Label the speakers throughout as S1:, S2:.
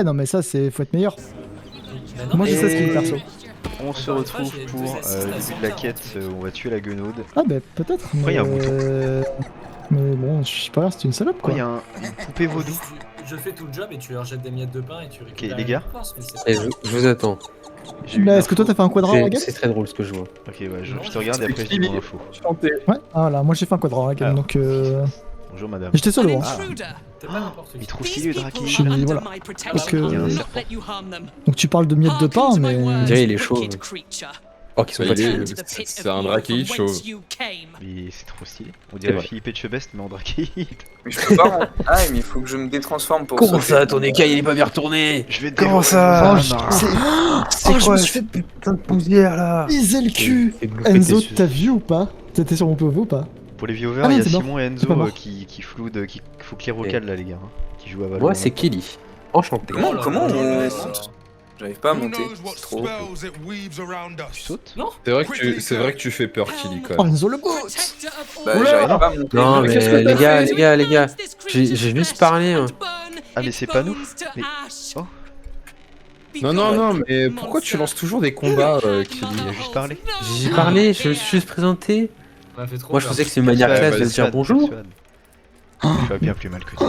S1: Non mais ça c'est faut être meilleur.
S2: Bah non,
S1: Moi je
S2: mais-
S1: sais ce qu'il perso.
S3: On se
S2: Encore une fois,
S3: retrouve
S2: j'ai
S3: pour
S2: deux assists
S3: le
S2: à
S3: début de la
S2: 100%.
S3: quête, on va tuer la guenaude.
S1: Ah bah peut-être.
S3: Après, il y a un bouton.
S1: Mais bon, je sais pas, c'est une salope
S3: Oh,
S1: quoi.
S3: il y a une poupée vaudou.
S2: Je fais tout le job et tu leur jettes des miettes de pain et tu récupères
S3: les gars.
S2: une force, mais c'est
S4: Et
S2: pas-
S4: je vous attends.
S3: J'ai eu
S1: Bah,
S3: une
S1: est-ce que toi
S3: info.
S1: t'as fait un quadra en
S4: C'est très drôle ce que je vois.
S3: Ok, ouais, je
S2: Non,
S3: te regarde et après je dis mon info.
S1: Ouais, ah, voilà, moi j'ai fait un quadra en game
S3: Alors.
S1: donc.
S3: Bonjour madame.
S1: Mais j'étais solo. Hein.
S2: T'es pas n'importe
S3: Il
S2: qui.
S3: trouve stylé le draké.
S1: Je suis- voilà. Parce que-
S3: Il y a un serpent.
S1: Donc tu parles de miettes de pain, mais.
S4: On dirait il est chaud. Oh, qu'ils sont pas tués.
S5: C'est un drakeïde chauve.
S3: Mais c'est trop stylé. On
S4: C'est
S3: dirait
S4: vrai.
S3: Philippe Etchebest mais en drakéide.
S6: Mais je peux pas rentrer. Ah, mais il faut que je me détransforme pour
S4: Comment
S6: sauter.
S4: ça, ton écaille il est pas bien retourné?
S3: Je vais te
S4: Comment
S3: dévorer
S4: ça?
S3: vos
S4: Oh,
S3: âmes.
S1: C'est
S4: quoi cette putain de poussière là?
S1: Pisez le cul
S4: Fais bouffer
S1: Enzo,
S4: tes yeux.
S1: t'as vu ou pas? T'étais sur mon POV ou pas?
S3: Pour les viewers,
S1: Ah non,
S3: il y a
S1: c'est mort.
S3: Simon et
S1: C'est pas
S3: Enzo
S1: mort.
S3: qui floudent, qui faut clear vocal là les gars. Qui jouent à Valorant.
S4: Moi, c'est Killy. Enchanté.
S6: Comment-
S2: Oh là
S6: comment
S2: là
S6: on-
S2: là là.
S6: J'arrive pas à monter. C'est trop.
S3: Tu sautes?
S5: C'est vrai que tu fais peur, Killy, quand
S1: Oh
S5: même.
S1: Enzo le goat
S6: Bah, j'arrive pas à monter.
S4: Non,
S5: qu'est-ce que
S4: mais
S5: t'as
S4: les gars, j'ai juste parlé. Hein.
S3: Ah mais c'est pas nous. Mais... Oh,
S5: Non, mais pourquoi tu lances toujours des combats, Killy?
S3: il a juste parlé.
S4: J'ai parlé, je me suis juste présenté.
S2: Ça m'a fait trop
S4: Moi, je
S2: peur.
S4: pensais que c'est une manière
S3: Ouais,
S4: classe de
S3: vas-y,
S4: dire
S3: Swan,
S4: bonjour.
S3: Swan. Tu vas bien plus mal que tu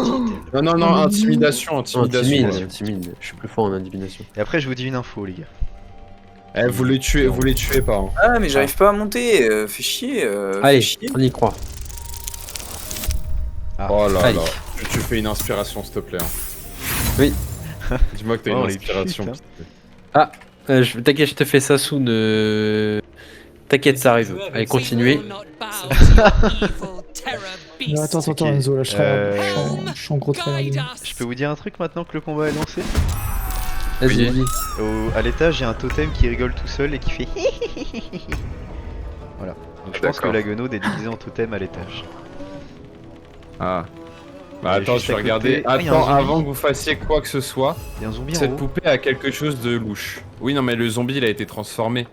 S5: Non, intimidation,
S4: Non,
S5: intimidation.
S4: timide. Je suis plus fort en intimidation.
S3: Et après je vous dis une info les gars.
S5: Eh, vous les tuez pas. Hein.
S6: Ah, mais j'arrive pas à monter. Fais chier.
S4: Allez,
S6: fais chier.
S4: on y croit.
S5: Oh là
S4: Allez.
S5: là. Tu fais une inspiration, s'il te plaît. Hein.
S4: Oui.
S5: Dis-moi que t'as
S3: Oh,
S5: une
S3: les
S5: inspiration.
S3: putes, hein.
S4: T'inquiète, je te fais ça soon. T'inquiète, ça arrive. Allez, continuez.
S1: Attends, Enzo, là je suis en gros tryharding.
S3: Je peux vous dire un truc maintenant que le combat est lancé?
S4: Vas-y,
S5: Oui.
S4: vas-y.
S3: À l'étage, il y a un totem qui rigole tout seul et qui fait Voilà. Donc je pense que
S5: D'accord.
S3: la guenaude est déguisée en totem à l'étage.
S5: Ah. Bah
S3: Et
S5: attends,
S3: juste
S5: je vais
S3: à côté-
S5: regarder.
S3: Ah, il y a un
S5: Attends,
S3: zombie.
S5: avant que vous fassiez quoi que ce soit,
S3: Il y a un zombie en
S5: cette
S3: haut.
S5: poupée a quelque chose de louche. Oui, non, mais le zombie, il a été transformé.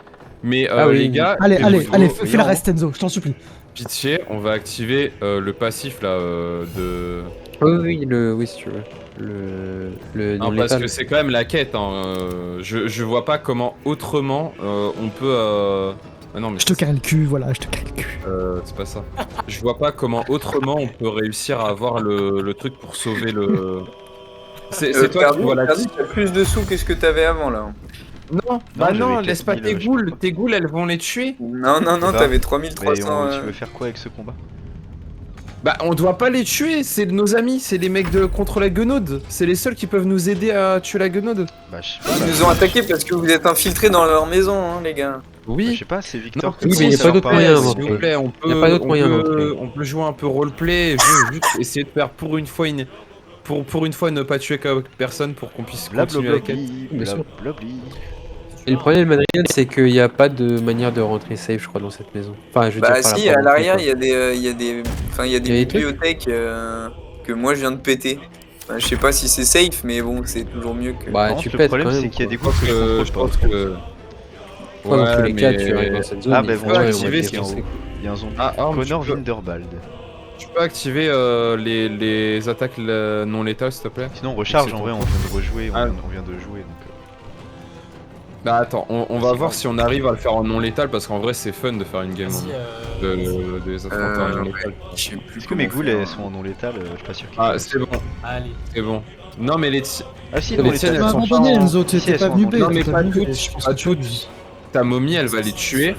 S5: Mais
S4: Ah oui.
S5: les gars,
S1: Allez,
S5: faites-vous
S1: fais la reste Enzo, je t'en supplie.
S5: pitié, on va activer le passif là de.
S4: Oui, si tu veux. Le
S5: Non,
S4: non
S5: parce
S4: létal.
S5: que c'est quand même la quête. Hein. Je vois pas comment autrement on peut. Ah non, mais
S1: Je te carre le cul, voilà, je te carre le cul.
S5: c'est pas ça. Je vois pas comment autrement on peut réussir à avoir le truc pour sauver le. C'est toi
S6: Perdu,
S5: qui vois la.
S6: Perdu, t'as plus de sous que ce que t'avais avant là.
S5: Non, bah
S3: j'avais
S5: non, laisse pas
S3: 4000,
S5: tes
S3: je
S5: goules.
S3: sais pas.
S5: Tes goules, elles vont les tuer.
S6: Non,
S3: pas.
S6: t'avais
S3: Mais
S6: 3300.
S3: tu veux faire quoi avec ce combat?
S5: Bah, on doit pas les tuer, c'est nos amis, c'est les mecs de contre la guenaude. C'est les seuls qui peuvent nous aider à tuer la guenaude.
S3: Bah je sais pas.
S6: Ils nous ont attaqués parce que vous êtes infiltrés dans leur maison, hein, les gars.
S3: Bah, je
S5: Oui.
S3: sais pas, c'est
S5: Non,
S3: Victor
S4: oui, mais il y a
S3: ça
S4: pas
S3: leur
S4: d'autre
S3: parle.
S4: moyen,
S5: s'il
S4: Montrer.
S5: vous plaît, on
S4: Y a
S5: peut,
S4: pas d'autre
S5: on
S4: moyen,
S5: peut-
S4: Montrer.
S5: on peut jouer un peu roleplay, juste essayer de faire pour une fois pour une fois ne pas tuer personne pour qu'on puisse continuer la quête.
S3: Blablabli,
S4: Bien sûr.
S3: blablabli.
S4: Et le problème, Madrid, c'est qu'il n'y a pas de manière de rentrer safe, je crois, dans cette maison. Enfin, je veux
S6: Bah
S4: dire, par
S6: si,
S4: la
S6: à
S4: porte
S6: l'arrière,
S4: d'entrée,
S6: il y a des, il y a des, enfin, il y a
S4: Il y a
S6: des
S4: des trucs
S6: bibliothèques que moi je viens de péter. Enfin, je sais pas si c'est safe, mais bon, c'est toujours mieux que.
S4: quoi. Bah,
S3: Par
S4: tu
S3: contre, le
S4: pètes
S3: problème
S4: quand même.
S3: c'est qu'il y a des
S4: quoi.
S3: coups que je
S5: Je
S3: contrôle
S5: pense
S3: pas.
S5: que.
S4: Ouais, dans tous les cas,
S5: mais-
S4: tu arrives dans cette zone.
S3: Ah, bah,
S4: il faut
S3: bon, ouais,
S4: activer
S3: on va
S4: ce
S3: dire
S4: qu'on
S3: en
S4: sait.
S3: haut. Il y a un zombie.
S5: Ah,
S3: Connor
S5: tu peux-
S3: Winterbald.
S5: Tu peux activer les attaques non létales, s'il te plaît?
S3: Sinon on recharge
S5: C'est
S3: en
S5: ton
S3: vrai, on
S5: tour.
S3: vient de rejouer,
S5: Ah.
S3: on vient de jouer donc.
S5: Bah attends, on va voir si on arrive à le faire en non létal parce qu'en vrai c'est fun de faire une game
S2: Vas-y,
S5: des affrontements en non létal.
S6: Je sais plus
S3: Est-ce que mes
S6: comment
S3: goules
S6: faire.
S3: elles sont en non létal? Je suis pas sûr qu'ils
S5: Ah,
S3: soient.
S5: c'est bon,
S2: allez.
S5: c'est bon. Non, mais
S3: Ah si,
S5: Mais
S3: non
S5: les tiennes,
S3: létal.
S5: elles
S1: Tu m'as
S5: sont
S1: abandonné
S5: pas en-
S1: Enzo,
S3: Si,
S1: t'es
S3: elles
S1: pas
S3: sont
S1: venu
S3: en
S1: B.
S5: Non, mais
S1: t'es
S5: pas
S1: venu B,
S5: toutes,
S1: je pense
S5: pas
S1: que tu-
S5: toutes. Ta momie, elle va les tuer.
S3: Non,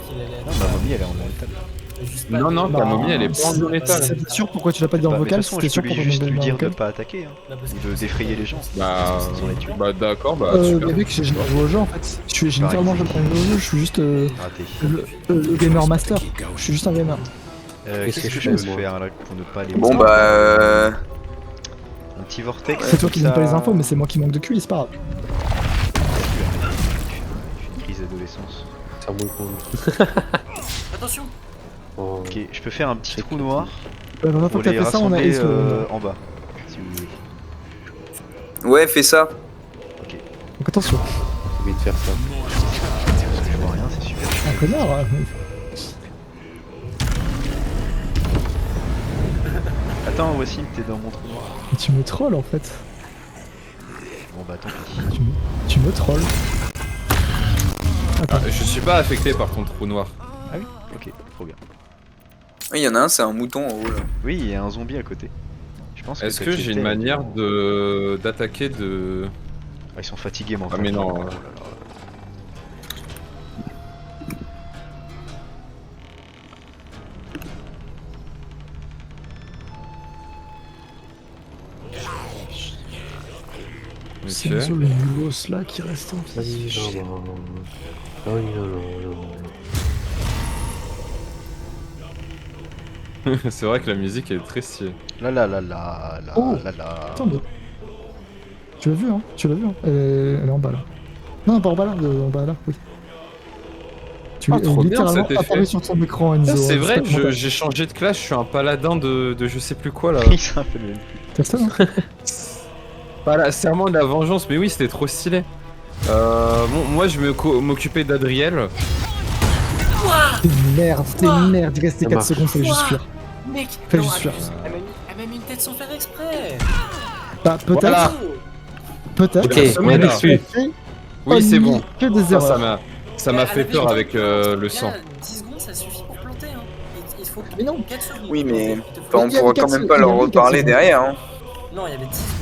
S3: ma momie elle est en non létal.
S5: Non, ta
S1: Bah,
S5: momie, elle est pas en non létal.
S1: C'était sûr pourquoi tu l'as pas dit en
S3: Bah, mais de
S1: vocal,
S3: toute façon,
S1: c'était
S3: je
S1: sûr
S3: peux
S1: pourquoi
S3: juste
S1: tu
S3: lui
S1: l'as dit en
S3: dire de
S1: vocal.
S3: pas attaquer, hein, ou de défrayer les gens.
S5: Bah,
S3: Sans les tuer.
S5: bah d'accord, bah super.
S1: Mec, j'ai jamais joué au jeu en fait. J'ai littéralement jamais joué au jeu, je suis juste
S3: Raté.
S1: le gamer master. Je suis juste un gamer.
S3: Qu'est-ce que je
S4: fais,
S3: peux
S4: moi
S3: faire là pour ne pas les
S6: Bon bah.
S3: Un petit vortex.
S1: C'est toi qui
S3: ça-
S1: donne pas les infos, mais c'est moi qui manque de QI, c'est pas grave.
S3: Une crise d'adolescence.
S4: C'est un bon coup.
S2: Attention.
S4: Oh.
S3: Ok, je peux faire un petit trou noir
S1: La dernière fois
S3: pour
S1: que t'as
S3: les
S1: fait ça, on a
S3: rassembler
S1: ace le.
S3: en bas. Si vous voulez.
S6: Ouais, fais ça.
S1: Donc attention,
S4: J'ai envie de faire ça.
S3: Parce que je vois rien, c'est super.
S1: un connard.
S3: Attends, Wassim, t'es dans mon trou noir.
S1: Tu me trolls en fait.
S3: Bon bah tant pis.
S1: Tu me trolls.
S5: Ah, je suis pas affecté par ton trou noir.
S3: Ah oui. Ok, trop bien.
S6: Oui, il y en a un, c'est un mouton en haut là.
S3: Oui, il y a un zombie à côté. Je pense
S5: Est-ce
S3: t'as
S5: que j'ai
S3: cheaté,
S5: une
S3: là.
S5: manière d'attaquer de...
S3: Ah, ils sont fatigués, mon
S5: Ah mais non.
S3: Oh là là.
S1: C'est
S5: Ok.
S1: Enzo le nulos là qui reste en
S4: Vas-y,
S1: vie.
S4: non, non, non.
S5: C'est vrai que la musique est très stylée.
S3: Là là là là là
S1: Oh.
S3: là là.
S1: Attends, mais... Tu l'as vu, hein? Tu l'as vu, hein? Elle est en bas là. Non, pas en bas là, en bas là, oui. Tu
S5: Ah,
S1: es
S5: trop bien,
S1: littéralement
S5: cet effet.
S1: apparu sur ton écran, Enzo.
S5: Ah, c'est
S1: hein,
S5: vrai,
S1: pas comment
S5: j'ai changé de classe, je suis un paladin de je sais plus quoi là.
S3: Il s'en rappelle même plus.
S1: t'as ça, hein?
S5: Pas la serment de la vengeance, mais oui, c'était trop stylé. Bon, moi je m'occupais d'Adriel.
S1: T'es une merde, il restait
S4: Ça
S1: 4
S4: marche.
S1: secondes, fallait juste fuir.
S2: Mec,
S1: Fais
S2: non,
S1: juste fuir.
S2: abuse. Elle m'a mis une tête sans faire exprès.
S1: Bah, peut-être,
S5: Voilà.
S1: peut-être.
S4: Ok,
S5: J'ai un
S4: on a
S5: sommeil, là.
S4: dessus.
S5: Oui, c'est bon.
S1: Que des
S5: Ça
S1: erreurs.
S5: m'a fait peur avec le sang.
S2: 10 secondes, ça suffit pour planter. Hein. Il faut
S1: Mais non.
S2: 4 secondes.
S6: Oui, mais-
S2: Il te faut-
S6: Enfin, on
S1: Il y avait
S6: pourra
S1: quatre
S6: quand même
S1: secondes,
S6: pas
S1: il y
S6: leur
S1: avait quatre
S6: reparler
S1: secondes.
S6: derrière. Hein.
S2: Non, il y avait 10 secondes.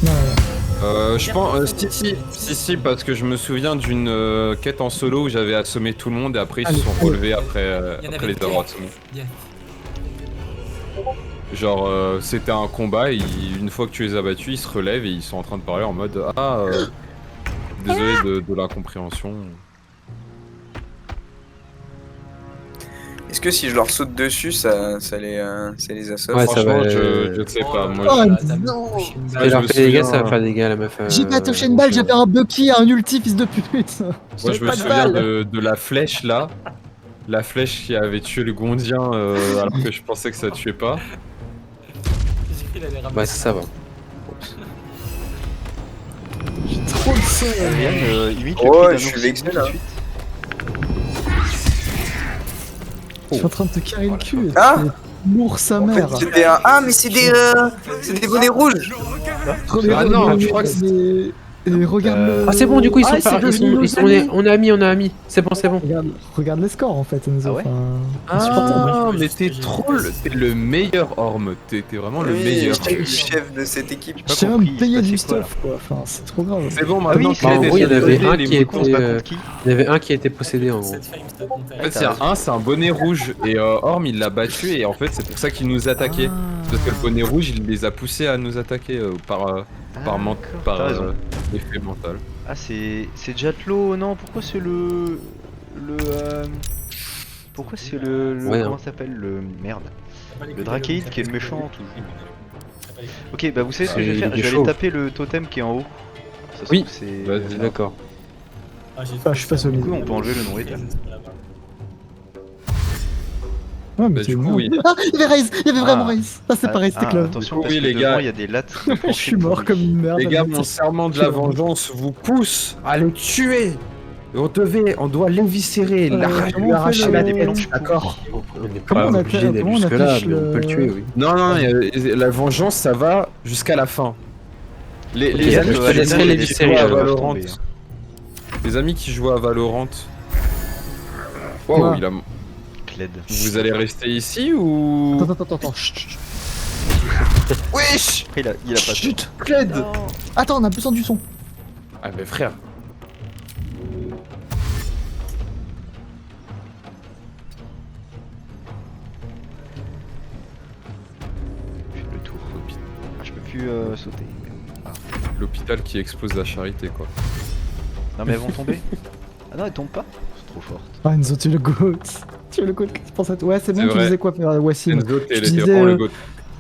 S1: Non, non, non.
S5: Je pense, si, parce que je me souviens d'une quête en solo où j'avais assommé tout le monde et après ils se
S1: Allez,
S5: sont
S1: allez.
S5: relevés après,
S2: Il y en
S5: après
S2: avait
S5: les avoir
S2: deux.
S5: assommés.
S2: Bien.
S5: Genre, c'était un combat, et une fois que tu les as battus, ils se relèvent et ils sont en train de parler en mode ah, désolé de l'incompréhension.
S6: Est-ce que si je leur saute dessus, ça les assomme?
S4: Ouais, ça
S5: Franchement,
S4: va,
S5: je ne sais pas. Moi,
S1: Oh,
S5: je-
S1: non.
S2: J'ai
S5: Ouais,
S4: Et
S5: je
S4: leur
S5: me
S4: fait des dégâts,
S5: souviens,
S4: ça va faire des dégâts à la meuf.
S1: J'ai pas touché une balle, j'ai fait un Bucky, un ulti, fils de pute.
S5: moi, je me
S1: pas de
S5: souviens
S1: balle.
S5: de la flèche là. La flèche qui avait tué le Gondien alors que je pensais que ça tuait pas.
S4: Bah, ça va.
S1: J'ai trop le seum.
S3: Adrien imite
S6: Oh,
S3: le cri d'un
S6: je suis
S3: oursin
S6: vexé,
S3: tout de
S6: là.
S3: suite.
S1: Je suis en train de te carrer le cul.
S6: Ah.
S1: Lourd sa
S6: En fait,
S1: mère.
S6: c'était un... Ah, mais c'est des bonnets rouges.
S5: Ah non, je crois que
S1: Et regarde le.
S4: Ah, c'est bon, du coup, ils sont,
S1: Ah, c'est
S4: ils sont-
S1: devenu
S4: ils sont-
S1: nos amis.
S4: on est amis, on est amis. C'est bon, c'est bon.
S1: Regarde les scores en fait, Enzo.
S3: Ah ouais
S1: Enfin, insupportable.
S5: Ah, mais
S2: Juste
S5: t'es
S2: que j'ai
S5: trop
S2: fait
S5: le,
S2: ça.
S5: t'es le meilleur Orme, t'es vraiment le
S6: Oui,
S5: meilleur.
S6: j'étais le chef de cette équipe.
S1: Je t'ai même
S3: compris,
S1: payé
S3: il
S1: du
S3: se passait quoi,
S1: stuff quoi. Enfin, c'est trop grave.
S5: C'est bon,
S3: Ah oui,
S5: maintenant
S3: c'est
S4: Bah, en
S5: Cled
S4: gros, il y en
S5: est
S4: avait
S5: désolé,
S4: un
S5: les
S4: qui
S5: moutons.
S3: On se bat
S4: était,
S3: contre qui
S4: Il y avait un qui était possédé en gros.
S2: Cette fame, c'est
S5: En
S2: monté.
S5: fait, c'est un bonnet rouge et Orm il l'a battu et en fait c'est pour ça qu'il nous attaquait. Parce que le bonnet rouge il les a poussés à nous attaquer par
S3: T'as raison.
S5: effet mental.
S3: Ah, c'est Jatlo, non, pourquoi c'est le. Pourquoi c'est le.
S4: Ouais,
S3: Comment
S4: hein.
S3: ça s'appelle le. Merde. Le Drakeid qui est le méchant toujours. Ok, bah vous savez ce que
S4: Ah,
S3: je vais
S4: il
S3: faire
S4: est
S3: Je vais
S4: chaud.
S3: aller taper le totem qui est en haut. Ça se
S4: Oui.
S3: trouve, c'est.
S4: Vas-y, d'accord.
S1: Ah, je suis pas solide.
S3: Du coup, on peut enlever le nom étal.
S1: Ouais, mais
S5: Bah,
S1: c'est
S5: du coup,
S1: une
S5: oui.
S1: merde. Ah, il y avait Raze, il y avait vraiment
S3: Ah.
S1: Raze. Ah, c'est pas Raze, c'était Clove.
S3: Attention,
S5: Oui,
S3: parce que
S5: les
S3: devant,
S5: gars.
S3: il y a des lattes.
S1: Je suis mort comme une merde.
S5: Les gars, mon serment de la vengeance vous pousse à le tuer. Et on doit l'éviscérer,
S1: comment on
S5: lui
S1: fait
S5: arracher
S1: le-
S5: la tête, d'accord?
S4: On n'est
S1: Comment
S4: pas
S1: on
S4: obligé
S1: attaque-
S4: d'aller
S1: comment on
S4: jusque-là,
S1: affiche
S4: mais on peut le
S1: le-
S4: tuer, oui.
S5: Non, la vengeance ça va jusqu'à la fin. Les
S4: Ok,
S5: amis
S4: je
S5: qui
S4: te laisserai
S5: jouent
S4: les
S5: à
S4: viscérer,
S5: Valorant,
S3: tomber, hein.
S5: les amis qui jouent à Valorant. Wow,
S1: Ouais.
S5: il a.
S3: Cled.
S5: Vous allez rester ici ou.
S1: Attends. Chut, chut, chut.
S5: Wesh!
S3: Après, il a pas de.
S1: Chut, Cled. Attends, on a besoin du son.
S5: Ah, mais frère.
S3: Je fais le tour. Ah, je peux plus sauter.
S5: L'hôpital qui explose la charité, quoi.
S3: Non, mais elles vont tomber. Ah non, elles tombent pas. C'est trop forte.
S1: Ah, Enzo, tu es le goat. Tu es le goat. Je pense à toi. Ouais, c'est bon,
S5: C'est
S1: tu
S5: vrai.
S1: disais quoi, Wassim?
S5: Enzo, t'es
S1: disais,
S5: vraiment le goat.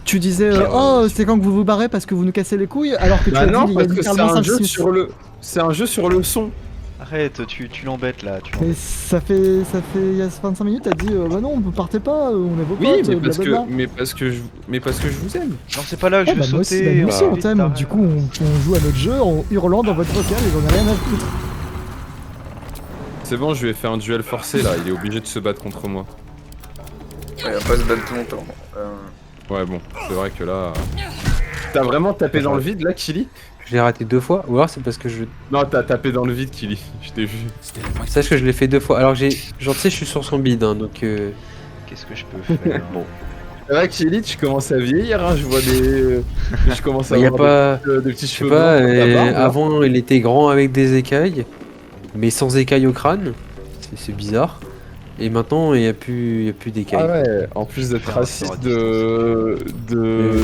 S1: Tu disais, oh, c'est quand que vous vous barrez parce que vous nous cassez les couilles, alors que tu
S5: Bah
S1: as
S5: non,
S1: dit il y a
S5: parce que c'est
S1: littéralement
S5: un
S1: 5
S5: jeu
S1: 6.
S5: sur le. C'est un jeu sur le son.
S3: Arrête, tu l'embêtes là.
S1: Mais ça fait il y a 25 minutes, t'as dit, bah non, vous partez pas, on est vos
S5: Oui,
S1: potes,
S5: mais
S1: blablabla.
S5: parce que je vous aime.
S3: Non, c'est pas là, je
S1: Ouais,
S3: vais
S1: bah, moi aussi,
S3: sauter.
S1: nous aussi,
S3: ah,
S1: on t'aime.
S3: putain.
S1: Du coup, on joue à notre jeu en hurlant dans votre vocal et j'en ai rien à foutre.
S5: C'est bon, je lui ai fait un duel forcé là, il est obligé de se battre contre moi.
S6: Il va pas se battre longtemps.
S5: Ouais, bon, c'est vrai que là. T'as vraiment tapé dans le vide là, Kili?
S4: Je l'ai raté 2 fois, ou alors c'est parce que je...
S5: Non, t'as tapé dans le vide, Kili. Je t'ai vu.
S4: Sache que je l'ai fait 2 fois. Alors j'ai... Genre tu sais, je suis sur son bide, hein, donc...
S3: Qu'est-ce que je peux faire? Bon.
S5: C'est vrai, Kili, tu commences à vieillir, hein. Je vois des. Je commence à
S4: Y a
S5: avoir
S4: pas...
S5: des petits
S4: Je sais
S5: cheveux
S4: pas,
S5: blancs sur ta barbe, là.
S4: avant il était grand avec des écailles, mais sans écailles au crâne. C'est bizarre. Et maintenant il y a plus d'écailles.
S5: Ah ouais, en plus d'être
S3: Faire
S5: raciste
S3: un
S4: Je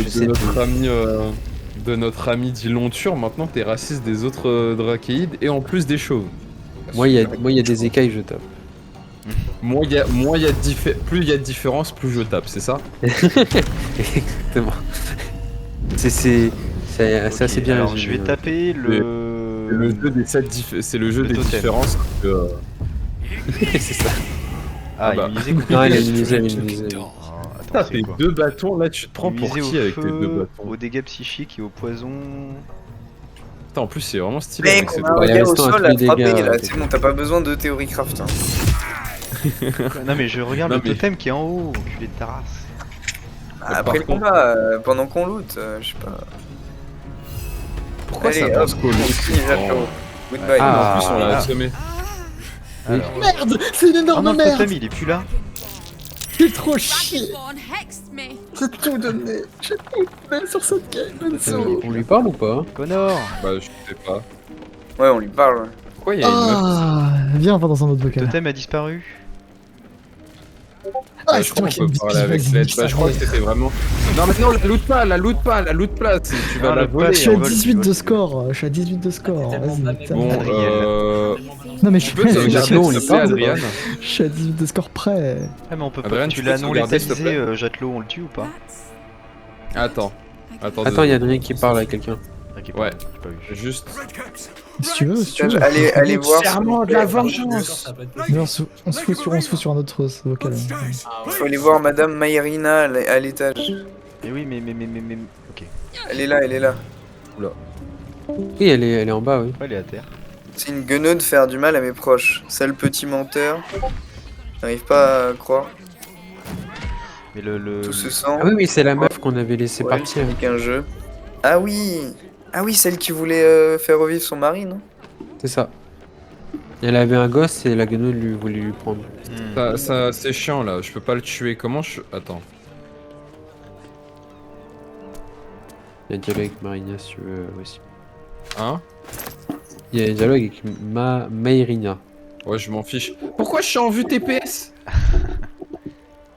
S4: sais
S5: de notre ami Dilonture, maintenant t'es raciste des autres drachéides et en plus des chauves.
S4: Moi il y a des écailles, je tape.
S5: Plus il y a de différence, plus je tape, c'est ça?
S4: Exactement. C'est assez bien
S3: Alors,
S4: résumé,
S3: je vais
S4: ouais.
S3: taper
S5: C'est le jeu des c'est le jeu
S3: le
S5: des
S3: totem.
S5: différences.
S4: C'est ça.
S3: Ah,
S5: bah.
S3: immunisé contre
S4: Non, il a
S3: les
S4: immunisé,
S3: dégâts.
S4: il a immunisé.
S3: Ah, attends,
S5: Putain,
S3: c'est
S5: tes
S3: quoi?
S5: 2 bâtons, là tu te prends pour
S3: Immunisé
S5: qui
S3: au
S5: avec tes 2
S3: feu,
S5: bâtons?
S3: aux dégâts psychiques et au poison.
S5: Putain, en plus c'est vraiment stylé
S6: Mec,
S5: avec ces
S6: on
S5: deux
S6: a un
S4: Ouais,
S6: gars au
S4: restant à
S6: sol
S4: tous
S6: à
S4: les
S6: frapper
S4: dégâts,
S6: là,
S4: ouais.
S6: c'est bon, t'as pas besoin de théorie craft. Hein.
S3: Non mais je regarde
S5: Non,
S3: le
S5: mais-
S3: totem qui est en haut, enculé de ta race.
S6: Après le
S5: par contre-
S6: combat, pendant qu'on loot, je sais pas.
S5: Pourquoi
S6: Allez,
S5: ça
S6: hop,
S5: pense qu'au
S6: on
S5: loot,
S6: finit Jacques. Goodbye.
S4: Ah.
S5: En plus on l'a
S3: Ah.
S5: assommé.
S3: Alors...
S1: Merde, c'est une
S3: Oh
S1: énorme
S3: non, le
S1: merde.
S3: totem il est plus là.
S1: J'ai trop chié.
S7: Dragonborn hexed me.
S1: J'ai tout donné. J'ai tout donné sur cette game.
S4: On lui parle ou pas?
S5: Bah
S3: Connor.
S5: je sais pas.
S6: Ouais, on lui parle.
S5: Pourquoi il y a une meuf?
S1: Ah, viens, on va dans un autre
S3: Le
S1: vocal.
S3: totem a disparu.
S1: Ah,
S5: Je
S1: c'est
S5: crois
S1: moi
S5: qu'on
S1: qui
S5: peut
S1: me
S5: parler avec
S1: dis,
S5: l'aide.
S1: vas-y,
S5: Bah je crois que c'était vraiment... Non maintenant la loot pas, la loot pas, tu vas
S3: Ah,
S5: la
S3: la
S5: voler.
S1: Je suis à
S3: on vole,
S1: 18
S3: tu
S1: de
S3: voles.
S1: score. Je suis à 18 de score.
S2: T'es tellement
S1: Vas-y.
S2: pas
S1: putain.
S5: Bon
S1: Non mais je
S5: Tu
S1: suis
S5: peux
S1: prêt.
S5: sauvegarder
S4: Jacquelot, on
S5: s'il
S4: lui
S5: te plaît,
S4: parle,
S5: Adrien?
S1: Je suis à 18 de score près.
S3: Ah mais on peut pas.
S5: Adrien,
S3: Tu
S5: tu
S3: l'as
S5: peux
S3: non
S5: sauvegarder, s'il te
S3: létalisé,
S5: plaît
S3: Jatelot, on le tue ou pas?
S5: Attends. Attends,
S4: Attends, il y a Adrien qui parle à quelqu'un.
S3: Ok,
S5: Ouais.
S3: j'ai pas vu.
S5: Juste...
S1: Si tu veux, si tu veux.
S6: Allez voir.
S5: Serment de la vengeance.
S2: Ça peut être
S1: Mais on se fout sur un autre vocal.
S6: Il faut aller voir Madame Mayrina à l'étage.
S3: Mais oui, mais... Ok.
S6: Elle est là.
S4: Oui, elle est en bas, oui.
S3: Ouais, elle est à terre.
S6: C'est une guenaude de faire du mal à mes proches. Sale petit menteur. J'arrive pas à croire.
S3: Mais le...
S6: Tout se sent.
S4: Ah oui, c'est la meuf qu'on avait laissé
S6: Ouais,
S4: partir.
S6: avec un jeu. Ah oui, celle qui voulait faire revivre son mari, non?
S4: C'est ça. Elle avait un gosse et la guenouille lui voulait lui prendre.
S5: Ça c'est chiant là, je peux pas le tuer. Comment je... Attends.
S4: Il y a un dialogue avec Marina si tu veux aussi.
S5: Hein?
S4: Il y a un dialogue avec Mayrina.
S5: Ouais, je m'en fiche. Pourquoi je suis en vue TPS?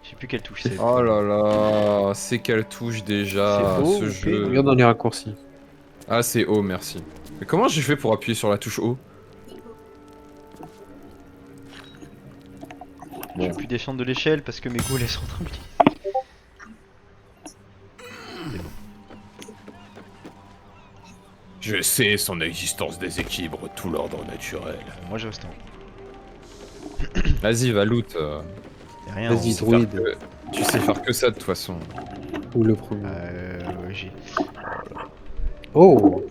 S3: Je sais plus quelle touche c'est.
S5: Oh là là, c'est qu'elle touche déjà
S3: C'est O
S5: ce
S3: ou P?
S5: jeu.
S4: Regarde dans les raccourcis.
S5: Ah, c'est O, merci. Mais comment j'ai fait pour appuyer sur la touche O?
S3: Je vais plus descendre de l'échelle parce que mes ghouls elles sont en train de m'utiliser.
S5: Je sais son existence déséquilibre tout l'ordre naturel.
S3: Moi je reste en haut.
S5: Vas-y, va loot.
S3: Y'a rien en
S4: Vas-y,
S3: haut.
S4: druide.
S5: Tu sais faire que ça de toute façon.
S4: Ou le premier.
S3: Ouais, j'ai...
S4: Oh!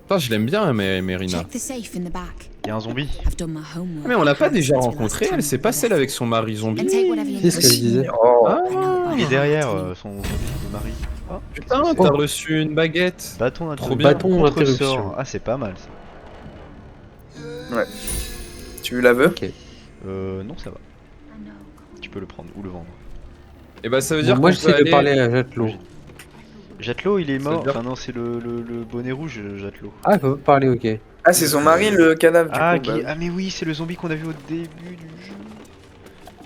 S5: Putain, je l'aime bien, Mérina.
S7: Check the safe in the back.
S3: Y'a un zombie.
S7: I've done my homework.
S5: Mais on l'a pas déjà
S7: Since we
S5: rencontré,
S7: last
S5: elle, c'est pas celle avec son mari
S7: And
S5: zombie.
S7: take whatever you
S4: C'est ce
S7: need.
S4: qu'elle disait.
S6: Oh,
S5: Ah,
S3: Il est derrière son zombie de mari. Ah,
S5: putain,
S3: c'est-
S5: t'as reçu une baguette.
S3: Bâton
S5: Trop
S3: d'interruption.
S5: bien.
S4: Bâton
S3: Contre-sort.
S4: d'interruption.
S3: Ah c'est pas mal ça.
S6: tu la veux?
S3: Non ça va. Tu peux le prendre ou le vendre.
S5: Et bah ça veut
S4: Bon,
S5: dire
S4: moi
S5: qu'on peut
S4: j'essaie de
S5: aller-
S4: parler à Jatelot.
S3: Jatelot il est
S5: Ça veut
S3: mort.
S5: dire-
S3: Enfin non c'est le bonnet rouge Jatelot.
S4: Ah, elle peut pas parler, ok.
S6: Ah, c'est son mari le cadavre du
S3: Ah,
S6: coup. bah.
S3: ah mais oui c'est le zombie qu'on a vu au début du jeu.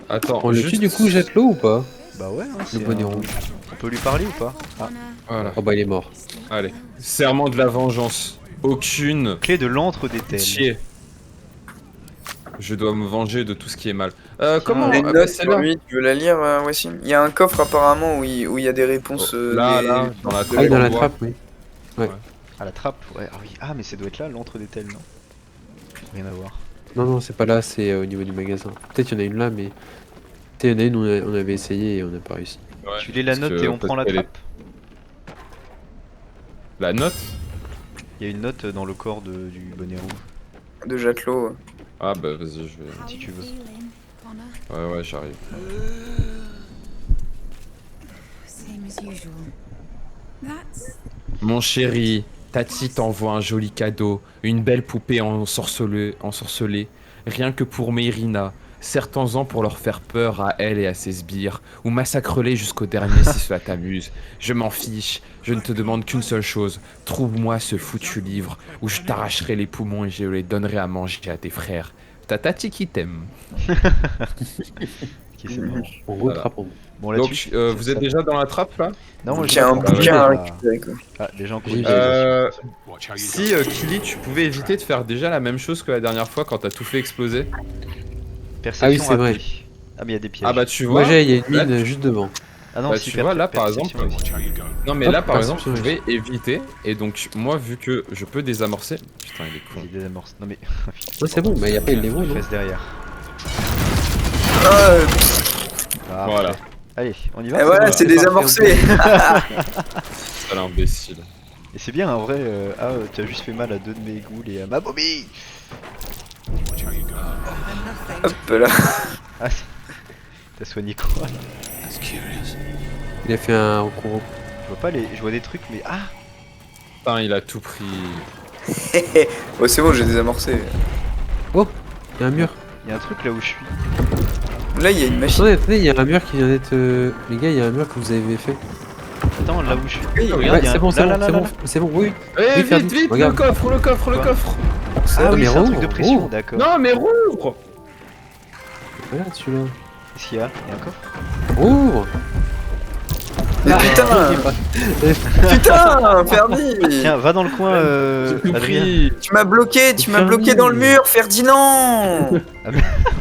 S5: Attends,
S4: On le
S5: juste...
S4: tue du coup Jatelot ou pas?
S3: Bah ouais, hein,
S4: Le
S3: c'est
S4: bonnet
S3: un-
S4: rouge.
S3: On peut lui parler ou pas? Ah.
S5: Voilà,
S4: Oh bah il est mort.
S5: allez. Serment de la vengeance. Aucune
S3: Clé de l'antre des tels.
S5: pitié. Je dois me venger de tout ce qui est mal. Comment...
S6: Les
S5: ah, bah,
S6: notes
S5: c'est
S6: sur
S5: là.
S6: lui, tu veux la lire, Wassim? Il y a un coffre apparemment où il y a des réponses.
S5: Là, dans la
S6: de-
S4: Ah, dans la
S5: on voit.
S4: trappe, oui.
S3: Ah la trappe, ouais. Ah oui. Ah mais ça doit être là l'antre des tels, non? Rien à voir.
S4: Non, non, c'est pas là, c'est au niveau du magasin. Peut-être qu'il y en a une là, mais. Tu sais, il y en a une où on avait essayé et on n'a pas réussi.
S5: Ouais,
S3: Tu lis la
S5: parce
S3: note
S5: que
S3: et on prend la
S5: peut-être qu'elle
S3: trappe.
S5: est- La note?
S3: Il y a une note dans le corps du bonnet rouge,
S6: de Jatelot.
S5: Ah bah vas-y, je vais...
S3: si tu veux.
S5: Ouais, j'arrive.
S7: Same as usual. That's
S5: Mon chéri, Tati t'envoie un joli cadeau, une belle poupée ensorcelée, rien que pour Mérina. Serre-t'en-en pour leur faire peur à elle et à ses sbires, ou massacre-les jusqu'au dernier si cela t'amuse. Je m'en fiche, je ne te demande qu'une seule chose, trouve-moi ce foutu livre, où je t'arracherai les poumons et je les donnerai à manger à tes frères. Ta Tati qui t'aime.
S3: Ok, c'est bon.
S4: On
S5: Voilà.
S4: rattrape.
S3: Bon,
S5: Donc
S3: là-dessus.
S5: vous êtes déjà dans la trappe là?
S3: Non, moi
S6: J'ai un
S3: pas-
S6: bouquin à
S3: Ah,
S6: récupérer, quoi.
S3: Ah, déjà en cours
S4: J'ai-
S3: d'utilisation.
S5: Si Kili, tu pouvais éviter de faire déjà la même chose que la dernière fois quand t'as tout fait exploser.
S3: Perception
S4: c'est vrai.
S3: ratée. Ah, mais il y a des pièges.
S5: Ah bah tu vois.
S4: Moi j'ai, il y a une
S5: là,
S4: mine juste devant.
S3: Ah non,
S5: bah,
S3: si,
S5: tu vois, là, par
S3: perception
S5: exemple,
S3: aussi.
S5: Non mais
S4: Hop,
S5: là par
S4: par
S5: exemple, je
S4: contre,
S5: vais éviter et donc moi vu que je peux désamorcer. Putain il est con.
S3: Il désamorce. Non mais.
S4: Ouais, c'est bon, mais il y a pas une démo,
S3: Il
S4: non?
S3: reste derrière.
S6: Ah,
S3: Ah,
S5: Voilà.
S3: parfait. Allez, on y va.
S6: et voilà, c'est désamorcé.
S5: Sale imbécile.
S3: Et c'est bien en vrai. Tu as juste fait mal à deux de mes ghouls et à ma Bobby.
S6: Hop là.
S3: Ah, t'as soigné quoi?
S4: Il a fait un recours.
S3: Je vois pas les. Je vois des trucs, mais ah.
S5: Putain il a tout pris.
S6: Oh, c'est bon, j'ai désamorcé.
S4: Il y a un mur.
S3: Il y a un truc là où je suis.
S6: Là, il y a une machine.
S4: Attendez, il y a un mur qui vient d'être. Les gars, il y a un mur que vous avez fait.
S3: Attends, là où je suis.
S6: Oui,
S3: Regarde,
S4: Ouais,
S3: il y a
S4: c'est
S3: un-
S4: bon, c'est
S3: là,
S4: bon,
S3: là,
S4: c'est
S3: là,
S4: bon,
S3: là.
S4: c'est bon, oui.
S5: Eh
S4: Oui,
S5: vite
S4: Ferdi,
S5: vite
S4: regarde.
S5: le coffre
S3: Quoi
S5: coffre.
S3: Ah oui,
S4: mais
S3: c'est un truc
S4: rouvre,
S3: de pression,
S4: rouvre.
S3: d'accord.
S5: Non mais rouvre.
S4: Regarde celui-là.
S3: Qu'est-ce qu'il y a? Il y a un coffre?
S4: Ouvre.
S6: Mais putain, Ferdi.
S3: Tiens, va dans le coin,
S5: J'ai tout
S3: Adrien.
S5: pris.
S6: Tu m'as bloqué dans le mur, Ferdinand.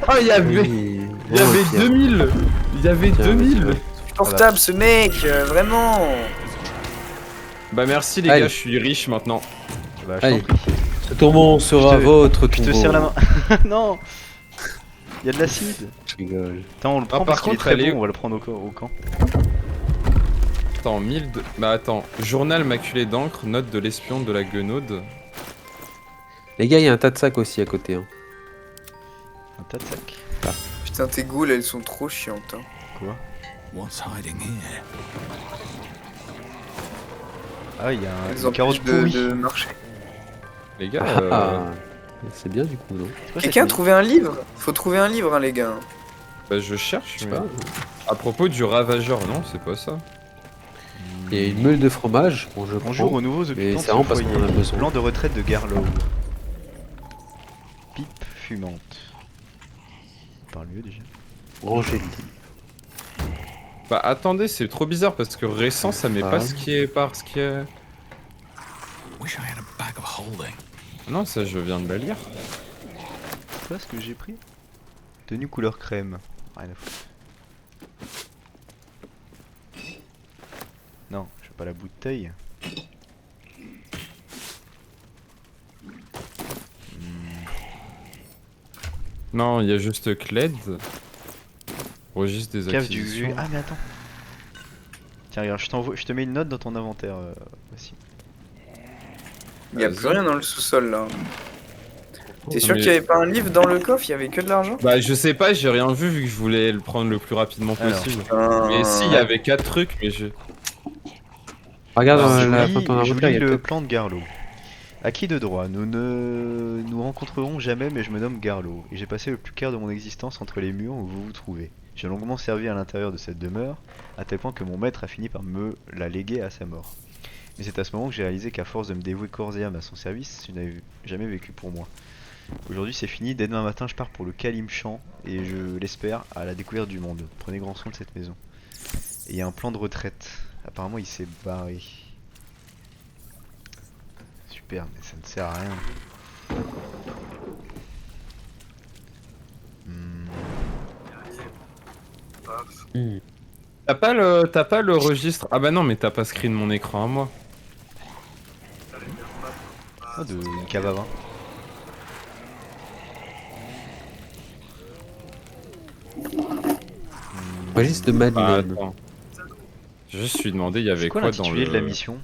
S5: Ah il y avait
S4: Oui.
S5: il y avait 2000. Il y avait 2000.
S6: Portable, ce mec, vraiment.
S5: Bah merci les
S4: Allez.
S5: gars, je suis riche maintenant.
S3: Bah, je
S4: Allez.
S3: t'en prie.
S4: Ce tourment sera
S3: Je te-
S4: votre
S3: Je te
S4: tombeau.
S3: serre la main. Non. Il y a de l'acide.
S4: Je rigole.
S3: Attends, on le prend
S5: par
S3: parce qu'il est
S5: contre,
S3: très
S5: elle est-
S3: bon, on va le prendre au camp.
S5: Attends, 1002. Bah attends, journal maculé d'encre, note de l'espion de la guenaude.
S4: Les gars, il y a un tas de sacs aussi à côté. Hein.
S3: Un tas de sacs.
S6: Putain, tes ghouls, elles sont trop chiantes. Hein.
S3: Quoi? Ah, il y a
S6: Elles
S3: une carotte
S6: empêchent
S3: pourrie.
S6: de marcher.
S5: Les gars,
S4: Ah, c'est bien du coup, non?
S3: C'est quoi
S6: Quelqu'un a
S3: cette
S6: trouvé un livre? Faut trouver un livre, hein, les gars.
S5: bah je cherche.
S4: Je sais
S5: mais-
S4: pas.
S5: À propos du ravageur, non, c'est pas ça.
S4: Il y a une meule de fromage. Bon, je
S3: Bonjour
S4: prends.
S3: aux nouveaux
S4: Mais
S3: occupants de
S4: c'est vraiment
S3: ce
S4: parce qu'on en a
S3: foyer.
S4: besoin.
S3: Plan de retraite de Garlow. Pipe fumante. Parle mieux déjà.
S4: Ranger.
S5: Bah attendez, c'est trop bizarre parce que récent ça met
S4: Ah.
S5: pas ce qui est par ce qui est. Non, ça je viens de la lire.
S3: C'est pas ce que j'ai pris? Tenue couleur crème. Rien à foutre. Non, je veux pas la bouteille.
S5: Non, il y a juste Cled. Registre des
S3: Cave du
S5: acquisitions.
S3: Ah mais attends. Tiens regarde, je te mets une note dans ton inventaire. Voici.
S6: Il y a
S5: Vas-y.
S6: plus rien dans le sous-sol, là. T'es
S5: Oh,
S6: sûr
S5: mais-
S6: qu'il y avait pas un livre dans le coffre? Il y avait que de l'argent?
S5: Bah je sais pas, j'ai rien vu que je voulais le prendre le plus rapidement
S3: Alors.
S5: possible.
S6: Putain.
S5: Mais si, il y avait 4 trucs, mais je...
S4: Regarde
S3: Alors,
S4: dans la
S3: je
S4: fin de ton
S3: lis
S4: inventaire, il y a
S3: le
S4: peut-être-
S3: plan de Garlow. À qui de droit? Nous ne nous rencontrerons jamais, mais je me nomme Garlow, et j'ai passé le plus clair de mon existence entre les murs où vous vous trouvez. J'ai longuement servi à l'intérieur de cette demeure, à tel point que mon maître a fini par me la léguer à sa mort. Mais c'est à ce moment que j'ai réalisé qu'à force de me dévouer corps et âme à son service, je n'avais jamais vécu pour moi. Aujourd'hui c'est fini, dès demain matin je pars pour le Kalimshan, et je l'espère à la découverte du monde. Prenez grand soin de cette maison. Et il y a un plan de retraite. Apparemment il s'est barré. Super, mais ça ne sert à rien.
S4: Hmm.
S5: T'as pas le registre... Ah bah non, mais t'as pas screen mon écran à moi.
S3: Oh, de une cave à vin.
S4: Registre de
S5: Ah,
S4: Madeleine.
S5: attends. Je me suis demandé, il y avait
S3: C'est quoi
S5: quoi dans
S3: l'intitulé
S5: le...
S3: de la mission?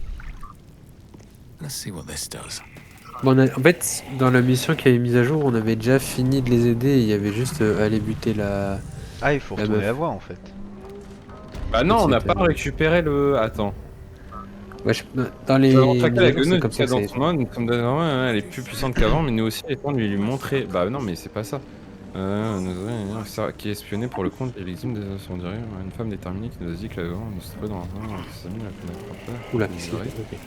S4: Bon, en fait, dans la mission qui avait mise à jour, on avait déjà fini de les aider. Il y avait juste à aller buter la.
S3: Ah, il faut
S4: La
S3: retourner
S4: meuf.
S3: la voir en fait.
S5: Bah non, on n'a
S4: C'était-
S5: pas récupéré le... Attends.
S4: Ouais, dans les.
S5: Nous avons traqué la
S4: c'est
S5: guenoude
S4: comme ça
S5: jusqu'à
S4: que
S5: dans
S4: c'est.
S5: son monde, nous sommes d'accord, ouais, elle est plus puissante qu'avant, mais nous aussi, il est temps de lui montrer. Bah non, mais c'est pas ça. Qui est espionné pour le compte et l'exime de son direct. Une femme déterminée qui nous a dit que la vent nous se trouvait dans sa mine, la connaître pas.
S4: Oula,
S5: Il
S4: qu'est-ce
S5: dirait
S4: qu'il fait?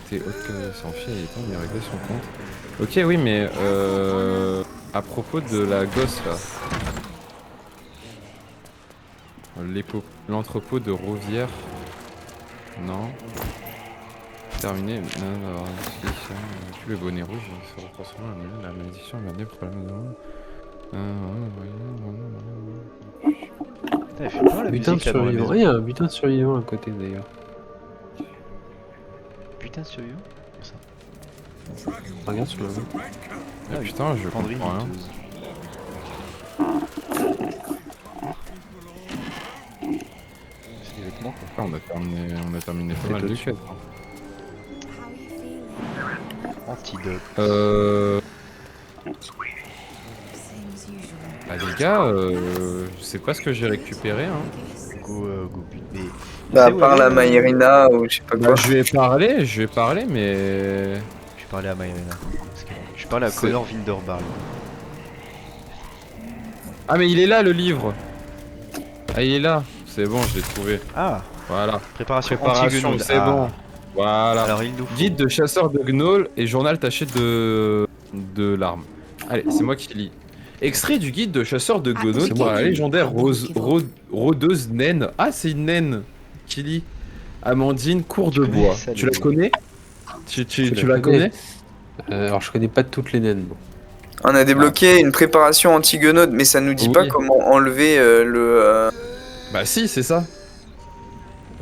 S5: qu'il était haute que sans fille, il est temps de lui régler son compte. Ok, oui, mais à propos de la gosse là. L'entrepôt de Rouvière. Non. Terminé. Non, plus le bonnet rouge, il se retransforme en la malédiction, la dernière problème de monde.
S3: Putain, elle fait pas la
S4: Butin de
S3: musique là dans la
S4: survivant.
S3: maison.
S4: Ah, il y a un butin de survivant à côté d'ailleurs.
S3: Putain de survivant. Comment ça?
S4: Regarde sur le map.
S5: Ah putain, je
S3: Penderie
S5: comprends rien.
S3: douteuse. C'est des vêtements quoi.
S5: Ah, on a terminé pas mal de quêtes.
S3: Antidote.
S5: Ah les gars, je sais pas ce que j'ai récupéré hein.
S3: Go but. Mais
S6: Bah, à
S3: tu sais où
S6: part
S3: elle est,
S6: la Maïrina ou je sais pas
S5: Bah,
S6: quoi.
S5: je vais parler mais...
S3: Je parlais à Maïrena. Je parlais à
S5: C'est-
S3: Connor Vinderbarl.
S5: Ah mais il est là le livre. Ah il est là. C'est bon, je l'ai trouvé.
S3: Ah,
S5: Voilà.
S3: préparation
S5: Préparation,
S3: anti-guenoude.
S5: c'est bon. Voilà.
S3: Alors il nous faut.
S5: Guide de chasseur de gnolls et journal taché de larmes. Allez, c'est moi qui lis. Extrait du guide de chasseur de gnolls
S7: c'est
S5: par
S7: moi.
S5: la légendaire rôdeuse naine. Ah, c'est une naine qui lit. Amandine Cour de
S3: connais
S5: Bois.
S3: ça,
S5: Tu
S3: les-
S5: la connais Tu
S4: Je
S5: la connais
S4: Alors, je connais pas toutes les naines. Bon.
S6: On a débloqué une préparation anti-guenaude, mais ça nous dit
S5: Oui.
S6: pas comment enlever le.
S5: Bah si, c'est ça.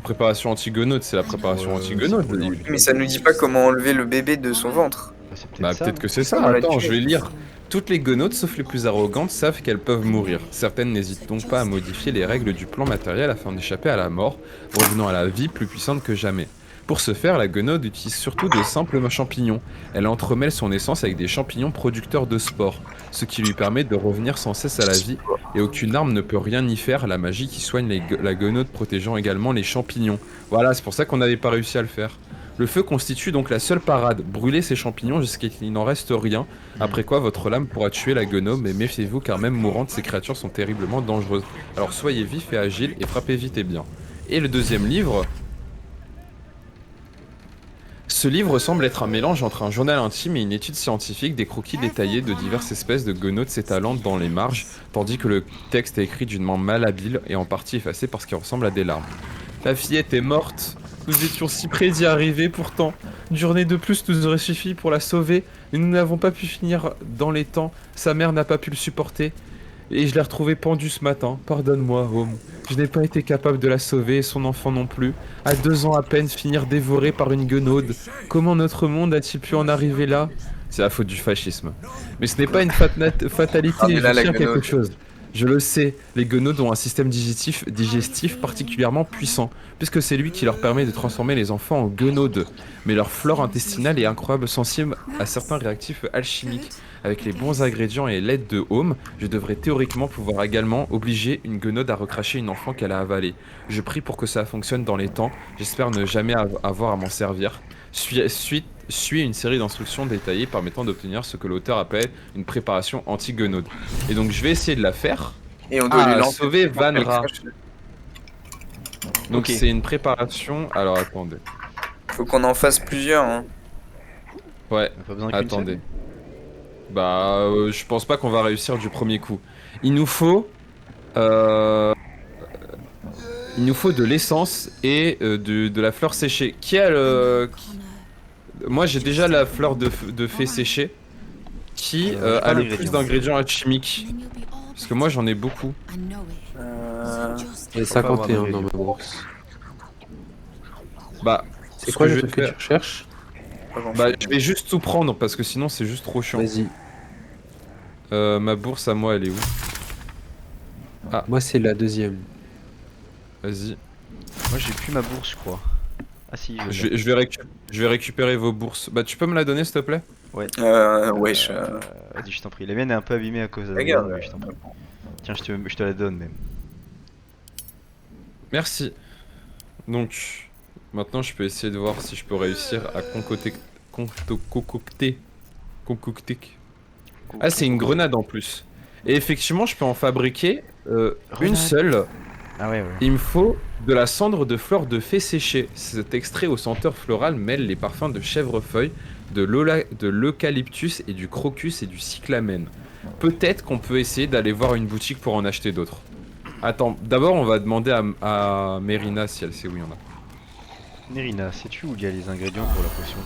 S5: Préparation anti-guenaude, c'est la préparation anti-guenaude. le livre.
S6: Mais ça nous dit pas comment enlever le bébé de son ventre.
S3: Bah, c'est peut-être
S5: Bah
S3: ça.
S5: peut-être que c'est
S6: Ça,
S5: ça.
S6: on l'a
S5: Attends,
S6: tué.
S5: je vais lire. Toutes les guenaudes, sauf les plus arrogantes, savent qu'elles peuvent mourir. Certaines n'hésitent donc pas à modifier les règles du plan matériel afin d'échapper à la mort, revenant à la vie plus puissante que jamais. Pour ce faire, la guenaude utilise surtout de simples champignons. Elle entremêle son essence avec des champignons producteurs de spores, ce qui lui permet de revenir sans cesse à la vie, et aucune arme ne peut rien y faire, la magie qui soigne la guenaude protégeant également les champignons. Voilà, c'est pour ça qu'on n'avait pas réussi à le faire. Le feu constitue donc la seule parade. Brûlez ces champignons jusqu'à ce qu'il n'en reste rien, après quoi votre lame pourra tuer la guenaude, mais méfiez-vous car même mourantes, ces créatures sont terriblement dangereuses. Alors soyez vifs et agiles et frappez vite et bien. Et le deuxième livre... Ce livre semble être un mélange entre un journal intime et une étude scientifique, des croquis détaillés de diverses espèces de guenaudes s'étalant dans les marges, tandis que le texte est écrit d'une main malhabile et en partie effacé parce qu'il ressemble à des larmes. La fillette est morte. Nous étions si près d'y arriver pourtant. Une journée de plus nous aurait suffi pour la sauver, mais nous n'avons pas pu finir dans les temps. Sa mère n'a pas pu le supporter. Et je l'ai retrouvée pendue ce matin. Pardonne-moi, Home. Je n'ai pas été capable de la sauver et son enfant non plus. À 2 ans à peine, finir dévoré par une guenaude. Comment notre monde a-t-il pu en arriver là? C'est la faute du fascisme. Mais ce n'est pas une fatalité,
S6: Ah, mais
S5: je
S6: là, la
S5: tiens quelque
S6: guenaude.
S5: chose. Je le sais, les guenaudes ont un système digestif particulièrement puissant, puisque c'est lui qui leur permet de transformer les enfants en guenaudes. Mais leur flore intestinale est incroyable, sensible à certains réactifs alchimiques. Avec les bons ingrédients et l'aide de Home, je devrais théoriquement pouvoir également obliger une guenaude à recracher une enfant qu'elle a avalée. Je prie pour que ça fonctionne dans les temps, j'espère ne jamais avoir à m'en servir. Suis une série d'instructions détaillées permettant d'obtenir ce que l'auteur appelle une préparation anti-guenaude. Et donc je vais essayer de la faire.
S6: Et on doit lui lancer.
S5: Sauver
S6: pour qu'elle
S5: Vanra.
S6: crache.
S5: Donc
S3: Ok.
S5: c'est une préparation... Alors attendez.
S6: Faut qu'on en fasse plusieurs. Hein.
S5: Ouais,
S3: On a pas besoin qu'une
S5: attendez.
S3: seule.
S5: Bah je pense pas qu'on va réussir du premier coup. Il nous faut... Il nous faut de l'essence et de la fleur séchée. Qui a le... Moi j'ai déjà la fleur de fée séchée. Qui
S3: j'ai
S5: a
S3: pas
S5: le
S3: d'ingrédients.
S5: plus d'ingrédients alchimiques? Parce que moi j'en ai beaucoup.
S4: J'ai
S3: Faut pas avoir
S4: 51 dans ma
S3: d'ingrédients.
S4: bourse.
S5: Bah,
S4: C'est
S5: ce
S4: quoi
S5: que
S4: le
S5: je vais
S4: truc que tu
S5: faire-
S4: recherches?
S5: Bah je vais juste tout prendre parce que sinon c'est juste trop chiant.
S4: Vas-y.
S5: Ma bourse à moi elle est où?
S4: Moi, c'est la deuxième.
S5: Vas-y.
S3: Moi j'ai plus ma bourse, je crois. Ah si,
S5: Je vais récupérer vos bourses. Bah tu peux me la donner s'il te plaît?
S6: Wesh.
S3: Vas-y, je t'en prie. La mienne est un peu abîmée à cause de
S6: Regarde.
S3: mais je t'en prie. Tiens, je te la donne même.
S5: Merci. Donc, Maintenant, je peux essayer de voir si je peux réussir à concocter. Ah, c'est une grenade en plus. Et effectivement, je peux en fabriquer une seule.
S3: Ah ouais.
S5: Il me faut de la cendre de fleurs de fée séchée. Cet extrait au senteur floral mêle les parfums de chèvrefeuille, de l'eucalyptus et du crocus et du cyclamène. Peut-être qu'on peut essayer d'aller voir une boutique pour en acheter d'autres. Attends, d'abord on va demander à Mérina si elle sait où il y en a.
S3: Nerina, sais-tu où il y a les ingrédients pour la potion?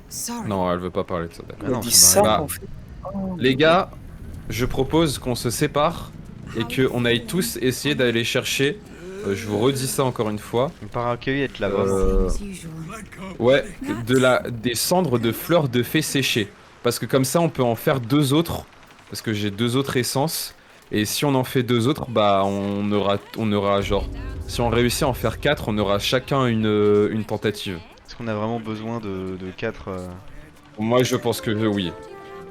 S7: Sorry.
S5: Non, elle veut pas parler de ça, d'accord.
S3: Ah non,
S6: dit
S3: ça
S6: ça
S5: m'arrive.
S6: en fait.
S5: Les gars, je propose qu'on se sépare et qu'on aille tous essayer d'aller chercher, je vous redis ça encore une fois,
S3: Une paracueillette là-bas.
S7: As usual.
S5: ouais, des cendres de fleurs de fée séchées. Parce que comme ça on peut en faire 2 autres, parce que j'ai 2 autres essences, et si on en fait 2 autres, bah on aura genre, si on réussit à en faire 4, on aura chacun une tentative.
S3: Est-ce qu'on a vraiment besoin de 4
S5: Moi je pense que oui.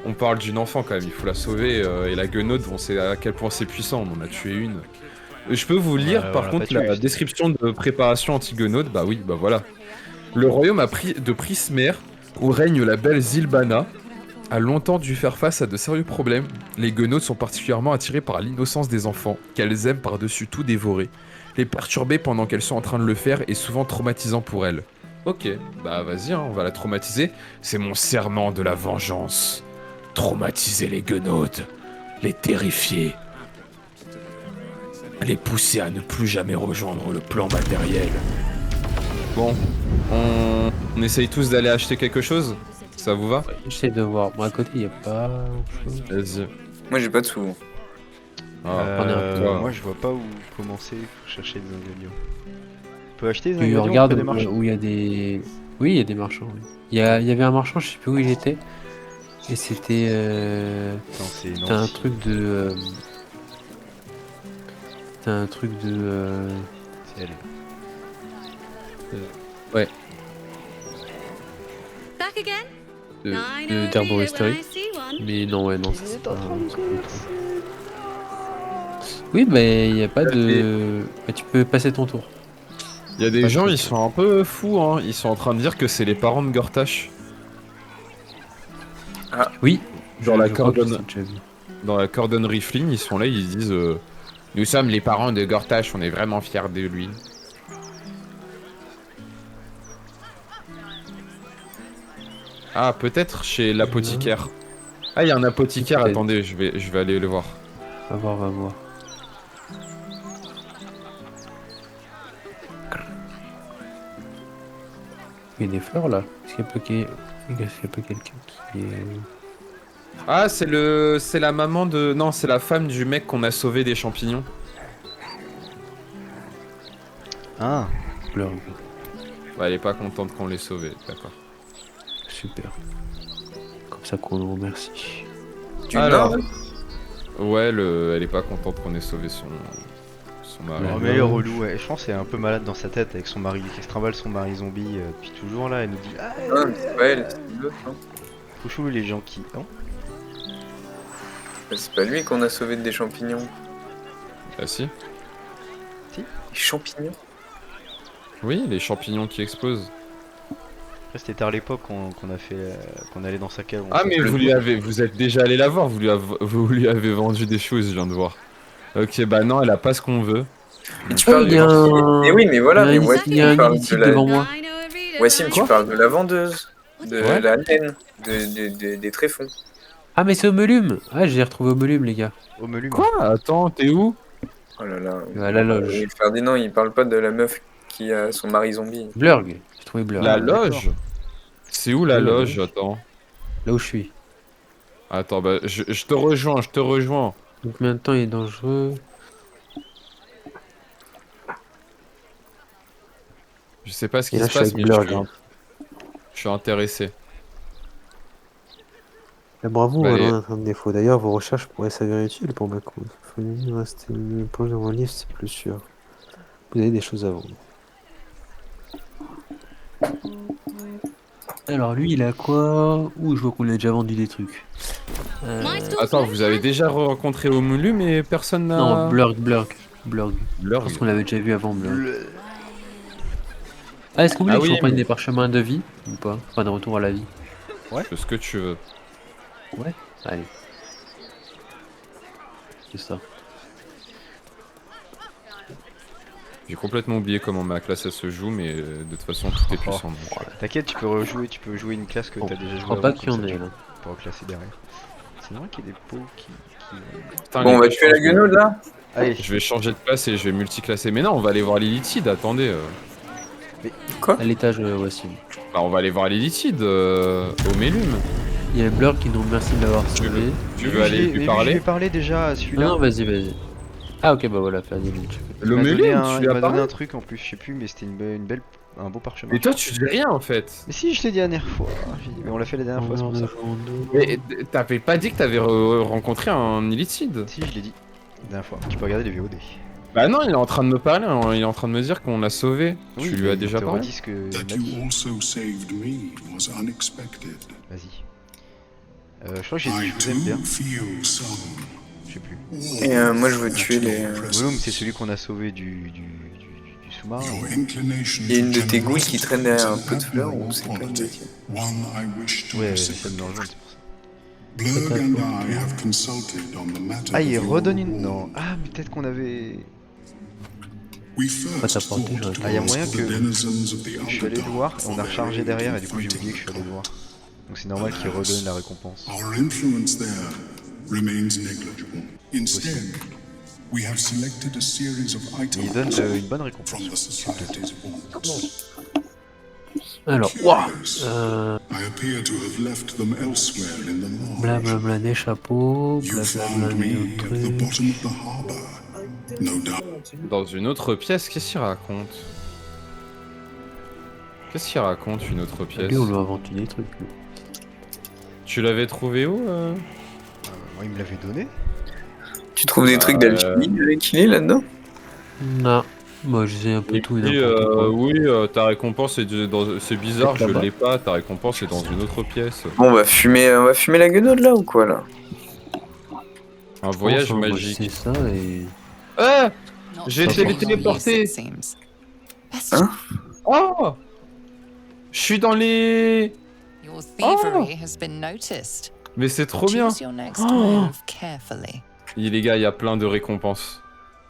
S5: On parle d'une enfant quand même, il faut la sauver, et la guenaude, on sait à quel point c'est puissant, on en a tué une. Je peux vous lire
S3: Ouais,
S5: par
S3: on l'a
S5: contre
S3: pas tué,
S5: la
S3: c'est-
S5: description de préparation anti-guenaude, bah oui, bah voilà. Le royaume de Prismer, où règne la belle Zilbana, a longtemps dû faire face à de sérieux problèmes. Les guenaudes sont particulièrement attirées par l'innocence des enfants, qu'elles aiment par-dessus tout dévorer. Les perturber pendant qu'elles sont en train de le faire est souvent traumatisant pour elles. Ok, bah vas-y, hein, on va la traumatiser. C'est mon serment de la vengeance. Traumatiser les guenaudes, les terrifier, les pousser à ne plus jamais rejoindre le plan matériel. Bon, on essaye tous d'aller acheter quelque chose? Ça vous va?
S4: J'essaie de voir. Moi à côté, il y a pas grand-chose.
S5: Vas-y.
S6: Moi j'ai pas de sous.
S5: Ah,
S4: prenez un peu.
S3: Moi je vois pas où commencer pour chercher des ingrédients. On peut acheter des
S4: Tu
S3: ingrédients
S4: regardes
S3: auprès des marchands?
S4: où il y a des... Oui, il y a des marchands. Oui. Il y avait un marchand, je sais plus où il était. Et c'était...
S3: Attends, c'est
S4: C'était un
S3: Nancy.
S4: truc de... C'était un truc de...
S3: C'est elle.
S7: Back again?
S4: d'herboristerie. Mais non, ouais, non, ça c'est pas... Oui, mais il n'y a pas de... Bah, tu peux passer ton tour.
S5: il y a des gens, ils sont un peu fous, hein. Ils sont en train de dire que c'est les parents de Gortash.
S4: Oui.
S5: Dans la
S4: crois que
S5: cordonne-
S4: c'est déjà vu.
S5: Dans la cordonnerie Fling, ils sont là, ils disent nous sommes les parents de Gortash, on est vraiment fiers de lui. Ah, peut-être chez l'apothicaire. Ah, il y a un apothicaire,
S4: Peut-être.
S5: attendez, je vais aller le voir.
S4: Va voir, va voir. Il y a des fleurs là. Est-ce qu'il y a pas quelqu'un qui est...
S5: Ah, c'est la maman de... Non, c'est la femme du mec qu'on a sauvé des champignons.
S3: Ah,
S4: Blurg.
S5: Bah, elle est pas contente qu'on l'ait sauvé, d'accord.
S4: Super. Comme ça qu'on le remercie.
S6: Tu
S5: Alors,
S6: nord
S5: ouais, elle est pas contente qu'on ait sauvé son mari.
S4: Ouais.
S3: oh, mais elle est relou, ouais. Je pense qu'elle est un peu malade dans sa tête avec son mari, qui se trimballe son mari zombie depuis toujours là. Elle nous dit ah,
S6: Ah, mais c'est pas elle, c'est l'autre, non
S3: trop chelou les gens qui. Non
S6: C'est pas lui qu'on a sauvé des champignons.
S5: Ah si.
S6: Les champignons
S5: Oui, les champignons qui explosent.
S3: Après c'était tard l'époque qu'on a fait, qu'on allait dans sa cave. on
S5: Ah
S3: s'est
S5: mais
S3: fait-
S5: vous êtes déjà allé la voir, vous lui avez vendu des choses, je viens de voir. Ok, bah non, elle a pas ce qu'on veut.
S6: Mais tu
S4: Oh,
S6: parles
S4: il y a un...
S6: Mais oui, mais voilà, mais
S4: il y a un,
S6: Wassim,
S4: il y a
S6: tu
S4: un
S6: parles de
S4: illicite
S6: la...
S4: devant moi.
S6: Wassim, tu
S5: Quoi
S6: parles de la vendeuse, de
S5: Ouais.
S6: la laine, des tréfonds.
S4: Ah mais c'est au Molume. Ah, j'ai retrouvé au Molume, les gars.
S3: Au menu.
S5: Quoi? Attends, t'es où?
S6: Oh là là.
S4: À la loge.
S6: Et Ferdinand, il parle pas de la meuf qui a son mari zombie.
S4: Blurg. J'ai trouvé Blurg.
S5: La
S3: d'accord.
S5: loge? C'est où la
S4: Oui, la
S5: loge?
S4: loge.
S5: Attends.
S4: Là où je suis.
S5: Attends, bah je te rejoins, je te rejoins.
S4: Donc combien de temps il est dangereux?
S5: Je sais pas ce qui
S4: Et là,
S5: se
S4: je suis
S5: passe,
S4: avec
S5: mais
S4: Blurg.
S5: je suis intéressé.
S4: La bravo,
S5: Bah, allez.
S4: alors, un défaut. D'ailleurs, vos recherches pourraient s'avérer utiles pour ma cause. Faut rester proche de mon livre, c'est plus sûr. Vous avez des choses à vendre. Alors lui, il a quoi? Ouh, je vois qu'on a déjà vendu des trucs.
S5: Attends, vous avez déjà rencontré Omulu, mais personne n'a...
S4: Non, Blurg. Blurg. Je
S5: Blurg.
S4: pense qu'on l'avait déjà vu avant, Blurg. Ah, est-ce que vous voulez
S5: Ah
S4: que je
S5: oui,
S4: reprenne
S5: mais-
S4: des parchemins de vie ou pas? Enfin, de retour à la vie.
S5: Fais ce que tu veux.
S4: Allez. C'est ça.
S5: J'ai complètement oublié comment ma classe elle se joue, mais de toute façon tout est puissant. donc.
S3: T'inquiète, tu peux rejouer, tu peux jouer une classe que
S4: Bon,
S3: t'as déjà
S4: je
S3: joué.
S4: crois pas
S3: avant,
S4: qu'il y en
S3: comme ça,
S4: ait
S3: tu
S4: là.
S3: peux reclasser derrière. C'est vrai qu'il y a des pots qui...
S5: Putain,
S6: Bon,
S5: les
S6: on va
S5: gars,
S6: tuer la guenaude là.
S3: Allez,
S5: Je vais changer de classe et je vais multiclasser. Mais non, on va aller voir Lilithid, attendez.
S4: À l'étage, voici.
S5: Bah, on va aller voir Lilithid au Mélum.
S4: Il y a Blurg qui nous remercie de l'avoir
S5: Tu veux-
S4: sauvé.
S5: Tu veux aller lui
S3: Je lui
S5: parler
S3: ai parlé déjà à
S4: Non,
S3: celui-là.
S4: non, vas-y. Ah, ok, bah voilà, fais un début.
S3: Il
S5: Le
S3: m'a donné
S5: Mélum,
S3: un-
S5: tu lui
S3: il
S5: as
S3: m'a donné
S5: parlé
S3: un truc en plus, je sais plus, mais c'était un beau parchemin.
S5: Et toi, tu dis rien en fait.
S3: Mais si, je l'ai dit la dernière fois. Mais on l'a fait la dernière fois, c'est pour ça.
S5: Mais t'avais pas dit que t'avais rencontré un Lilithid.
S3: Si, je l'ai dit la dernière fois. Tu peux regarder les VOD.
S5: Bah non, il est en train de me parler, hein, il est en train de me dire qu'on l'a sauvé. Tu lui
S3: mais
S5: as déjà
S3: il te
S5: parlé
S3: redit ce que il
S8: That
S3: m'a dit.
S8: you also saved me was unexpected.
S3: Vas-y. Je crois que j'ai dit
S8: I
S3: je vous aime bien.
S8: too feel some.
S3: Je sais plus.
S6: Et moi je veux tuer les.
S3: Bloom, c'est celui qu'on a sauvé du sous-marin.
S8: Your inclination
S6: Il y a une de
S8: for
S6: tes gouilles qui
S8: generosity
S6: traîne derrière un
S8: is an
S6: pot de fleurs ou
S8: admirable
S6: c'est pas une
S8: quality,
S6: bêtise.
S8: one I wish to
S3: Ouais, ça me
S8: reciprocate.
S3: rejoint, c'est pour ça.
S8: Blurg and I have consulted on the matter
S3: Ah,
S8: of
S3: il
S8: your
S3: redonne une.
S8: reward.
S3: Non. Ah, mais peut-être qu'on avait.
S8: We
S4: Pas
S8: first
S4: t'apporter,
S8: thought
S4: j'aurais
S8: to
S3: Ah, y a
S8: ask
S3: moyen
S8: for the
S3: que
S8: denizens of the
S3: je suis allé le voir et on a
S8: Underdark
S3: rechargé
S8: for their
S3: derrière et du coup j'ai
S8: fighting
S3: oublié que je suis allé le voir. Donc c'est normal qu'il redonne la récompense.
S8: Our influence there remains negligible. Instead, we have selected a series of
S3: Mais il donne
S8: items
S3: une bonne récompense.
S8: from the society's vaults.
S4: Alors, waouh
S8: I appear to have left them elsewhere in the lodge.
S4: Blablabla des chapeaux,
S8: You
S4: blablabla
S8: found
S4: des
S8: me
S4: autres
S8: at the
S4: trucs.
S8: bottom of the harbor. No doubt.
S5: Dans une autre pièce, qu'est-ce qu'il raconte? Qu'est-ce qu'il raconte une autre pièce?
S4: Lui, on lui a inventé des trucs. lui.
S5: Tu l'avais trouvé où
S3: Moi il me l'avait donné.
S6: Tu trouves des trucs d'alchimie avec il est là-dedans?
S4: Non, moi je sais un peu
S5: Il
S4: tout et
S5: dit,
S4: n'importe quoi.
S5: oui, ta récompense est c'est bizarre,
S4: Peut-être
S5: je
S4: là-bas.
S5: l'ai pas, ta récompense est dans une autre pièce.
S6: Bon, on va fumer la guenaude là ou quoi là?
S5: Un voyage
S4: Enfin, moi, je
S5: magique.
S4: sais ça et...
S5: Ah,
S7: Not
S5: j'ai
S7: so
S5: été
S7: keen on
S5: téléporté.
S7: use, it seems. Best
S6: Hein?
S5: Oh, je suis dans les...
S7: your thievery has been noticed.
S5: Mais c'est trop bien.
S7: Choose your next move carefully.
S5: Les gars, il y a plein de récompenses.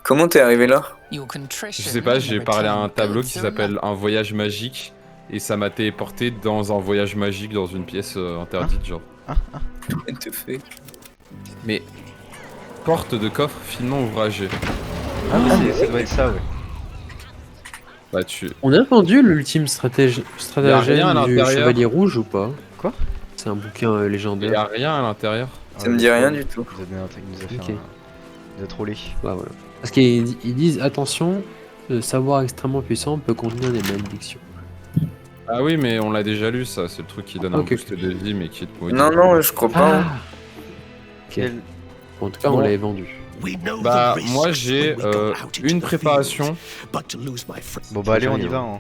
S6: Comment t'es arrivé là?
S7: Your contrition
S5: Je sais pas,
S7: and
S5: j'ai
S7: the
S5: parlé à
S7: return
S5: un tableau
S7: goods
S5: qui
S7: are
S5: s'appelle Un voyage magique. Et ça m'a téléporté dans un voyage magique dans une pièce interdite, genre.
S6: Elle te fait.
S5: Mais... Porte de coffre finement ouvragé.
S3: Ah mais ça doit être ça, ouais.
S5: Bah tu...
S4: On a vendu l'ultime
S5: rien à
S4: stratagème du
S5: l'intérieur.
S4: Chevalier Rouge ou pas?
S3: Quoi?
S4: C'est un bouquin
S5: Il y a
S4: légendaire.
S5: rien à l'intérieur.
S6: Ça me dit rien du tout.
S3: Il nous a donné un truc, il nous a fait
S4: Ok.
S3: un... Il a trollé.
S4: Ouais, voilà. Parce qu'ils disent, attention, le savoir extrêmement puissant peut contenir des malédictions.
S5: Ah oui, mais on l'a déjà lu, ça. C'est le truc qui donne un
S4: Ok,
S5: boost
S4: ok.
S5: de vie, mais qui te maudit.
S6: Non, non, je crois pas. hein.
S3: Quel-
S4: En tout cas,
S5: Bon.
S4: on l'avait vendu.
S5: Bah, moi j'ai une préparation.
S3: Bon bah allez, on y
S4: Rien.
S3: va. Hein.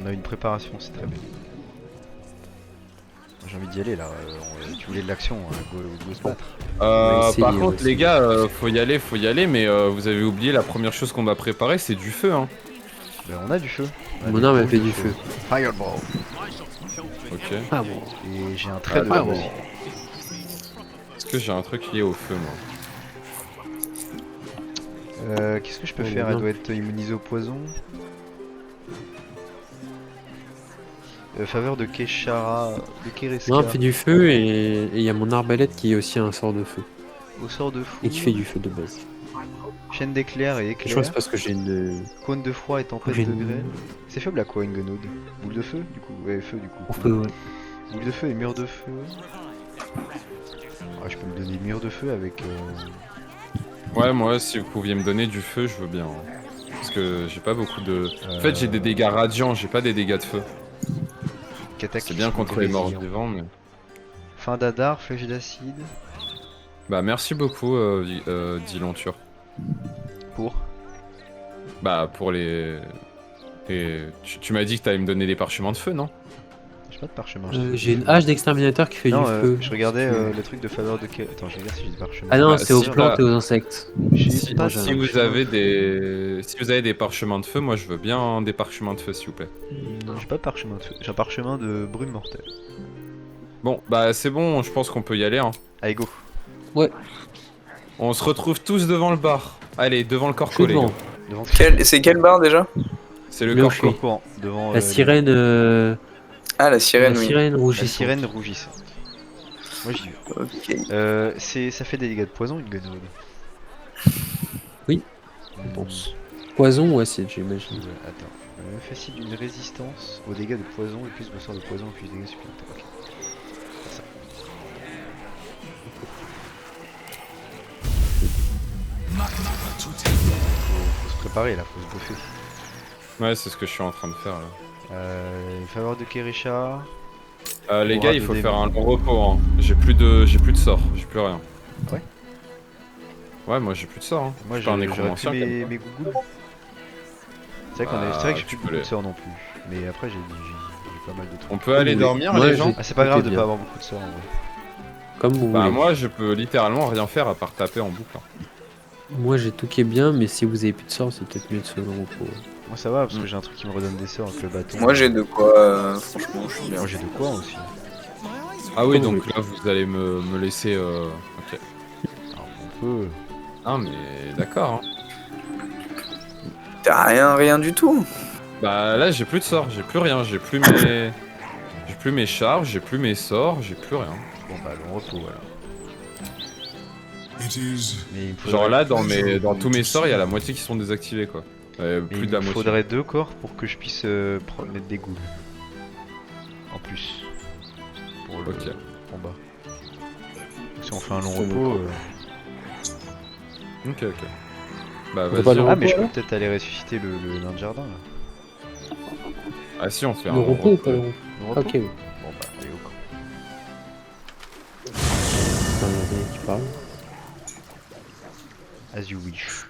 S3: On a une préparation, c'est très bien. J'ai envie d'y aller là. Tu voulais de l'action, hein. Go se battre.
S4: va essayer,
S5: Par
S4: on va
S5: contre,
S4: essayer.
S5: les gars, faut y aller, mais vous avez oublié la première chose qu'on doit préparer, c'est du feu, hein.
S3: Bah, on a du feu. On a
S4: Mon
S3: des
S4: arme, elle
S3: boules
S4: fait
S3: de
S4: du feu.
S3: Fireball.
S5: Ok.
S4: Ah bon.
S3: Et j'ai un trait de
S4: Ah
S3: feu
S4: bon.
S3: aussi.
S5: Est-ce que j'ai un truc lié au feu, moi?
S3: Qu'est-ce que je peux
S4: Oh,
S3: faire? Elle
S4: non.
S3: doit être immunisée au poison. Faveur de Keshara. De Kereska.
S4: Non, elle fait du feu et il y a mon arbalète qui est aussi un sort de feu.
S3: Au sort de fou.
S4: Et qui fait du feu de base.
S3: Chaîne d'éclair et
S4: Je
S3: éclair.
S4: crois que c'est parce que j'ai une...
S3: Cône de froid et tempête
S4: J'ai
S3: de
S4: une-
S3: grêle. C'est faible à quoi une guenaude? Boule de feu du coup? Ouais, feu du coup.
S4: On peut, ouais.
S3: Boule de feu et mur de feu. Ah, je peux me donner mur de feu avec.
S5: Ouais, moi, si vous pouviez me donner du feu, je veux bien. Hein. Parce que j'ai pas beaucoup de... En fait, j'ai des dégâts radiants, j'ai pas des dégâts de feu. C'est bien contre les morts vivants, mais...
S3: Fin d'Adar, flèche d'acide.
S5: Bah, merci beaucoup, Dilanture.
S3: Pour.
S5: Bah, pour les... Tu m'as dit que t'allais me donner des parchemins de feu, non?
S3: Pas de parchemin.
S4: J'ai une hache d'exterminateur qui fait
S3: Non,
S4: du feu.
S3: je regardais le truc de faveur de quai. Attends, je regarde si j'ai des parchemins.
S4: Ah non,
S5: Bah,
S4: c'est aux
S5: si,
S4: plantes
S5: là.
S4: et aux insectes.
S3: J'ai
S5: Si,
S3: pas de
S5: si vous
S3: parchemin.
S5: avez des parchemins de feu, moi je veux bien des parchemins de feu s'il vous plaît.
S3: J'ai pas de parchemin de feu. J'ai un parchemin de brume mortelle.
S5: Bon, bah c'est bon, je pense qu'on peut y aller. Hein.
S3: Allez, go.
S5: On se retrouve tous devant le bar. Allez, devant le
S4: Je suis
S5: corco les
S4: devant.
S5: gars.
S3: Devant
S6: C'est quel bar déjà?
S5: C'est le
S4: Là où
S5: corco.
S4: je suis.
S3: courant. Devant
S4: La sirène,
S6: Ah, la sirène,
S4: la
S6: oui.
S4: sirène
S3: La
S4: rougissante.
S3: sirène rougissante. Moi j'y vais.
S6: Ok.
S3: Ça fait des dégâts de poison une guenaude.
S4: Oui,
S3: Hmm,
S4: je pense. Poison ou acide, j'imagine.
S3: Attends. Facile d'une résistance aux dégâts de poison et plus de sort de poison et plus de dégâts supplémentaires. Ok. Ça. Faut se préparer là, faut se buffer.
S5: Ouais, c'est ce que je suis en train de faire là.
S3: Faveur de Kerisha.
S5: Les
S3: Aura
S5: gars, il
S3: de
S5: faut
S3: démon.
S5: faire un long repos. Hein. J'ai plus de sort, j'ai plus rien.
S3: Ouais.
S5: Ouais, moi j'ai plus de sort. Hein.
S3: Moi
S5: Je suis pas un
S3: j'aurais
S5: nécromancien,
S3: pris
S5: quand
S3: mes,
S5: même.
S3: mes gougoules. C'est vrai que j'ai
S5: tu
S3: plus
S5: peux
S3: beaucoup de
S5: les-
S3: sorts non plus. Mais après j'ai pas mal de trucs.
S5: On peut aller
S4: Oui.
S5: dormir
S4: Moi,
S5: les gens.
S3: Ah c'est pas grave de
S4: bien.
S3: pas avoir beaucoup de sorts en vrai.
S4: Comme vous
S5: Bah
S4: voulez.
S5: moi je peux littéralement rien faire à part taper en boucle. Hein.
S4: Moi, j'ai tout qui est bien, mais si vous avez plus de sort, c'est peut-être mieux de se le repos.
S3: Moi ça va parce que j'ai un truc qui me redonne des sorts avec le bâton.
S6: Moi j'ai de quoi, franchement, je suis bien.
S3: Moi j'ai de quoi aussi.
S5: Ah oui,
S4: Comme
S5: donc là vous allez me laisser. Ok.
S3: Alors, on peut.
S5: Ah mais d'accord. Hein.
S6: T'as rien du tout.
S5: Bah là j'ai plus de sorts, j'ai plus rien, j'ai plus mes charges, j'ai plus mes sorts, j'ai plus rien.
S3: Bon bah le repos alors.
S8: It is
S3: Mais il me faudrait,
S5: Genre là dans tous mes sorts il y a la moitié qui sont désactivés quoi.
S3: mais
S5: Plus
S3: il
S5: de la
S3: me
S5: moitié.
S3: faudrait 2 corps pour que je puisse mettre des goules. En plus. Pour le
S5: Ok.
S3: combat. Si on fait un long repos.
S5: Ok. Bah
S4: On peut
S5: vas-y.
S4: pas le
S3: Ah mais je peux
S4: repos,
S3: peut-être aller ressusciter le nain de jardin là.
S5: Ah si on fait un
S4: Le
S5: long
S4: repos ou pas le
S5: repos.
S4: repos
S3: Le repos.
S4: Ok, oui.
S3: Bon bah allez au camp.
S4: Enfin, il y en a qui parle.
S3: As you wish.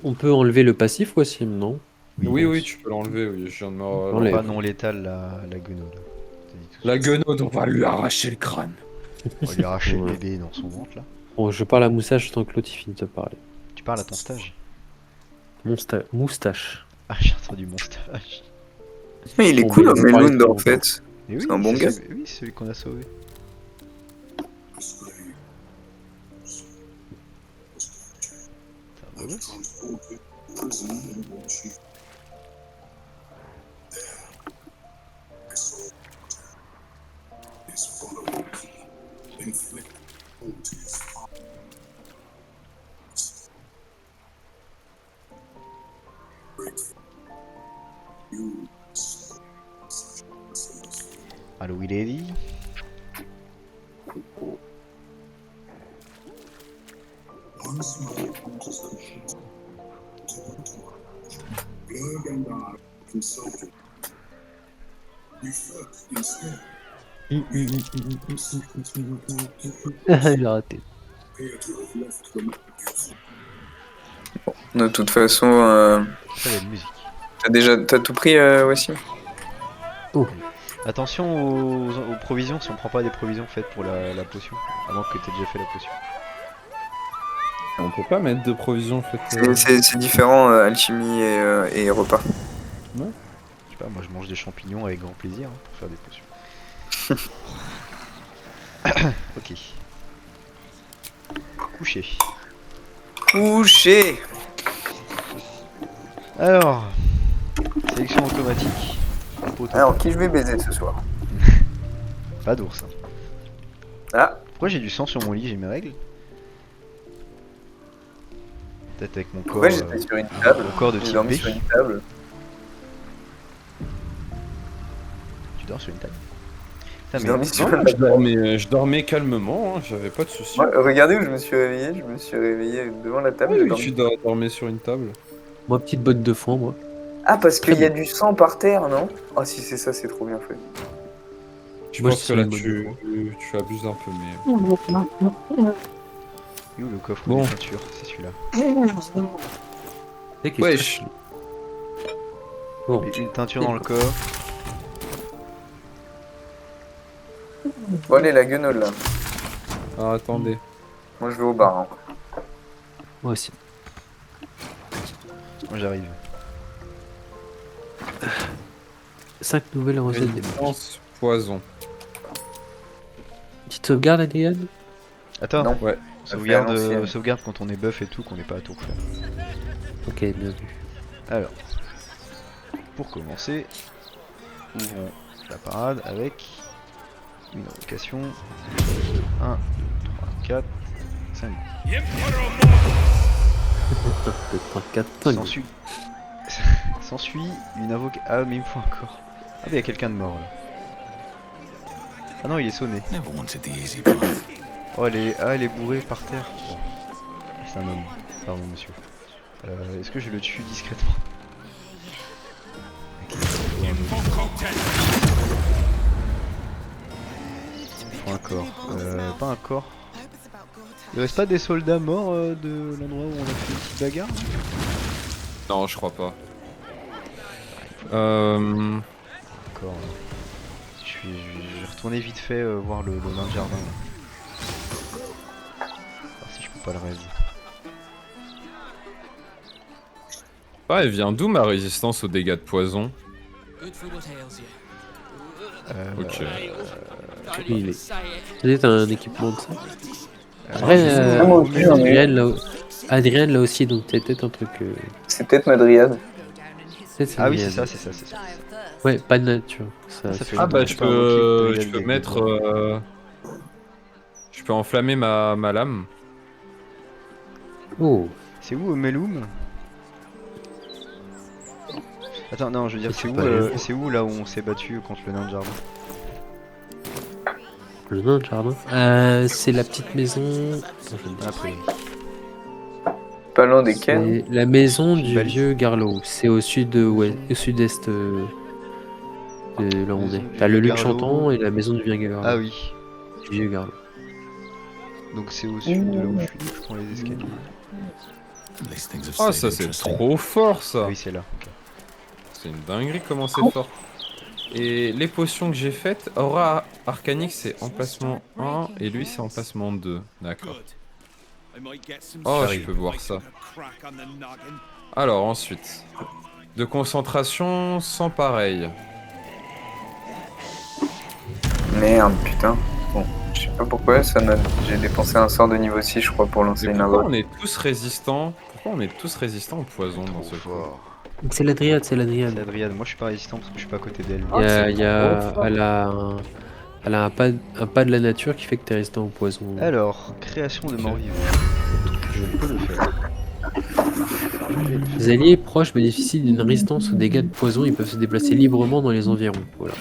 S4: On peut enlever le passif, Wassim, non?
S5: Oui, tu peux l'enlever, oui, je viens de me...
S4: Enlève.
S3: Pas non létal la guenaude. T'as dit tout
S5: La guenaude, on va lui arracher le crâne.
S3: ça. On va lui arracher le
S4: Ouais.
S3: bébé dans son ventre là.
S4: Bon, je parle à Moustache tant que l'autre il finit de parler.
S3: Tu parles à ton stage.
S4: Moustache.
S3: Ah j'ai entendu mon stage.
S6: Mais il est
S4: On
S6: cool,
S4: va
S6: hein,
S4: parler
S6: Melund
S4: plus
S6: en
S4: longtemps.
S6: fait.
S3: Mais oui,
S6: C'est un bon gars.
S3: Oui, c'est celui qu'on a sauvé. C'est un beau gosse. Allô, il est dit.
S8: Blood and I consulted. You fought instead.
S4: J'ai raté.
S8: Appear to have left the messages.
S6: De toute façon,
S3: Ça, il y a de musique.
S6: t'as tout pris, Wassim?
S3: Attention aux provisions, si on prend pas des provisions faites pour la potion, avant que t'aies déjà fait la potion.
S5: On peut pas mettre de provisions faites...
S6: C'est différent, alchimie et repas.
S3: Je sais pas, moi je mange des champignons avec grand plaisir hein, pour faire des potions. Ok. Couché.
S6: Couché.
S3: Alors, sélection automatique.
S6: Alors, qui je vais baiser ce soir?
S3: Pas d'ours. Hein.
S6: Ah,
S3: Pourquoi j'ai du sang sur mon lit? J'ai mes règles? Peut-être avec mon corps.
S6: pourquoi j'étais sur une table?
S3: Mon corps de
S6: J'ai
S3: type
S6: dormi
S3: B.
S6: sur une table.
S3: Tu dors sur une table.
S6: J'ai
S3: Putain,
S6: dormi
S3: mais...
S6: sur
S5: Non,
S6: une
S5: je dormais calmement, hein, j'avais pas de soucis.
S6: Ouais, regardez où je me suis réveillé. Je me suis réveillé devant la table. j'ai
S5: Oui,
S6: dormi.
S5: tu dormais sur une table.
S4: Moi, petite botte de foin, moi.
S6: Ah, parce qu'il y a du sang par terre, non? Ah, si c'est ça, c'est trop bien fait.
S5: Je
S4: Moi,
S5: pense
S4: je
S5: que là
S4: suis une
S5: tu abuses un peu, mais...
S3: Et où le coffre
S5: Bon.
S3: de peinture? C'est celui-là.
S4: C'est qui
S5: Wesh.
S4: Bon,
S3: Et une teinture dans le corps.
S6: Bon, allez, la gueule là.
S4: Ah, attendez.
S6: Moi, je vais au bar. Hein.
S4: Moi aussi.
S3: Moi j'arrive.
S4: 5 nouvelles recettes.
S5: Résistance poison.
S4: Petite sauvegarde, Adrienne?
S3: Attends,
S6: Non.
S5: Ouais.
S3: sauvegarde,
S6: Ça fait à l'ancienne.
S3: sauvegarde quand on est buff et tout, qu'on n'est pas à tout refaire.
S4: Ok, bien vu.
S3: Alors, pour commencer, ouvrons la parade avec une invocation. 1, 2, 3, 4, 5.
S4: 2, 3, 4, 5.
S3: S'ensuit. S'ensuit une invocation. Ah, mais il me faut encore. Ah, mais il y a quelqu'un de mort là. Ah non, il est sonné.
S8: Never wanted the easy path.
S3: Oh, elle est bourrée par terre. Bon. C'est un homme. Pardon, monsieur. Est-ce que je le tue discrètement? Pas un corps. Pas un corps. Il reste pas des soldats morts de l'endroit où on a fait une petite bagarre?
S5: Non, je crois pas.
S3: Encore. Je vais retourner vite fait voir le nain de jardin. Là. Voir si je peux pas le raid.
S5: Ah, elle vient d'où ma résistance aux dégâts de poison? Ok.
S4: Il est. Peut-être un équipement de ça.
S3: Ouais,
S4: Adrienne là aussi, donc c'est peut-être un truc.
S6: C'est peut-être ma dryade.
S3: Ah oui, c'est ça, c'est ça, c'est ça.
S4: Ouais, pas de nature. Ça
S3: Ça fait
S5: Ah bah
S3: longtemps
S5: je
S3: que j'ai pas invoqué
S5: peux,
S3: de
S5: je peux
S3: Dryad
S5: mettre... Je peux enflammer ma lame.
S4: Oh,
S3: C'est où Meloum? Attends, non, je veux dire,
S4: Je sais pas,
S3: c'est où là où on s'est battu contre le nain de jardin?
S4: le nain de jardin. C'est la petite maison. Attends, je vais te dire.
S3: Après.
S6: Pas loin des Ken.
S4: C'est la maison du
S3: Balise.
S4: vieux Garlow. C'est au sud, ouais, au sud-est de là où on
S3: Maison
S4: est.
S3: du
S4: T'as le
S3: vieux
S4: luc
S3: Garlow.
S4: chantant et la maison du vieux Garlow.
S3: Ah oui.
S4: Du vieux Garlow.
S3: Donc c'est au sud de là où je suis, je prends les escaliers.
S8: These things have
S5: Oh
S8: stayed
S5: ça c'est
S8: interesting.
S5: trop fort
S3: Ah
S5: ça.
S3: oui, c'est là. ok.
S5: C'est une dinguerie comment c'est fort. Et les potions que j'ai faites, Aura Arcanix c'est emplacement 1 et lui c'est emplacement 2. D'accord. Oh je peux voir ça. Alors ensuite. De concentration sans pareil.
S6: Merde, putain. Bon, je sais pas pourquoi, j'ai dépensé un sort de niveau 6, je crois, pour lancer
S5: Mais
S6: une
S5: pourquoi
S6: invoque.
S5: on est tous résistants? Pourquoi on est tous résistants au poison dans ce jeu?
S3: Fort.
S4: C'est la dryade, c'est la
S3: C'est
S4: dryade.
S3: Adriane, moi je suis pas résistant parce que je suis pas à côté d'elle.
S4: Elle a un pas de la nature qui fait que t'es résistant au poison.
S3: Alors, création de mort vivant. Je peux le faire.
S4: Les alliés proches bénéficient d'une résistance aux dégâts de poison. Ils peuvent se déplacer librement dans les environs. Voilà.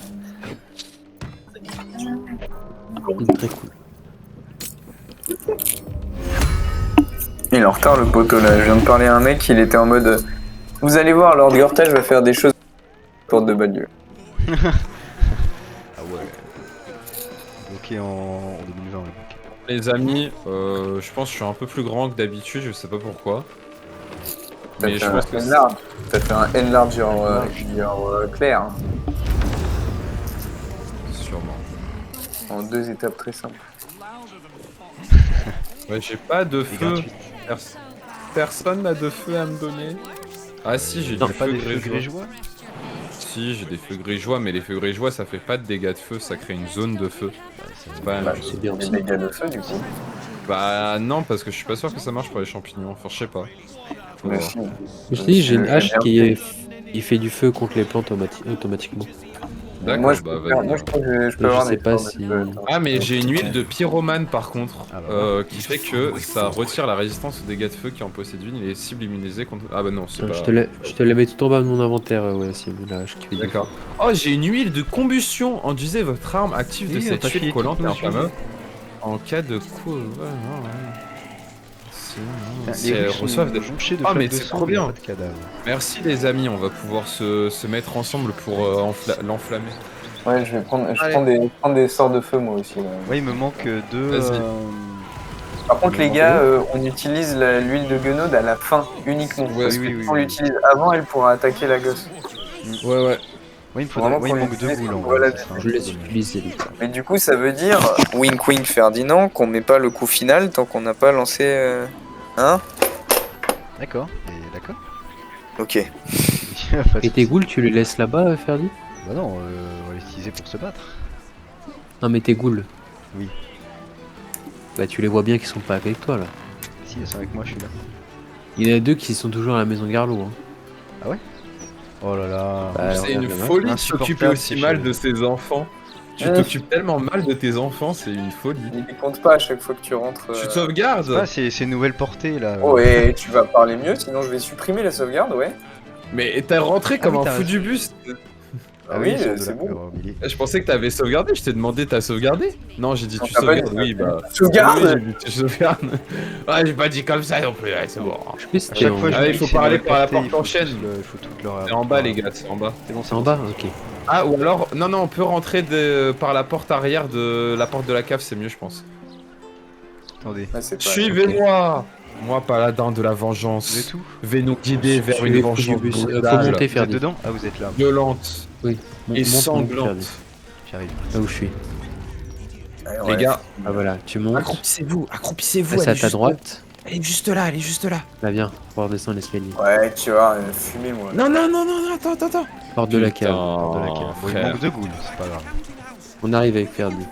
S4: Très cool.
S6: Il est en retard le poteau là. Je viens de parler à un mec, il était en mode vous allez voir, Lord Gortage va faire des choses porte de Badieu.
S3: Ah ouais. Bloqué en 2020. Ouais.
S5: Les amis, je pense que je suis un peu plus grand que d'habitude, je sais pas pourquoi. Mais je pense que c'est-
S6: T'as fait un enlarger clair. Hein,
S5: sûrement.
S6: en 2 étapes très simples.
S5: Ouais, j'ai pas de
S3: C'est
S5: feu.
S3: gratuit.
S5: Personne n'a de feu à me donner. Ah si, j'ai
S3: T'as
S5: du
S3: pas
S5: feu
S3: des feux
S5: grégeois.
S3: grégeois?
S5: Si, j'ai des feux grégeois, mais les feux grégeois ça fait pas de dégâts de feu, ça crée une zone de feu. C'est pas la
S6: Bah,
S5: même chose.
S4: C'est bien
S6: des
S4: aussi.
S6: dégâts de feu du coup.
S5: Bah non, parce que je suis pas sûr que ça marche pour les champignons. Enfin, je sais pas. Faut
S6: Mais
S5: voir.
S6: si.
S4: Je dis, j'ai une
S6: Je
S4: hache
S6: viens-
S4: qui fait du feu contre les plantes automatiquement.
S5: D'accord,
S6: Moi je
S5: bah
S6: peux,
S5: vas-y.
S6: moi, je crois que je peux
S4: Mais je
S6: avoir
S4: sais
S6: des
S4: pas
S6: sorts de
S4: si-
S6: feu, attends.
S5: Ah mais j'ai une huile de pyromane par contre,
S3: Ah bah
S5: qui fait que ça retire la résistance aux dégâts de feu qui en possède une et les cibles immunisées contre... Ah bah non, c'est pas...
S4: Je te la mets tout en bas de mon inventaire, ouais, si la hache qui fait du
S5: D'accord. Oh, j'ai une huile de combustion. Enduisez votre arme active de
S3: Oui, on
S5: cette
S3: t'a
S5: huile
S3: filé
S5: collante
S3: toutes
S5: et
S3: nos
S5: inflammable en cas de coup... Ouais, non, ouais. Si
S3: Les
S5: elles
S3: rues sont
S5: reçoivent des...
S3: jonchées de
S5: Ah, mais
S3: flaques de
S5: c'est
S3: sang,
S5: trop
S3: mais
S5: bien.
S3: pas de cadavres.
S5: Merci les amis, on va pouvoir se mettre ensemble pour l'enflammer.
S6: Ouais, je prends des sorts de feu moi aussi. Là.
S3: Ouais, il me manque deux.
S5: Vas-y.
S6: Par contre les gars, on utilise l'huile de guenaude à la fin uniquement.
S5: Ouais,
S6: parce
S3: oui,
S6: que
S3: oui,
S6: si on
S3: oui.
S6: l'utilise avant, elle pourra attaquer la gosse.
S5: Ouais, ouais.
S3: Ouais, Oui, il me
S6: Faut
S3: faudrait...
S6: vraiment
S3: ouais, il
S6: qu'on
S3: manque 2
S6: utilise
S3: boules en
S6: voilà,
S3: vrai, ça serait un
S4: Je
S3: peu
S4: laisse
S3: dommage.
S4: utiliser les gars.
S6: Mais du coup, ça veut dire, wink wink Ferdinand, qu'on met pas le coup final tant qu'on n'a pas lancé. Hein?
S3: D'accord, et d'accord.
S6: Ok.
S3: Pas de
S4: Et tes
S3: soucis.
S4: ghouls, tu les laisses là-bas, Ferdi?
S3: Bah non, on va les utiliser pour se battre.
S4: Non, mais tes ghouls.
S3: Oui.
S4: Bah, tu les vois bien qu'ils sont pas avec toi là.
S3: Si, ils sont avec moi, je suis là.
S4: Il y en a deux qui sont toujours à la maison de Garlot. Hein.
S3: Oh là là.
S4: Bah,
S5: C'est
S4: regarde
S5: une
S4: le match.
S5: folie de s'occuper
S3: Insupportable,
S5: aussi
S3: ces
S5: mal
S3: choses.
S5: de ses enfants. Tu
S6: Ouais.
S5: t'occupes tellement mal de tes enfants, c'est une folie.
S6: Il les compte pas à chaque fois que tu rentres.
S5: Tu te
S3: Ah,
S5: sauvegardes.
S3: c'est une nouvelle portée là.
S6: Oh, et tu vas parler mieux, sinon je vais supprimer la sauvegarde, ouais.
S5: Mais t'as rentré
S3: Ah
S5: comme
S3: oui,
S5: un
S3: t'as
S5: fou
S3: raison.
S5: du bus.
S6: Ah oui,
S3: ils sont de
S6: c'est
S3: la
S6: bon.
S3: couleur, Billy.
S5: Je pensais que t'avais sauvegardé, je t'ai demandé t'as sauvegardé. Non, j'ai dit
S6: Non,
S5: tu
S6: t'as pas
S5: sauvegardes,
S6: dit-
S5: oui bah.
S6: Sauvegarde
S5: Oui, j'ai dit tu sauvegardes. Ouais, j'ai pas dit comme ça non plus, ouais, c'est bon.
S4: Je sais plus si
S3: À
S4: c'était
S3: chaque
S4: en-
S3: fois, je
S5: Ah,
S3: me
S5: il
S3: dis
S5: faut
S3: que c'est une
S5: parler
S3: nouvelle
S5: par la
S3: portée,
S5: porte en chaîne.
S3: Il faut tout leur.
S5: C'est en bas les gars, c'est en bas.
S3: C'est bon,
S4: C'est en bas, ok.
S5: Ah ou alors, non on peut rentrer par la porte arrière de la porte de la cave, c'est mieux je pense.
S3: Attendez.
S6: Ah, c'est pas-
S5: Suivez-moi. Moi paladin de la
S3: Vous êtes
S5: vengeance.
S3: où
S5: Vais nous guider vers
S4: Sur
S5: une
S4: les coups
S5: vengeance
S4: du bus. Faut
S5: brutale,
S4: monter,
S3: Vous êtes
S4: Ferdi.
S3: dedans? Ah, vous êtes là.
S5: violente
S4: Oui.
S5: et
S4: Monte,
S5: sanglante.
S4: Ferdi.
S3: J'arrive.
S4: Là où je suis.
S6: Ouais,
S5: Les
S6: ouais.
S5: gars,
S4: Ah voilà, tu montes.
S5: accroupissez-vous, accroupissez-vous.
S4: Là, c'est à ta droite.
S5: Elle est juste là, elle est juste là.
S4: Là, viens, on va redescendre l'escalier.
S6: Ouais, tu vois, fumer moi.
S5: Non, non, non, non, non, attends.
S4: Porte de la cave.
S3: Porte de la cave. Bon, il
S5: frère.
S3: manque 2 ghouls, c'est pas grave.
S4: On arrive avec Ferdi.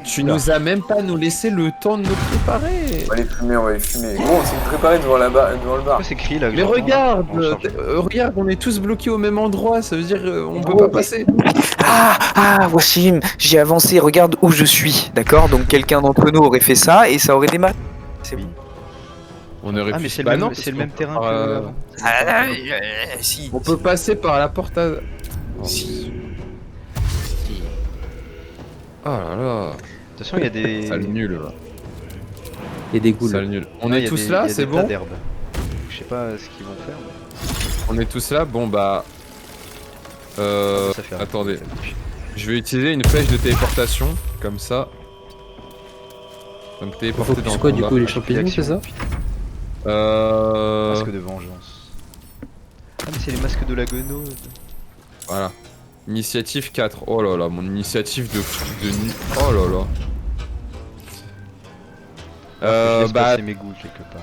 S5: Tu nous as même pas nous laissé le temps de nous préparer.
S6: On va les fumer, on va les fumer. Bon, on s'est préparé devant le bar.
S3: Pourquoi c'est écrit là?
S5: Mais regarde, regarde, on est tous bloqués au même endroit, ça veut dire on peut pas passer.
S6: Ah, Wassim, j'ai avancé, regarde où je suis, d'accord? Donc quelqu'un d'entre nous aurait fait ça et ça aurait démarré. C'est bon.
S5: On aurait
S3: Ah,
S5: pu
S3: mais c'est
S5: bah
S3: le
S5: non,
S3: même, c'est le
S5: parce
S3: même
S5: qu'on
S3: terrain
S5: peut
S3: que
S5: pas,
S3: avant.
S6: Si.
S5: On peut passer par la porte à...
S6: Si.
S5: Oh là là,
S3: De toute façon, il y a des.
S5: sale nul là.
S4: Et des ghouls.
S5: Sale nul. On
S3: Ouais, il
S5: est
S3: y a
S5: tous
S3: des-
S5: là,
S3: il y a
S5: c'est
S3: des tas
S5: bon?
S3: d'herbes. Je sais pas ce qu'ils vont faire. mais
S5: On est tous là, bon bah...
S3: ça fait un-
S5: Attendez. Je vais utiliser une flèche de téléportation, comme ça. Donc téléporter dans
S4: Focus
S5: le
S4: quoi du
S5: combat.
S4: coup, les
S3: Ah, j'ai plus
S4: champignons, c'est ça?
S3: d'action.
S5: Euh...
S3: Masque de vengeance. Ah, mais c'est les masques de la guenaude.
S5: Voilà. Initiative 4. Oh là là, mon initiative de fou de nu. Oh là là.
S3: Je laisse
S5: Bah,
S3: passer mes ghouls quelque part.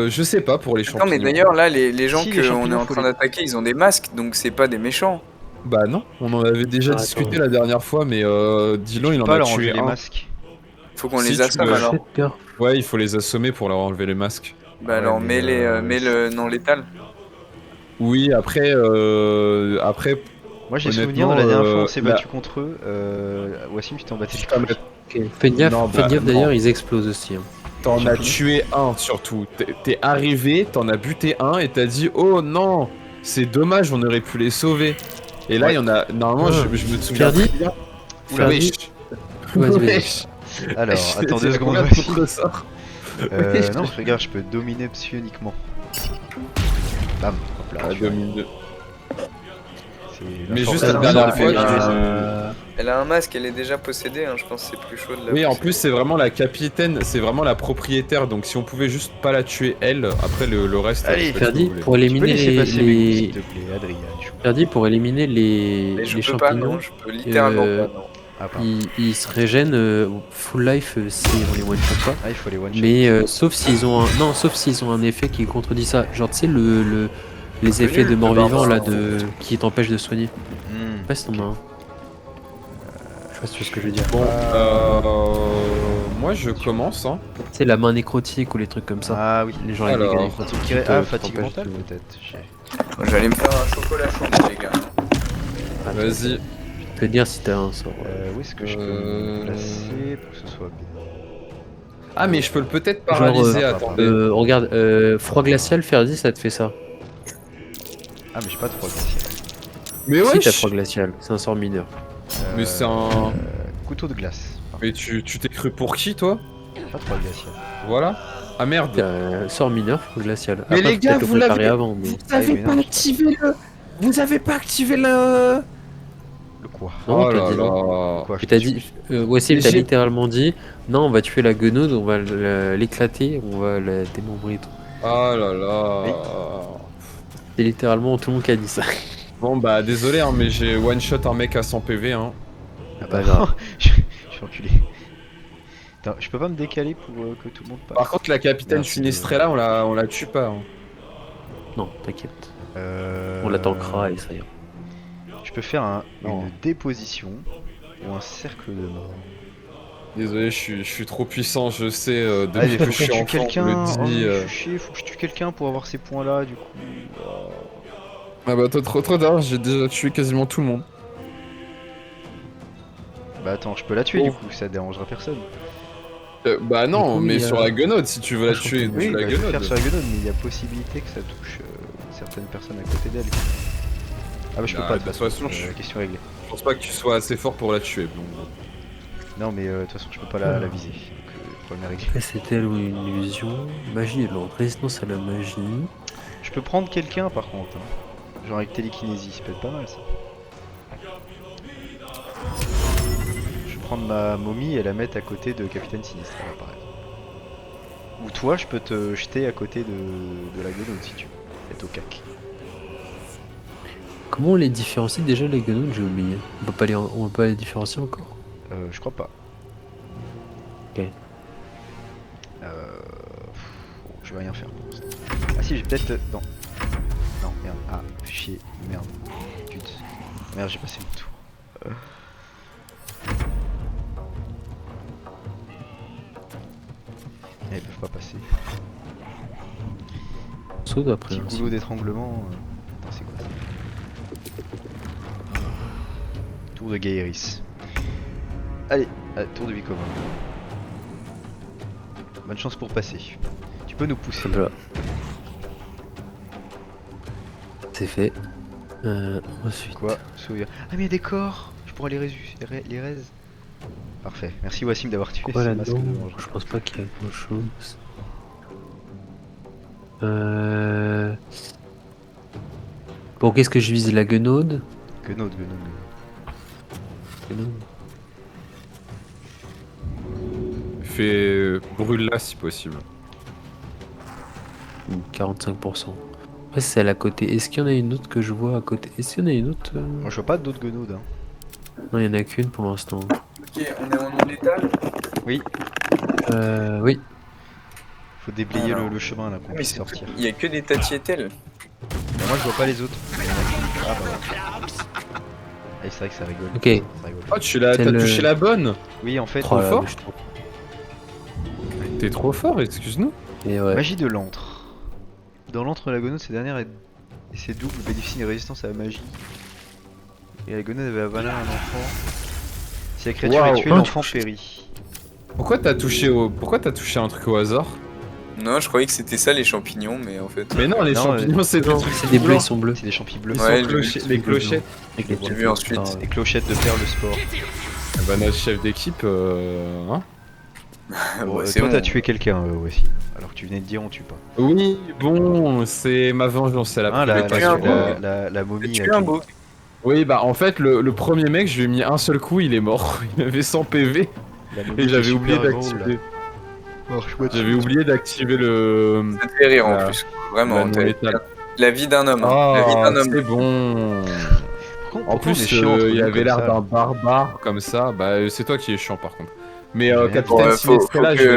S5: je sais pas pour les
S6: Non,
S5: champignons.
S6: mais d'ailleurs, là, les gens
S3: Si, les
S6: qu'on est
S3: champignons,
S6: en
S3: faut
S6: train
S3: les-
S6: d'attaquer, ils ont des masques, donc c'est pas des méchants.
S5: Bah non, on en avait déjà
S4: Ah,
S5: discuté
S4: attends.
S5: la dernière fois, mais Dylan il en
S3: Pas
S5: a
S3: leur enlever
S5: tué
S3: les
S5: un.
S3: masques.
S6: Faut qu'on
S5: Si,
S6: les
S5: tu
S6: assomme
S5: peux-
S6: alors.
S4: Faites peur.
S5: Ouais, il faut les assommer pour leur enlever les masques.
S6: Bah
S3: Ouais,
S6: alors,
S3: mais,
S6: mets-le non létal.
S5: Oui, après,
S3: Moi j'ai
S5: Honnêtement,
S3: souvenir de la dernière fois on s'est
S5: là-
S3: battu contre eux. Wassim, tu t'en battais
S5: je
S3: les
S5: peux
S3: couilles.
S5: mettre-
S4: Ok. Faites gaffe,
S5: Non,
S4: faites
S5: bah,
S4: gaffe
S5: non.
S4: d'ailleurs, ils explosent aussi. Hein.
S5: T'en as
S3: Champignons.
S5: tué un surtout. T'es arrivé, t'en as buté un et t'as dit oh non, c'est dommage, on aurait pu les sauver. Et là, il y en a. Normalement, je me souviens.
S4: Ferdi
S5: très bien.
S4: Oula.
S5: Wesh.
S4: Vas-y, vas-y.
S5: Wesh.
S3: Alors,
S5: Je
S3: attends
S5: vais
S3: 2
S5: dire
S3: secondes.
S5: combien de
S3: Wassim.
S5: contre-sorts
S3: Non, regarde, je peux dominer psioniquement. Bam, hop là.
S5: Ah,
S3: tu vois,
S5: 2002.
S3: c'est
S5: Mais
S3: force
S5: juste
S3: de
S5: la dernière fois,
S3: je
S6: Elle a un masque, elle est déjà possédée, hein, je pense que c'est plus chaud de la
S5: Oui, en
S6: posséder.
S5: plus, c'est vraiment la capitaine, c'est vraiment la propriétaire. Donc, si on pouvait juste pas la tuer, elle, après le reste.
S3: Allez,
S5: faites ce que
S4: Ferdi,
S5: vous voulez.
S4: pour
S3: Tu peux
S4: éliminer
S3: laisser passer mes ghouls,
S4: les...
S3: s'il te plaît, Adrien.
S4: Ferdi, pour éliminer les,
S6: Mais je
S4: les
S6: peux pas,
S4: champignons,
S6: non, je peux littéralement
S4: euh,
S6: pas, non.
S3: Ah, pardon.
S4: ils se régènent full life si on les one shot pas.
S3: Ah, il faut les one shot.
S4: Mais sauf s'ils ont un... Non, sauf s'ils ont un effet qui contredit ça. Genre, tu sais, les effets
S6: nul,
S4: de
S6: le
S4: mort-vivant là,
S6: barbare.
S4: qui t'empêchent de soigner.
S3: Hmm.
S4: Je sais pas si t'en as un. Je sais pas si tu vois ce que je veux dire.
S5: Bon, moi, je commence. Hein.
S4: Tu sais, la main nécrotique ou les trucs comme ça.
S3: Ah oui.
S4: Les gens avec des
S5: Alors,
S4: dégâts nécrotiques. qui
S3: Ah,
S4: te-
S3: fatigue
S4: t'empêchent
S3: mentale
S4: de-
S3: peut-être.
S6: J'allais me faire un chocolat chaud, les gars.
S5: Vas-y.
S4: Je peux te dire si t'as un sort.
S3: Où est-ce que je peux me placer pour que ce soit bien?
S5: Ah, mais je peux le peut-être
S4: Genre,
S5: paralyser, attendez.
S4: Regarde, froid glacial, Ferdi, ça te fait ça.
S3: Ah, mais j'ai pas trop glacial.
S5: Mais
S4: Si
S5: ouais,
S4: t'as froid glacial, c'est un sort mineur.
S5: mais c'est un.
S3: Couteau de glace. Pardon,
S5: Mais tu t'es cru pour qui, toi?
S3: pas trop glacial.
S5: Voilà. Ah merde.
S4: Sort mineur, froid glacial.
S5: Mais
S4: Après,
S5: les
S4: faut
S5: gars,
S4: peut-être le
S5: vous
S4: préparer
S5: l'avez-
S4: avant, mais...
S5: Vous avez
S3: mais
S5: pas
S3: non,
S5: activé le. Vous avez pas activé le.
S3: Le quoi?
S4: Non,
S5: Oh
S4: t'as
S5: là
S4: dit non.
S5: là.
S3: Quoi,
S4: Tu t'as dit, Wassim,
S5: Mais
S4: t'as
S5: j'ai-
S4: littéralement dit, non, on va tuer la guenaude, on va l'éclater, on va la démembrer et tout.
S5: Oh là là.
S3: Oui.
S4: C'est littéralement tout le monde qui a dit ça.
S5: Bon bah désolé hein, mais j'ai one shot un mec à 100 PV hein.
S3: Ah
S4: Pas grave.
S3: je suis enculé. Attends, je peux pas me décaler pour que tout le monde passe.
S5: Par contre la capitaine
S3: Merci,
S5: Finistrella on la tue pas. Hein.
S4: Non, t'inquiète.
S3: Euh,
S4: On la tankera et ça ira.
S3: Je peux faire
S5: Non.
S3: une déposition ou un cercle de mort.
S5: Désolé je suis trop puissant, je sais depuis
S3: Allez,
S5: que
S3: faut
S5: je suis
S3: que je tue
S5: enfant,
S3: quelqu'un.
S5: on le dit.
S3: Je suis chier, faut que je tue quelqu'un pour avoir ces points là du coup. Oh.
S5: Ah bah toi trop tard, j'ai déjà tué quasiment tout le monde.
S3: Bah attends, je peux la tuer
S4: Oh.
S3: du coup, ça dérangera personne.
S5: Bah non,
S4: Du coup,
S5: mais
S4: il y a-
S5: sur la guenode, si tu veux la tuer,
S4: Enchanté.
S5: tu
S3: Oui,
S5: la
S3: bah, je vais le faire
S5: guenode.
S3: sur la guenode, mais il y a possibilité que ça touche certaines personnes à côté d'elle. Ah bah je peux
S5: Ah,
S3: pas,
S5: de toute façon, je
S3: question réglée.
S5: pense pas que tu sois assez fort pour la tuer. Donc...
S3: Non mais de toute façon je peux pas la viser, donc le problème est réglé.
S4: Après, c'est elle ou une illusion. Magie et l'ordre. Résistance à la magie.
S3: Je peux prendre quelqu'un par contre, hein. Genre avec télékinésie, ça peut être pas mal ça. Je vais prendre ma momie et la mettre à côté de Capitaine Sinistre, là, par exemple. Ou toi, je peux te jeter à côté de la guenaude si tu veux, être au cac.
S4: Comment on les différencie déjà les guenaudes? J'ai oublié. On peut pas les différencier encore.
S3: Je crois pas.
S4: Ok.
S3: Je vais rien faire pour l'instant. Ah si, j'ai peut-être... Non. Non, merde. Ah, chier. Merde. Putain. Merde, j'ai passé mon tour. Ah, ils peuvent pas passer.
S4: Saute après.
S3: Petit
S4: hein,
S3: goulot d'étranglement. Attends, c'est quoi ça? Tour de Gaeris. Allez, tour de Vicoma. Bonne chance pour passer. Tu peux nous pousser.
S4: Voilà. C'est fait. Ensuite.
S3: Quoi? Souvenir. Ah mais il y a des corps. Je pourrais les raise. Parfait. Merci Wassim d'avoir tué
S4: Quoi
S3: ce masque
S4: là-dedans?
S3: de mange.
S4: Je pense pas qu'il y ait grand chose. Bon, qu'est-ce que je vise? La guenaude?
S3: Guenaude.
S4: Guenaude.
S5: Fais brûle-la si possible.
S4: 45%. Après, c'est celle à côté. Est-ce qu'il y en a une autre que je vois à côté? Est-ce qu'il y en a une autre
S3: Moi je vois pas d'autres guenaudes. Hein.
S4: Non, il y en a qu'une pour l'instant.
S6: Ok, on est en non létal.
S3: Oui,
S4: Oui.
S3: faut déblayer
S6: Alors.
S3: le chemin là pour
S6: Mais
S3: sortir.
S6: il y a que des tatiétels.
S3: Bah, moi je vois pas les autres. Il y en a qu'une. Ah bah. Ah, c'est vrai que ça rigole.
S4: Ok.
S3: Ça rigole.
S5: Oh,
S4: C'est
S5: t'as
S4: le-
S5: touché la bonne.
S3: Oui en fait,
S4: Oh là là,
S5: fort
S4: mais je trouve-
S5: T'es trop fort, excuse-nous.
S4: Et ouais.
S3: magie de l'antre. Dans l'antre, la guenaude, ces dernières et ses doubles bénéficient d'une résistance à la magie. Et la guenaude avait avalé un enfant. Si la créature
S5: Waouh.
S3: est tuée,
S4: Oh,
S3: l'enfant périt.
S5: Pourquoi t'as touché un truc au hasard?
S6: Non, je croyais que c'était ça les champignons, mais en fait.
S5: Mais non, les
S3: Non,
S5: champignons c'est des
S4: Non,
S5: trucs
S4: c'est des bleus, ils
S5: blancs.
S4: sont bleus.
S3: C'est des champis bleus.
S5: Ils
S6: Ouais,
S5: sont
S6: j'ai vu,
S5: les clochettes.
S4: Avec les
S6: J'ai vu ensuite.
S3: Les clochettes de faire le sport.
S5: Ah bah notre chef d'équipe, hein.
S3: Bon,
S6: C'est
S3: toi
S6: bon.
S3: t'as tué quelqu'un aussi. Alors que tu venais de dire on tue pas.
S5: Oui, bon, c'est ma vengeance, c'est la
S3: Hein, la,
S5: plus
S6: tué un
S5: belle.
S6: beau.
S3: la momie.
S6: Tu
S3: là,
S6: es un
S3: qui-
S6: beau.
S5: Oui, bah en fait, le premier mec, je lui ai mis un seul coup, il est mort. Il avait 100 PV
S3: la momie
S5: et
S3: qui est
S5: j'avais oublié
S3: super grosse,
S5: d'activer.
S3: là. Marche-moi dessus.
S5: J'avais oublié d'activer le.
S6: Ça te fait rire en
S5: La-
S6: plus. Vraiment.
S5: la non-létale.
S6: La vie d'un homme.
S5: Oh,
S6: La vie d'un homme.
S5: c'est bon.
S3: Pourquoi
S5: En
S3: on est
S5: plus,
S3: chiant entre
S5: il
S3: nous
S5: avait
S3: comme
S5: l'air
S3: ça,
S5: d'un
S3: là
S5: barbare comme ça. Bah, c'est toi qui es chiant par contre. Mais
S3: J'ai rien
S5: Capitaine
S6: dit. Bon,
S5: Sinestrella,
S6: faut
S5: je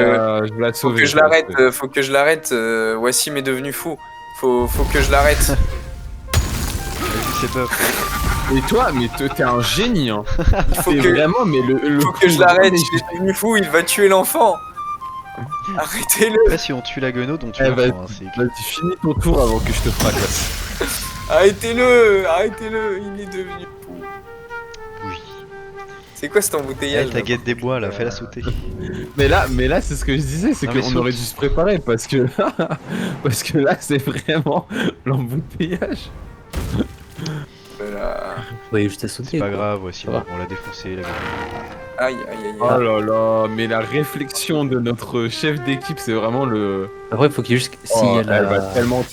S5: vais la
S6: Faut
S5: sauver.
S6: que je l'arrête. Faut que je l'arrête. Wassim est devenu fou. Faut que je l'arrête.
S3: Vas-y, c'est buff.
S5: Et toi, mais t'es un génie, hein.
S6: Faut
S5: T'es
S6: que,
S5: vraiment, mais le.
S6: faut que je l'arrête. Il est devenu fou. Il va tuer l'enfant. Arrêtez-le.
S3: Après, si on tue la guenaude, on tue
S5: Eh,
S3: l'enfant. Hein, c'est-
S5: Vas-y, finis ton tour avant que je te fracasse.
S6: Arrêtez-le. Arrêtez-le. Il est devenu fou.
S3: Bougie.
S6: C'est quoi cet
S3: Eh,
S6: embouteillage
S3: ta guette des bois là, fais-la sauter.
S5: Mais là, c'est ce que je disais, c'est
S3: Non, mais
S5: qu'on
S3: saute.
S5: aurait dû se préparer parce que là, c'est vraiment l'embouteillage.
S6: Voilà.
S4: Ouais, juste à sauter.
S3: C'est pas
S4: quoi.
S3: grave, voici,
S4: Ça va.
S3: on l'a défoncé la gueule.
S6: Aïe, aïe, aïe.
S5: Oh là là, mais la réflexion de notre chef d'équipe, c'est vraiment le.
S4: Après, il faut qu'il y ait juste. S'il
S5: Oh,
S4: y a
S5: elle va
S4: la.
S5: tellement.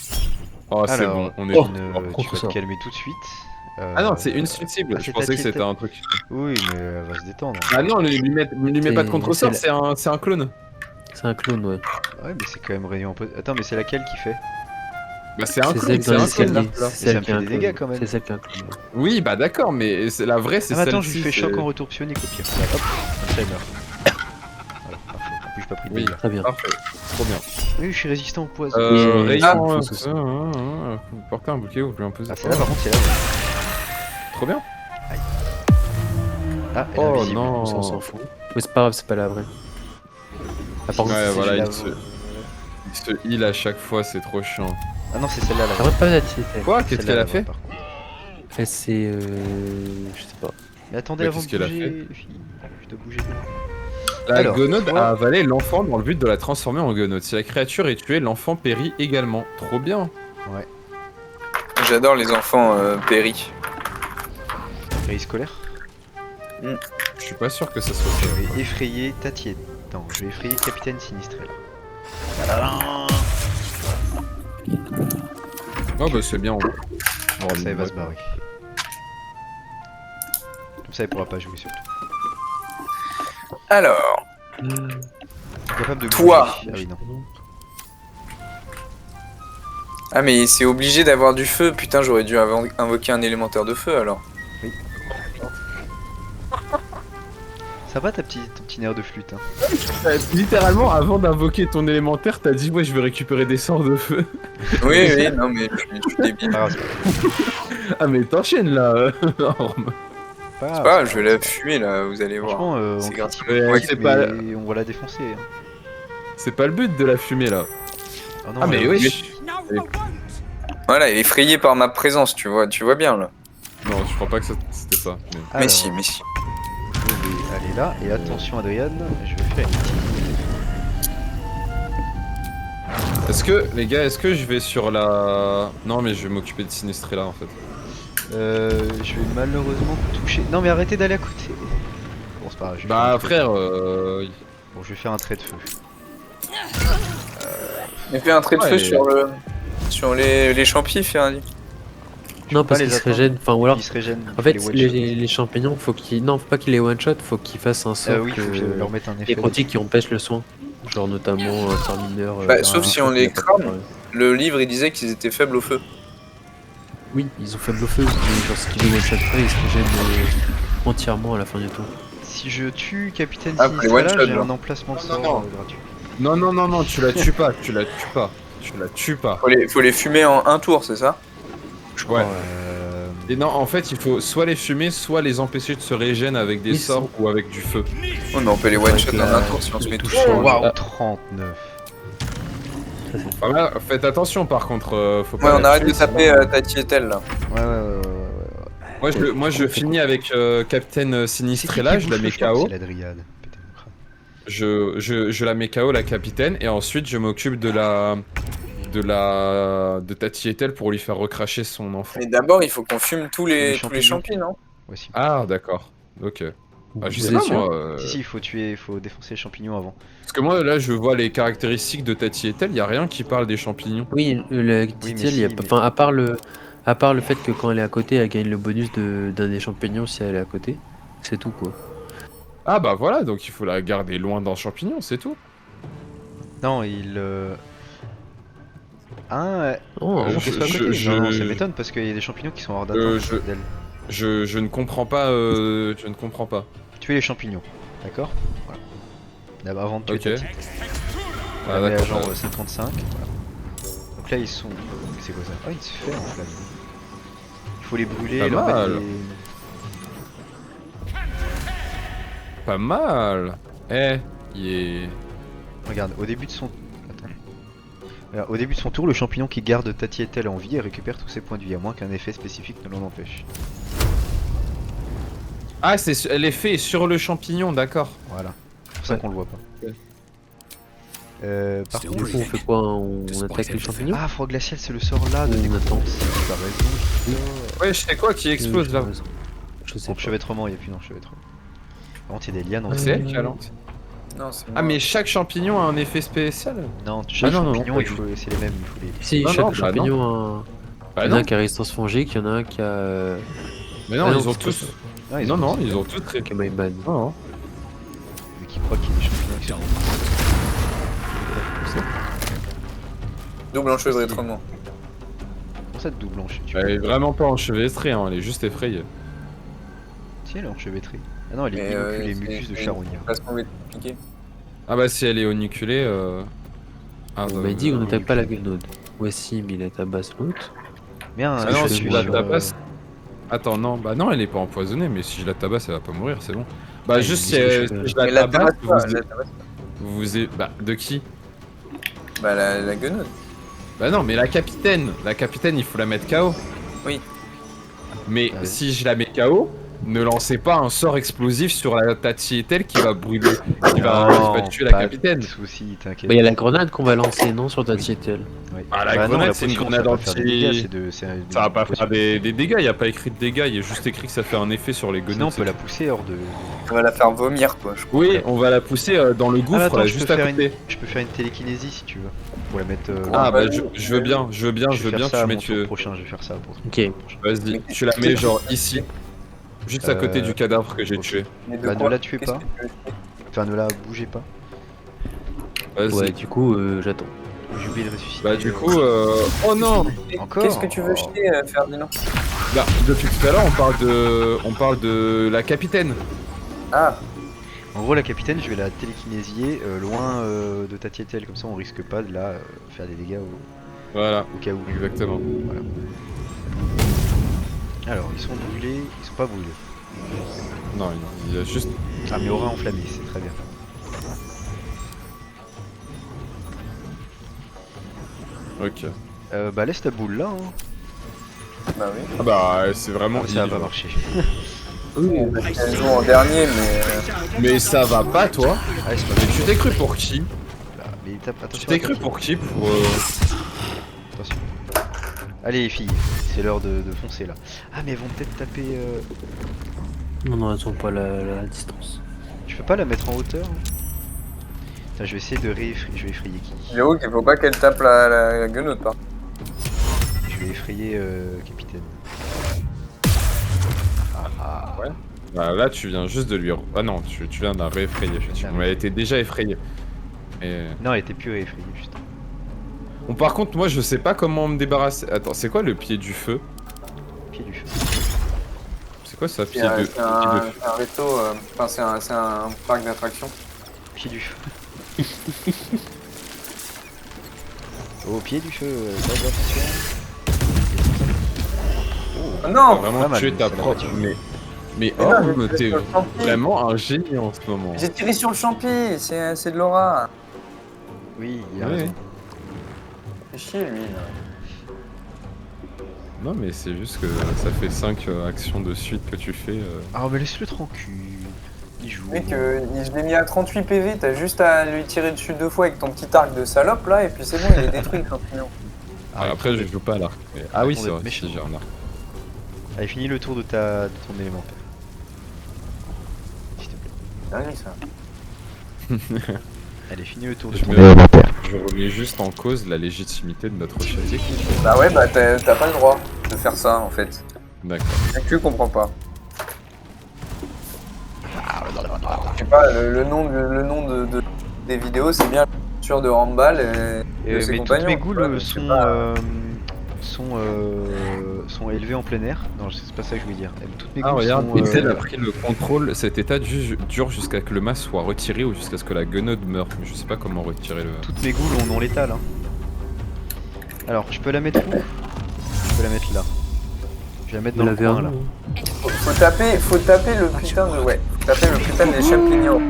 S5: Oh, c'est
S3: Alors,
S5: bon, on est.
S4: Oh.
S3: Tu
S4: contre
S3: vas
S4: ça.
S3: te calmer tout de suite.
S5: Ah non, c'est une suite cible.
S3: ah,
S5: Je
S3: c'est
S5: pensais
S3: ta
S5: que c'était
S3: petite-
S5: un truc.
S3: Oui, mais elle va se détendre.
S5: Ah non, lui mets pas de
S4: C'est-
S5: contre-sort,
S4: c'est
S5: c'est un clone.
S4: C'est un clone, ouais.
S3: Ouais, mais c'est quand même réunion un peu. Attends, mais c'est laquelle qui fait
S5: Bah c'est un
S4: C'est
S5: clone,
S4: celle
S5: c'est
S4: dans
S5: un
S4: l'escalier.
S5: clone. là.
S3: ça
S4: C'est celle
S3: me
S4: qui
S3: fait
S4: a un
S3: des
S4: clone.
S3: dégâts, quand même.
S4: C'est celle qui a un clone.
S5: Oui, bah d'accord, mais c'est la vraie, c'est
S3: Ah, mais
S5: celle-ci.
S3: attends, je lui fais choc
S5: c'est-
S3: en retour psionique au pire. Voilà, hop, comme ça il meurt. Voilà, parfait. En plus, j'ai pas pris de
S5: Oui.
S3: dégâts.
S4: Très bien.
S5: Parfait, trop bien.
S3: Oui, je suis résistant au poison.
S4: Et-
S5: Rayon,
S4: faut se-
S5: porter un bouquet ou lui imposer.
S3: Ah, celle-là, par contre, c'est là.
S5: Trop bien.
S3: Ah, elle est
S5: Oh
S3: invisible.
S5: non.
S4: On s'en fout. Mais c'est pas grave, c'est pas la vraie. Ah, par contre,
S5: Ouais,
S3: c'est
S5: voilà,
S3: la-
S5: il se heal à chaque fois, c'est trop chiant.
S3: Ah non, c'est celle-là, là.
S4: la vraie pas Tati.
S5: Quoi? Qu'est-ce qu'elle a fait?
S4: Elle c'est je sais pas.
S3: Mais attendez,
S5: Mais
S3: avant de
S5: qu'est-ce qu'elle a
S3: bouger,
S5: fait
S3: les filles, je dois bouger.
S5: La
S3: Alors,
S5: gonode
S3: toi-
S5: a avalé l'enfant dans le but de la transformer en gonode. Si la créature est tuée, l'enfant périt également. Trop bien.
S6: J'adore les enfants péris.
S3: Grille scolaire.
S5: Je suis pas sûr que ça soit ça.
S3: Je vais effrayer Tati. Non, je vais effrayer Capitaine Sinistrel.
S5: Oh bah c'est bien.
S3: Comme ça, elle va se barrer. Comme ça, elle pourra pas jouer surtout.
S6: Alors,
S3: Capable de
S6: Toi.
S3: bouger. Ah oui, non.
S6: ah mais c'est obligé d'avoir du feu. Putain, j'aurais dû invoquer un élémentaire de feu alors.
S3: Ça va ton petit nerf de flûte, hein.
S5: Littéralement, avant d'invoquer ton élémentaire, t'as dit ouais, je vais récupérer des sorts de feu.
S6: Oui, oui, non mais je suis débile.
S3: Pas grave,
S5: Ah mais t'enchaînes là, Orme.
S3: pas
S6: C'est
S3: grave.
S6: pas grave, je vais la fumer là, vous allez voir.
S3: Franchement, on
S6: C'est grave.
S3: critique,
S5: Ouais,
S3: mais
S5: c'est pas-
S3: on va la défoncer. Hein.
S5: C'est pas le but de la fumée là.
S3: Ah, non,
S5: Ah mais
S3: oui.
S5: oui.
S6: Voilà, il est effrayé par ma présence, tu vois bien là.
S5: Non, je crois pas que c'était ça. mais-
S6: Mais si, mais si.
S3: Je vais aller là, et attention Adrien, je vais faire une petite.
S5: Est-ce que, les gars, est-ce que je vais sur la... Non mais je vais m'occuper de Sinistrella en fait.
S3: Je vais malheureusement toucher. Non mais arrêtez d'aller à côté. Bon c'est pas grave. je vais faire un
S5: Bah
S3: trait.
S5: frère,
S3: Bon je vais faire un trait de feu.
S6: Mais fais un trait de
S5: Ouais,
S6: feu
S5: et-
S6: sur les champis, fais un dit.
S4: Non,
S3: pas
S4: parce
S3: les
S4: qu'il se
S3: attendre.
S4: régène. Enfin, ou alors.
S3: Il se régène.
S4: En fait,
S3: les one-shot.
S4: les champignons, faut qu'ils. Non, faut pas qu'ils les one-shot, faut qu'ils fassent un sort.
S3: Oui, faut que je leur mette un effet.
S4: Nécrotique qui empêche le soin. Genre notamment un sort mineur.
S6: Bah, sauf si on les crame. Le livre il disait qu'ils étaient faibles au feu.
S4: Oui, ils ont faible au feu. Mais genre, si tu les one-shot pas, ils se régènent entièrement à la fin du tour.
S3: Si je tue Capitaine
S6: Ah, pour les
S3: Sinistrella,
S6: one-shot,
S3: j'ai
S6: là.
S3: un emplacement de
S5: Non,
S3: sort
S5: non.
S3: gratuit.
S5: non, tu la tues pas, tu la tues pas. Tu la tues pas.
S6: Faut les fumer en un tour, c'est ça?
S5: Ouais.
S3: Euh,
S5: Et non, en fait, il faut soit les fumer, soit les empêcher de se régénérer avec des
S4: Ils
S5: sorts ou avec du feu.
S6: Oh, mais on peut les one-shot
S4: Avec
S6: en
S4: la-
S6: un tour si on se met
S4: le
S6: tout
S4: toucher.
S6: seul.
S3: Oh, waouh,
S5: Ah.
S3: 39.
S5: Pas mal. Faites attention par contre, faut
S6: Ouais,
S5: pas
S6: on
S5: la
S6: arrête
S5: tuer,
S6: de taper
S5: sinon-
S6: Tati et Tel là.
S3: Ouais.
S5: Moi je finis avec Captain Sinistrella, je la mets KO.
S3: C'est la dryade. Péter mon crâne.
S5: Je la mets KO la capitaine et ensuite je m'occupe de Tati Etel pour lui faire recracher son enfant.
S6: Mais d'abord, il faut qu'on fume tous
S3: Les
S6: les
S3: champignons.
S6: champis, non?
S3: Voici.
S5: Ah d'accord, ok. Ah, je
S4: Vous
S5: sais
S4: êtes
S5: pas
S4: sûr
S5: moi.
S3: Si, il faut tuer, il faut défoncer les champignons avant.
S5: Parce que moi là je vois les caractéristiques de Tati Etel, y a rien qui parle des champignons.
S4: Oui, la
S3: mais
S4: petite île, il y a
S3: si,
S4: pas.
S3: mais-
S4: Enfin, à part le fait que quand elle est à côté, elle gagne le bonus d'un des champignons si elle est à côté. C'est tout quoi.
S5: Ah bah voilà, donc il faut la garder loin d'un champignon, c'est tout.
S3: Non, il. Ah,
S4: Oh,
S5: Je-
S3: on fait pas à côté.
S5: je-
S3: Non,
S5: je-
S3: ça m'étonne parce qu'il y a des champignons qui sont hors
S5: Euh,
S3: d'attente d'elle.
S5: Je ne comprends pas, je ne comprends pas.
S3: Tuer les champignons, d'accord? Voilà. D'abord, avant de tuer
S5: Ok.
S3: Tati.
S5: Ah,
S3: On la met à
S5: d'accord.
S3: genre 55. Voilà. Donc là, ils sont. C'est quoi ça? Ah, ils se fait en flamme. Il faut les brûler,
S5: Pas
S3: leur mettre
S5: mal.
S3: des.
S5: Pas mal. Eh, il est...
S3: Regarde, au début de son. Attends. Regarde, au début de son tour, le champignon qui garde Tati et elle en vie et récupère tous ses points de vie, à moins qu'un effet spécifique ne l'en empêche.
S5: Ah, c'est l'effet est sur le champignon, d'accord.
S3: Voilà. C'est pour ça
S4: Ouais.
S3: qu'on le voit pas.
S5: Ok.
S3: Par
S4: Du
S3: contre.
S4: coup, on fait quoi? On attaque les champignons?
S3: Ah, froid glacial, c'est le sort là de
S4: Ou on
S3: découverte.
S4: attend?
S3: T'as raison.
S5: Ouais, je sais quoi qui explose là.
S4: Je sais pas.
S3: Enchevêtrement, il n'y a plus d'enchevêtrement. Par contre, il y a des lianes en
S5: C'est elle qui a lancé.
S6: Non, c'est
S5: Ah, mais chaque champignon a un effet spécial.
S3: Non, chaque
S5: non, non,
S3: champignon,
S5: pas
S3: il
S5: du
S3: faut... c'est les mêmes, il faut les.
S4: Si,
S5: Non,
S4: chaque
S5: non, bah
S4: champignon a.
S5: Bah
S4: Il y en a
S5: non,
S4: un qui a résistance fongique, il y en a un qui a.
S5: mais non,
S4: Ah non,
S5: ils ont
S4: c'est pas
S5: tous.
S4: ça.
S3: Ah,
S5: Non, non, ils ont tous très.
S4: Qui a Maïban.
S5: Non, non.
S3: Mais qui croient qu'il y a des champignons qui sont.
S6: double enchevêtrement.
S3: Comment ça te double
S5: Elle est vraiment pas enchevêtrée, hein, elle est juste effrayée.
S3: Si, elle est enchevêtrée. Ah non, elle est
S6: Mais,
S3: inoculée, mucus de charognard.
S6: Parce qu'on va expliquer.
S5: Ah bah si elle est oniculée, Ah,
S4: On m'a dit qu'on n'attaque pas la guenaude. Voici, mais il tabasse l'autre.
S3: Merde,
S5: Ah non,
S4: je
S5: si
S4: fais
S5: je la
S4: sur,
S5: tabasse. Attends, non, bah non, elle est pas empoisonnée, mais si je la tabasse, elle va pas mourir, c'est bon. Bah,
S4: Ouais,
S5: juste si,
S4: mais
S5: si
S4: je-
S5: je
S6: Mais
S5: la
S6: la
S5: tabasse,
S6: tabasse pas, la tabasse pas.
S5: Bah, de qui?
S6: Bah la guenaude.
S5: Bah non, mais la capitaine, il faut la mettre KO.
S6: Oui.
S5: Mais
S3: Ah oui.
S5: si je la mets KO, ne lancez pas un sort explosif sur la Tati Etel qui va brûler, qui va tuer la capitaine.
S3: Pas de soucis, t'inquiète.
S4: Bah, il y a la grenade qu'on va lancer, non, sur Tatietel.
S3: Ouais.
S5: Ah, la
S3: Bah non,
S5: grenade, c'est une
S3: potion,
S5: grenade
S3: ça va pas faire des
S5: anti-
S3: dégâts,
S5: Ça va pas faire des dégâts, il y a pas écrit de dégâts, il y a juste écrit que ça fait un effet sur les
S3: Sinon, on
S5: guenaudes.
S3: peut la pousser hors de.
S6: On va la faire vomir quoi. Je crois.
S5: Oui, on va la pousser dans le gouffre,
S3: Ah, attends,
S5: là,
S3: je peux
S5: juste à
S3: faire
S5: côté.
S3: Je peux faire une télékinésie si tu veux. Pour la mettre.
S5: Ah bah
S6: vas-y.
S5: je veux bien, je veux bien,
S3: je vais faire ça
S5: tu
S3: à
S5: mets
S3: mon tour
S5: tu...
S3: prochain, je vais faire ça pour toi.
S4: Ok.
S5: Vas-y, tu la mets genre ici. Juste à côté du cadavre que j'ai
S3: ok.
S5: tué.
S6: Mais de
S3: Bah, ne
S6: quoi
S3: la tuez
S6: Qu'est-ce
S3: pas.
S6: que tu veux faire
S3: Enfin, ne la bougez pas.
S5: Vas-y.
S4: Ouais, du coup, j'attends.
S3: J'ai oublié de ressusciter.
S5: Bah du coup, oh non.
S3: Encore
S6: Qu'est-ce que tu veux jeter, Ferdinand?
S5: Bah, depuis tout à l'heure, on parle de la capitaine.
S6: Ah,
S3: En gros, la capitaine, je vais la télékinésier loin de Tatietel, comme ça on risque pas de la faire des dégâts
S5: Voilà,
S3: au cas où.
S5: exactement.
S3: Voilà. Alors, ils sont brûlés, ils sont pas brûlés.
S5: Non, il y a juste...
S3: Ah, mais aura enflammé, c'est très bien.
S5: Ok.
S3: Bah, laisse ta boule là, hein.
S6: bah oui.
S5: Ah bah, c'est vraiment...
S3: Ça va
S5: il-
S3: pas marcher.
S6: Elle joue en dernier, mais.
S5: Mais ça va pas, toi.
S3: Ah, c'est pas
S5: Mais tu t'es cru pour qui?
S3: là. Mais tape,
S5: Tu
S3: attention.
S5: t'es cru pour qui? Pour...
S3: Attention. Allez, les filles, c'est l'heure de foncer là. Ah, mais elles vont peut-être taper.
S4: Non, non, elles ont pas la distance.
S3: Je peux pas la mettre en hauteur hein. Putain, je vais essayer de je vais effrayer qui?
S6: J'avoue qu'il faut pas qu'elle tape la guenaude, par.
S3: Je vais effrayer capitaine.
S5: Ouais. Bah là, tu viens juste de lui... Ah non, tu viens de la réeffrayer, effectivement. Mais elle était déjà effrayée. Et...
S3: Non, elle était plus effrayée, juste.
S5: Bon, par contre, moi, je sais pas comment me débarrasser... Attends, c'est quoi le pied du feu?
S3: Pied du feu.
S5: C'est quoi ça,
S6: C'est
S5: pied de...
S6: un,
S5: pied de feu?
S6: c'est un resto, enfin c'est un parc d'attractions.
S3: Pied du feu. Au pied du feu, attention.
S6: Oh
S5: T'as
S6: non,
S5: vraiment
S3: pas mal,
S5: tué ta
S3: ça l'a
S5: propre...
S3: pas tué.
S5: Mais
S6: Mais
S5: oh,
S6: non, j'ai
S5: t'es
S6: tiré sur le champi.
S5: vraiment un génie en ce moment.
S6: J'ai tiré sur le champi, c'est de l'aura.
S3: Oui, il a
S5: Ouais.
S3: raison.
S6: C'est chier lui. Là.
S5: Non, mais c'est juste que ça fait 5 actions de suite que tu fais.
S3: Ah, mais laisse-le tranquille. Il joue.
S6: Mec, je l'ai mis à 38 PV, t'as juste à lui tirer dessus 2 fois avec ton petit arc de salope là, et puis c'est bon, il est détruit le champignon.
S5: Après, je joue pas à l'arc. mais- Ah oui,
S3: on
S5: c'est
S3: est
S5: vrai,
S3: méchant.
S5: si j'ai un arc.
S3: Allez, finis le tour de ton élémentaire. S'il te plaît.
S6: Dingue ça.
S3: Allez, finis le tour de
S5: Je
S3: ton
S5: me-
S3: élémentaire.
S5: Je remets juste en cause la légitimité de notre chef d'équipe.
S6: Bah ouais, bah t'as pas le droit de faire ça en fait.
S5: D'accord.
S6: C'est que tu comprends pas. Je sais pas, le nom des vidéos c'est bien sur de Rambal et de ses
S3: Mais
S6: compagnons.
S3: toutes mes
S6: tu
S3: goules
S6: vois, donc c'est
S3: sont,
S6: pas-
S3: sont élevées en plein air. Non, c'est pas ça que je voulais dire. Toutes mes
S5: Ah
S3: goules
S5: regarde,
S3: sont,
S5: Ethel a pris le contrôle. Cet état dure jusqu'à que le masque soit retiré ou jusqu'à ce que la guenaude meure. Mais je sais pas comment retirer le...
S3: toutes mes goules ont non létal. Hein. Alors, je peux la mettre où? Je peux la mettre là. Je vais la mettre dans le coin là.
S6: Faut taper le putain de. Ouais, faut taper le putain des champignons.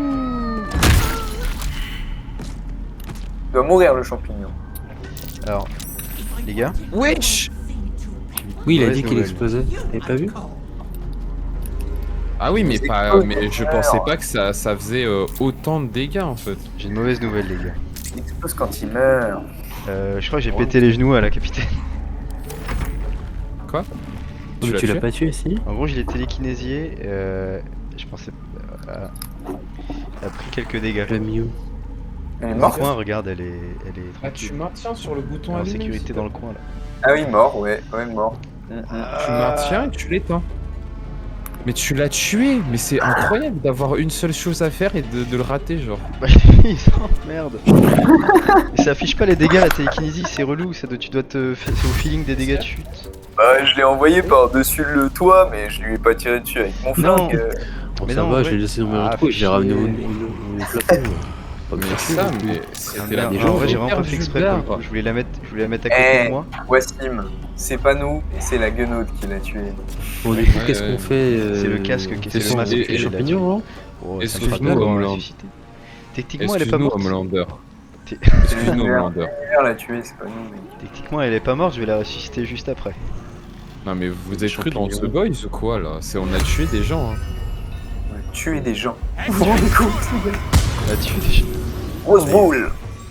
S6: Il doit mourir le champignon.
S3: Alors, les gars,
S5: Wesh!
S4: Oui, il a
S3: Mauvaise
S4: dit qu'il
S3: nouvelle.
S4: explosait. T'avais pas vu?
S5: Ah oui, mais
S6: C'est
S5: pas,
S6: cool,
S5: mais je
S6: frère.
S5: pensais pas que ça faisait autant de dégâts en fait.
S3: j'ai une mauvaise nouvelle, les gars.
S6: Il explose quand il meurt.
S3: Je crois que j'ai pété les genoux à la capitaine.
S5: Quoi?
S4: Mais tu l'as pas tué, si?
S3: En gros, je l'ai télékinésié. Je pensais. Elle a pris quelques dégâts.
S4: Le Mew.
S6: Il est
S3: Dans le
S6: mort.
S3: coin, regarde, elle est
S5: Ah, tu
S3: tranquille.
S5: maintiens sur le bouton
S3: En
S5: allumé,
S3: sécurité
S5: s'il
S3: dans
S5: te
S3: le coin là.
S6: Ah oui, mort, ouais, mort.
S5: plaît. Tu maintiens et tu l'éteins. Mais tu l'as tué. Mais c'est incroyable d'avoir une seule chose à faire et de le rater, genre.
S3: Bah, il s'emmerde. Et ça affiche pas les dégâts, la télékinésie, c'est relou. Tu dois c'est au feeling des dégâts de chute.
S6: Bah, je l'ai envoyé par-dessus le toit, mais je lui ai pas tiré dessus avec mon
S3: Non.
S6: flingue.
S4: Bon,
S3: Mais
S4: ça
S3: non,
S4: va,
S3: ouais.
S4: je l'ai laissé tomber
S3: Ah,
S4: un trou et
S3: fais
S4: je l'ai ramené
S3: chier.
S4: au plafond. Pas
S5: Mais
S4: bien
S5: ça,
S4: sûr.
S5: mais c'était
S3: Ah,
S5: la
S3: merde. En vrai, j'ai vraiment pas
S5: perdu
S3: fait exprès pour le
S5: d'arbre.
S3: coup. Je voulais la mettre à côté de moi.
S6: Wassim, c'est pas nous, c'est la guenaude qui l'a tué.
S4: Bon, du coup,
S5: Ouais,
S4: qu'est-ce
S5: ouais.
S4: qu'on fait
S3: C'est le casque qui
S5: c'est
S3: c'est le
S5: le
S3: masque
S5: et-
S3: qui
S5: et
S3: l'a
S4: champignons,
S3: tué.
S4: hein.
S3: Oh, ça me
S5: Excuse-nous,
S3: fera bien de
S5: Homeland.
S3: ressusciter. Techniquement, elle est pas
S5: Excuse-nous,
S3: morte.
S5: Homelander.
S6: C'est
S5: Excuse-nous,
S6: l'univers.
S5: Homelander.
S6: L'univers l'a tué, c'est pas nous. Mec.
S3: Techniquement, elle est pas morte, je vais la ressusciter juste après.
S5: Non, mais vous êtes cru dans
S3: Champignons.
S5: The Boys ou quoi là? On a tué des gens. Hein.
S6: On a tué des gens. Vous vous rendez compte?
S3: Elle a tué des gens.
S6: Grosse boule.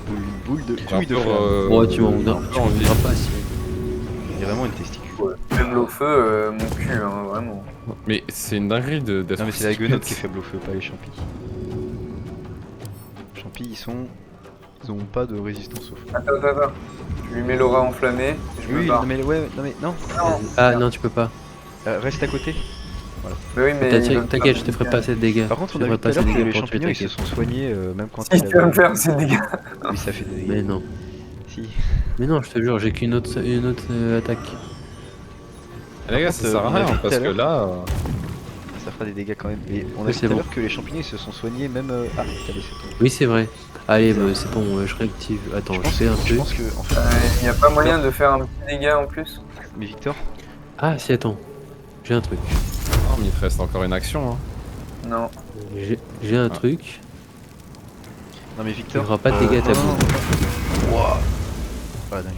S3: Une boule de
S5: J'ai
S3: couille de
S5: encore,
S3: flamme.
S4: Bon, tu m'en
S5: un peu envie.
S4: voudras pas si.
S3: Il y a vraiment une testicule.
S6: Même l'eau feu, mon cul, hein, vraiment.
S5: Mais c'est une dinguerie d'être.
S3: Non, mais c'est la guenaude qui est faible au feu, pas les champis. Les champis, ils ont pas de résistance au feu.
S6: Attends. Je lui mets l'aura enflammée et je me
S3: Oui,
S6: barre.
S3: non, mais ouais, non, mais non.
S4: Ah non, tu peux pas.
S3: Reste à côté.
S6: Mais oui, mais il veut me
S4: T'inquiète,
S6: faire
S4: je te ferai
S6: des
S4: pas assez de dégâts.
S3: Par contre, on
S4: Je
S3: a
S4: te
S3: vu
S4: ferai
S3: tout à
S4: pas
S3: l'heure
S4: assez
S3: que
S4: de
S3: les
S4: dégâts pour tuer,
S3: champignons ils se
S4: t'inquiète.
S3: sont soignés même quand
S6: dégâts.
S3: il
S6: Il peut me
S3: avait...
S6: faire ces dégâts.
S3: Oui, ça fait des dégâts.
S4: Mais non.
S3: Si.
S4: Mais non, je te jure, j'ai qu'une autre attaque.
S5: Les gars,
S3: Par
S5: ça
S3: contre,
S5: sert à
S3: on a
S5: rien
S3: vu tout
S5: parce
S3: à
S5: que
S3: l'heure.
S5: là.
S3: Ça fera des dégâts quand même. Mais on a
S4: Oui,
S3: vu
S4: c'est
S3: tout à
S4: bon.
S3: l'heure que les champignons ils se sont soignés même... Ah, t'as laissé tomber.
S4: Oui, c'est vrai. Allez, bah, c'est bon, je réactive. Attends, je fais un
S3: Je
S4: truc.
S3: pense que, en fait...
S6: Il n'y a pas moyen de faire un petit dégât en plus?
S3: Mais Victor,
S4: Ah, si, attends. J'ai un truc.
S5: Oh, mais il te reste encore une action. Hein.
S6: Non.
S4: J'ai un truc.
S3: non mais
S4: Il n'y
S3: Victor...
S4: aura pas de dégâts à ta
S3: non, non,
S4: boue.
S3: non. Wouah. Ah, dingue.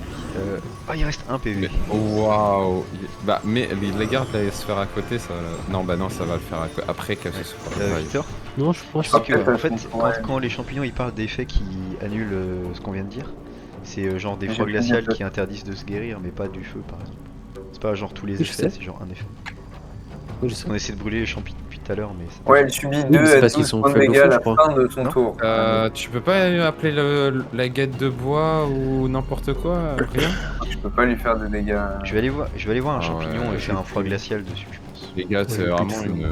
S3: Ah, il reste un PV.
S5: Mais waouh. Bah, mais les gardes la sphère à côté, ça va. Non, bah non, ça va le faire après qu'elle se soit.
S3: Victor,
S4: Non, je pense
S3: tu
S4: pas.
S3: sais que,
S6: peut-être
S3: en fait,
S6: elles sont-
S3: quand les champignons ils parlent d'effets qui annulent ce qu'on vient de dire, c'est genre des
S6: J'ai
S3: froids
S6: plus
S3: glaciales
S6: de-
S3: qui interdisent de se guérir, mais pas du feu par exemple. C'est pas genre tous les
S4: Oui, je
S3: effets,
S4: sais.
S3: c'est genre un effet.
S4: Oui, je sais.
S3: On essaie de brûler les champignons depuis tout à l'heure, mais ça...
S6: Ouais, elle subit
S4: mais
S6: 2
S4: c'est
S6: à
S4: parce qu'ils
S6: 12
S4: sont
S6: points de
S4: faibles au
S6: dégâts à
S4: feu,
S6: la
S4: je crois.
S6: fin de son
S3: Non.
S6: tour.
S5: Tu peux pas appeler la guette de bois ou n'importe quoi, rien?
S6: Je peux pas lui faire de dégâts.
S3: Je vais aller voir un
S5: Ah
S3: champignon
S5: ouais,
S3: et faire un
S4: je
S3: froid
S4: sais.
S3: glacial dessus, je pense.
S5: Les gars, c'est
S4: Ouais,
S5: vraiment
S4: putain.
S5: une.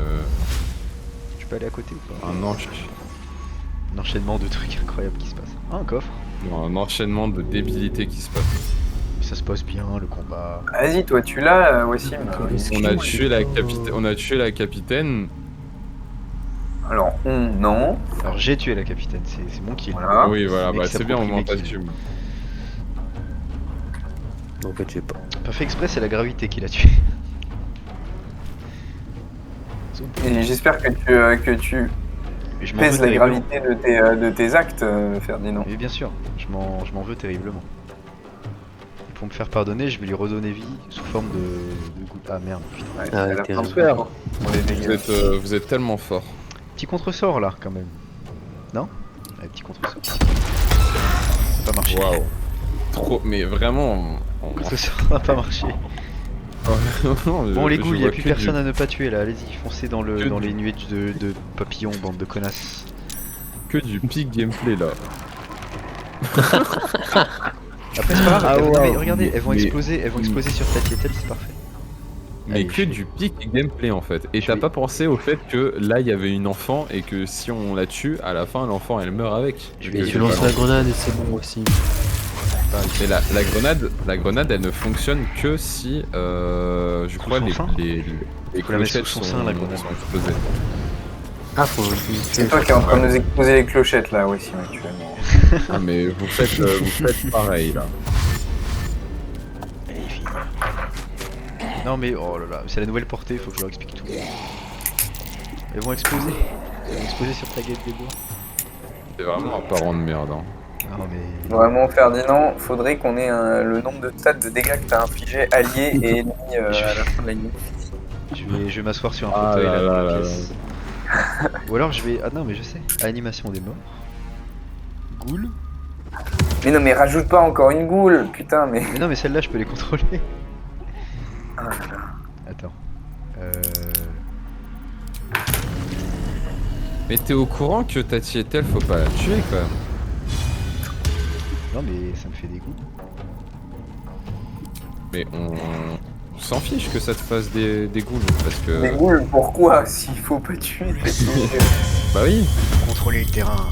S3: Tu peux aller à côté ou pas
S5: Un,
S3: Un enchaînement de trucs incroyables qui se passent. Ah, un coffre.
S5: un enchaînement de débilité qui se passe.
S3: Ça se passe bien, le combat.
S6: Vas-y, toi tu l'as, Wassim.
S5: On a tué la capitaine.
S6: Alors, non.
S3: Alors j'ai tué la capitaine, c'est mon kill.
S6: Voilà.
S5: Oui, voilà,
S3: mec
S5: bah c'est bien, au moins
S3: s'approprie
S5: t'as
S3: mes
S5: tué.
S4: En fait, j'ai pas.
S3: Pas fait exprès, c'est la gravité qui l'a tué.
S6: Et j'espère que tu
S3: Et je m'en
S6: pèses
S3: veux
S6: la
S3: terriblement.
S6: gravité de tes actes, Ferdinand.
S3: Oui, bien sûr, je m'en veux terriblement. Et pour me faire pardonner, je vais lui redonner vie sous forme de goutte. Ah merde, putain.
S6: Ouais,
S4: Ah,
S6: c'est la
S4: terrible.
S6: fin de tour pour les dégâts.
S5: Vous êtes tellement fort.
S3: Petit contre-sort là, quand même. Non Ouais, petit contre-sort. Ça n'a pas marché.
S5: Waouh. Trop, mais vraiment.
S3: Contre-sort n'a pas marché. Bon, les ghouls, il a plus personne à ne pas tuer là, allez-y, foncez dans les nuées de papillons, bande de connasses.
S5: Que du peak gameplay là.
S3: Après, c'est pas grave,
S4: Ah,
S3: non,
S4: wow.
S3: mais regardez, elles vont
S5: Mais-
S3: exploser sur Tatietel, c'est parfait.
S5: Mais
S3: Allez,
S5: que du peak gameplay en fait. Et
S3: Je
S5: t'as
S3: vais-
S5: pas pensé au fait que là il y avait une enfant et que si on la tue, à la fin l'enfant elle meurt avec.
S3: Je
S4: Mais
S3: vais-
S4: tu lances la grenade et c'est bon aussi.
S5: Et la grenade elle ne fonctionne que si je crois
S3: son sein
S5: les
S3: Faut la mettre sous
S5: clochettes
S3: son
S5: sont,
S3: sein, la grenade.
S5: sont explosées.
S4: Ah, faut.
S6: C'est toi qui es en train de nous exploser les clochettes là, Wassim, actuellement.
S5: Ah mais vous faites pareil là.
S3: Allez, fille. Non mais oh là là, c'est la nouvelle portée, faut que je leur explique tout. Elles vont exploser. Elles vont exploser sur ta guette des bois.
S5: C'est vraiment un parent de merde. Hein.
S3: Non mais...
S6: Vraiment, Ferdinand, faudrait qu'on ait le nombre de stades de dégâts que t'as infligé alliés et ennemis à la fin de la nuit.
S3: Je vais m'asseoir sur un
S5: Ah
S3: fauteuil
S5: là
S3: là, dans
S5: là
S3: la
S5: là
S3: pièce. Ou alors je vais... Ah non mais je sais. Animation des morts. Ghoul.
S6: Mais non, mais rajoute pas encore une goule, putain, mais.
S3: Mais non mais celle-là je peux les contrôler.
S6: Ah,
S3: Attends.
S5: Mais t'es au courant que Tatietel faut pas la tuer quoi.
S3: Non mais ça me fait des goûts.
S5: Mais On s'en fiche que ça te fasse des ghouls, parce que...
S6: Des ghouls, pourquoi? S'il faut pas tuer.
S5: Bah oui.
S3: Contrôler le terrain.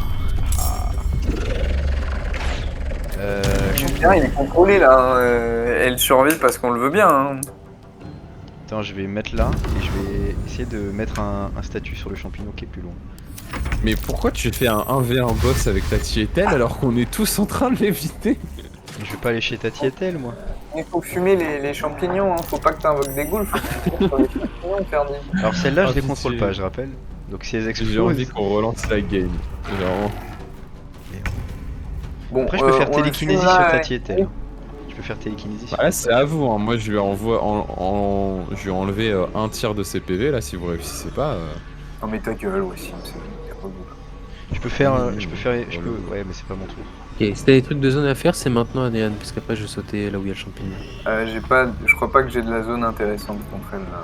S6: Le terrain, il est contrôlé là. Hein. Elle survit parce qu'on le veut bien. Hein.
S3: Attends, je vais mettre là et je vais essayer de mettre un statut sur le champignon qui est plus long.
S5: Mais pourquoi tu fais un 1v1 boss avec Tati et Tel alors qu'on est tous en train de l'éviter?
S3: Je vais pas aller chez Tati et Tel, moi.
S6: Il faut fumer les champignons. Hein. Faut pas que t'invoques des ghouls. Faut que tu contrôles les champignons, Ferdi.
S3: Alors celle-là,
S5: Ah,
S3: je les
S5: si,
S3: contrôle
S5: si.
S3: pas, je rappelle. Donc si elles
S5: J'ai
S3: explosent...
S5: envie qu'on relance la game. Genre...
S6: Bon,
S3: Après, je peux faire
S6: on le
S3: télékinésie
S6: fume,
S3: sur
S6: là,
S3: Tati et Tel. Je peux faire télékinésie sur
S5: Ouais, c'est à vous, hein. Moi je lui envoie je lui ai enlevé un tiers de ses PV là si vous réussissez pas.
S6: Non mais ta gueule, aussi.
S3: Je peux faire...
S5: Oui,
S3: je peux
S5: oui,
S3: faire...
S5: oui.
S3: Je peux... Ouais, mais c'est pas mon tour.
S4: Ok, si t'as des trucs de zone à faire, c'est maintenant, Adrien, parce qu'après je vais sauter là où il y a le champignon.
S6: Je crois pas que j'ai de la zone intéressante contre elle là.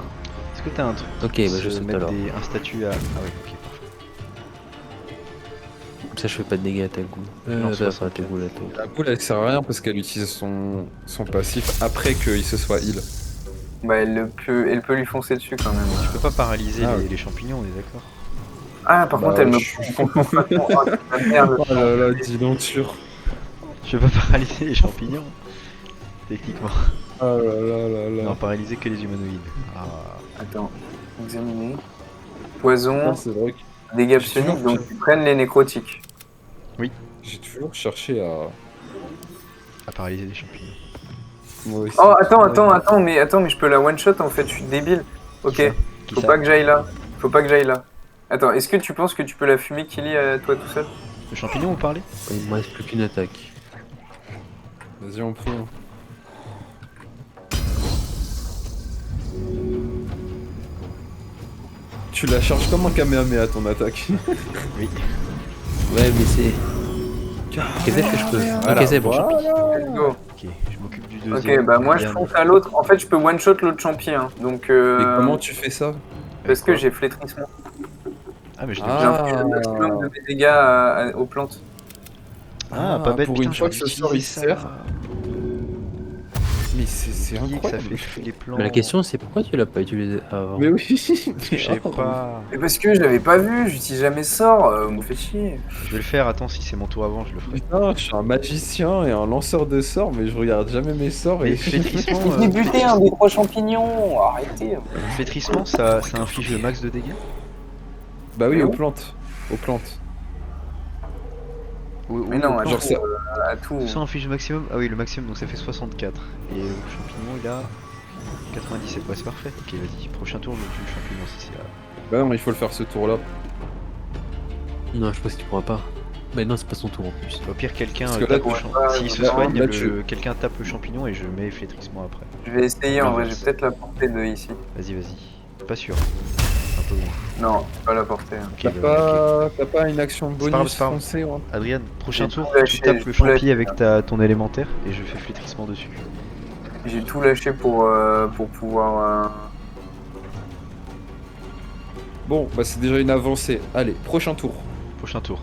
S3: Est-ce que t'as un truc?
S4: Ok, bah je
S3: Se
S4: saute
S3: mettre
S4: alors.
S3: un statut à... Ah ouais, ok, parfait.
S4: Comme ça, je fais pas de dégâts à ta goût.
S3: Non,
S4: Bah,
S3: 64.
S4: à ta goût, là,
S5: La boule elle sert à rien parce qu'elle utilise son passif après qu'il se soit heal.
S6: Bah elle peut lui foncer dessus quand même.
S3: Je peux pas paralyser
S5: Ah,
S3: les,
S5: ouais.
S3: les champignons, on est d'accord?
S6: Ah par
S5: Bah,
S6: contre elle me
S5: je suis-
S6: Oh, merde.
S5: Oh là là, dis donc sûr.
S3: Je peux pas paralyser les champignons. Techniquement.
S5: Oh là là là là.
S3: Non, paralyser que les humanoïdes. Ah.
S6: Attends, examiner. Poison,
S5: C'est vrai que
S6: dégâts
S5: J'ai
S6: psioniques,
S5: toujours-
S6: donc ils prennent les nécrotiques.
S5: j'ai toujours cherché
S3: À paralyser les champignons.
S5: Moi aussi.
S6: Oh attends, mais je peux la one shot en fait, je suis débile. Ok,
S3: Qui
S6: faut
S3: ça?
S6: pas que j'aille là. Faut pas que j'aille là. Attends, est-ce que tu penses que tu peux la fumer Killy toi tout seul?
S3: Le champignon, vous parlez?
S4: Il me reste plus qu'une attaque.
S5: Vas-y, on prie. Tu la charges comme un Kamehameha ton attaque.
S3: Oui.
S4: Ouais, mais c'est. Qu'est-ce que je peux
S5: Voilà.
S4: Ok, c'est bon.
S6: Let's go.
S3: Ok, je m'occupe du deuxième.
S6: Ok, bah moi je
S3: Bien.
S6: fonce à l'autre. En fait, je peux one shot l'autre champi. Hein. Donc,
S5: Et comment tu fais ça?
S6: parce que
S3: Quoi?
S6: j'ai flétrissement.
S3: Ah, mais je l'ai
S5: Ah.
S6: J'ai infligé le maximum de mes dégâts aux plantes.
S3: Ah, pas bête,
S5: pour
S3: putain,
S5: une fois que
S3: j'aurais
S5: ce sort il
S3: utilisé ça.
S5: sert. Mais c'est
S3: J'ai oublié que ça
S5: incroyable.
S3: fait les plans.
S4: Mais la question, c'est pourquoi tu l'as pas utilisé avant?
S5: Mais oui.
S3: Parce que je savais pas.
S6: Mais parce que je l'avais pas vu, j'utilise jamais ce sort, vous me faites chier.
S3: Je vais le faire, attends, si c'est mon tour avant, je le ferai.
S5: Putain, je suis un magicien et un lanceur de sorts, mais je regarde jamais mes sorts
S3: Mais
S5: et
S3: flétrissement,
S6: J'ai buté un des 3 champignons, arrêtez.
S3: flétrissement, ça inflige le max de dégâts?
S5: Bah oui,
S6: Mais
S5: aux
S6: où
S5: plantes. Aux plantes.
S6: Mais non, à
S5: genre
S6: tout,
S5: ça-
S6: à tout.
S3: Ça inflige le maximum? Ah oui, le maximum, donc ça fait 64. Et le champignon, il a 97. Ouais, c'est parfait. Ok, vas-y, prochain tour, je tue le champignon si c'est là.
S5: Bah non, il faut le faire ce tour-là.
S4: Non, je pense qu'il pourra pas. Mais non, c'est pas son tour en plus.
S3: Au pire, quelqu'un
S5: Parce que
S3: tape
S5: là,
S3: le champignon. S'il se
S5: là,
S3: soigne,
S5: là, tu-
S3: quelqu'un tape le champignon et je mets flétrissement après.
S6: Je vais essayer en
S3: Non,
S6: vrai,
S3: mais
S6: j'ai peut-être la portée de ici.
S3: Vas-y, vas-y. Pas sûr. Un peu loin.
S6: Non, pas la portée. Hein.
S3: Ok, bah, ok.
S5: T'as pas une action
S3: pas grave,
S5: bonus
S3: c'est pas grave.
S5: foncée, ouais.
S3: Adrien, prochain
S6: J'ai
S3: tour,
S6: tout lâché,
S3: tu tapes
S6: j'ai
S3: le
S6: tout lâché.
S3: champi avec ton élémentaire et je fais flétrissement dessus.
S6: J'ai tout lâché pour pouvoir.
S5: Bon, bah c'est déjà une avancée. Allez, prochain tour.
S3: Prochain tour.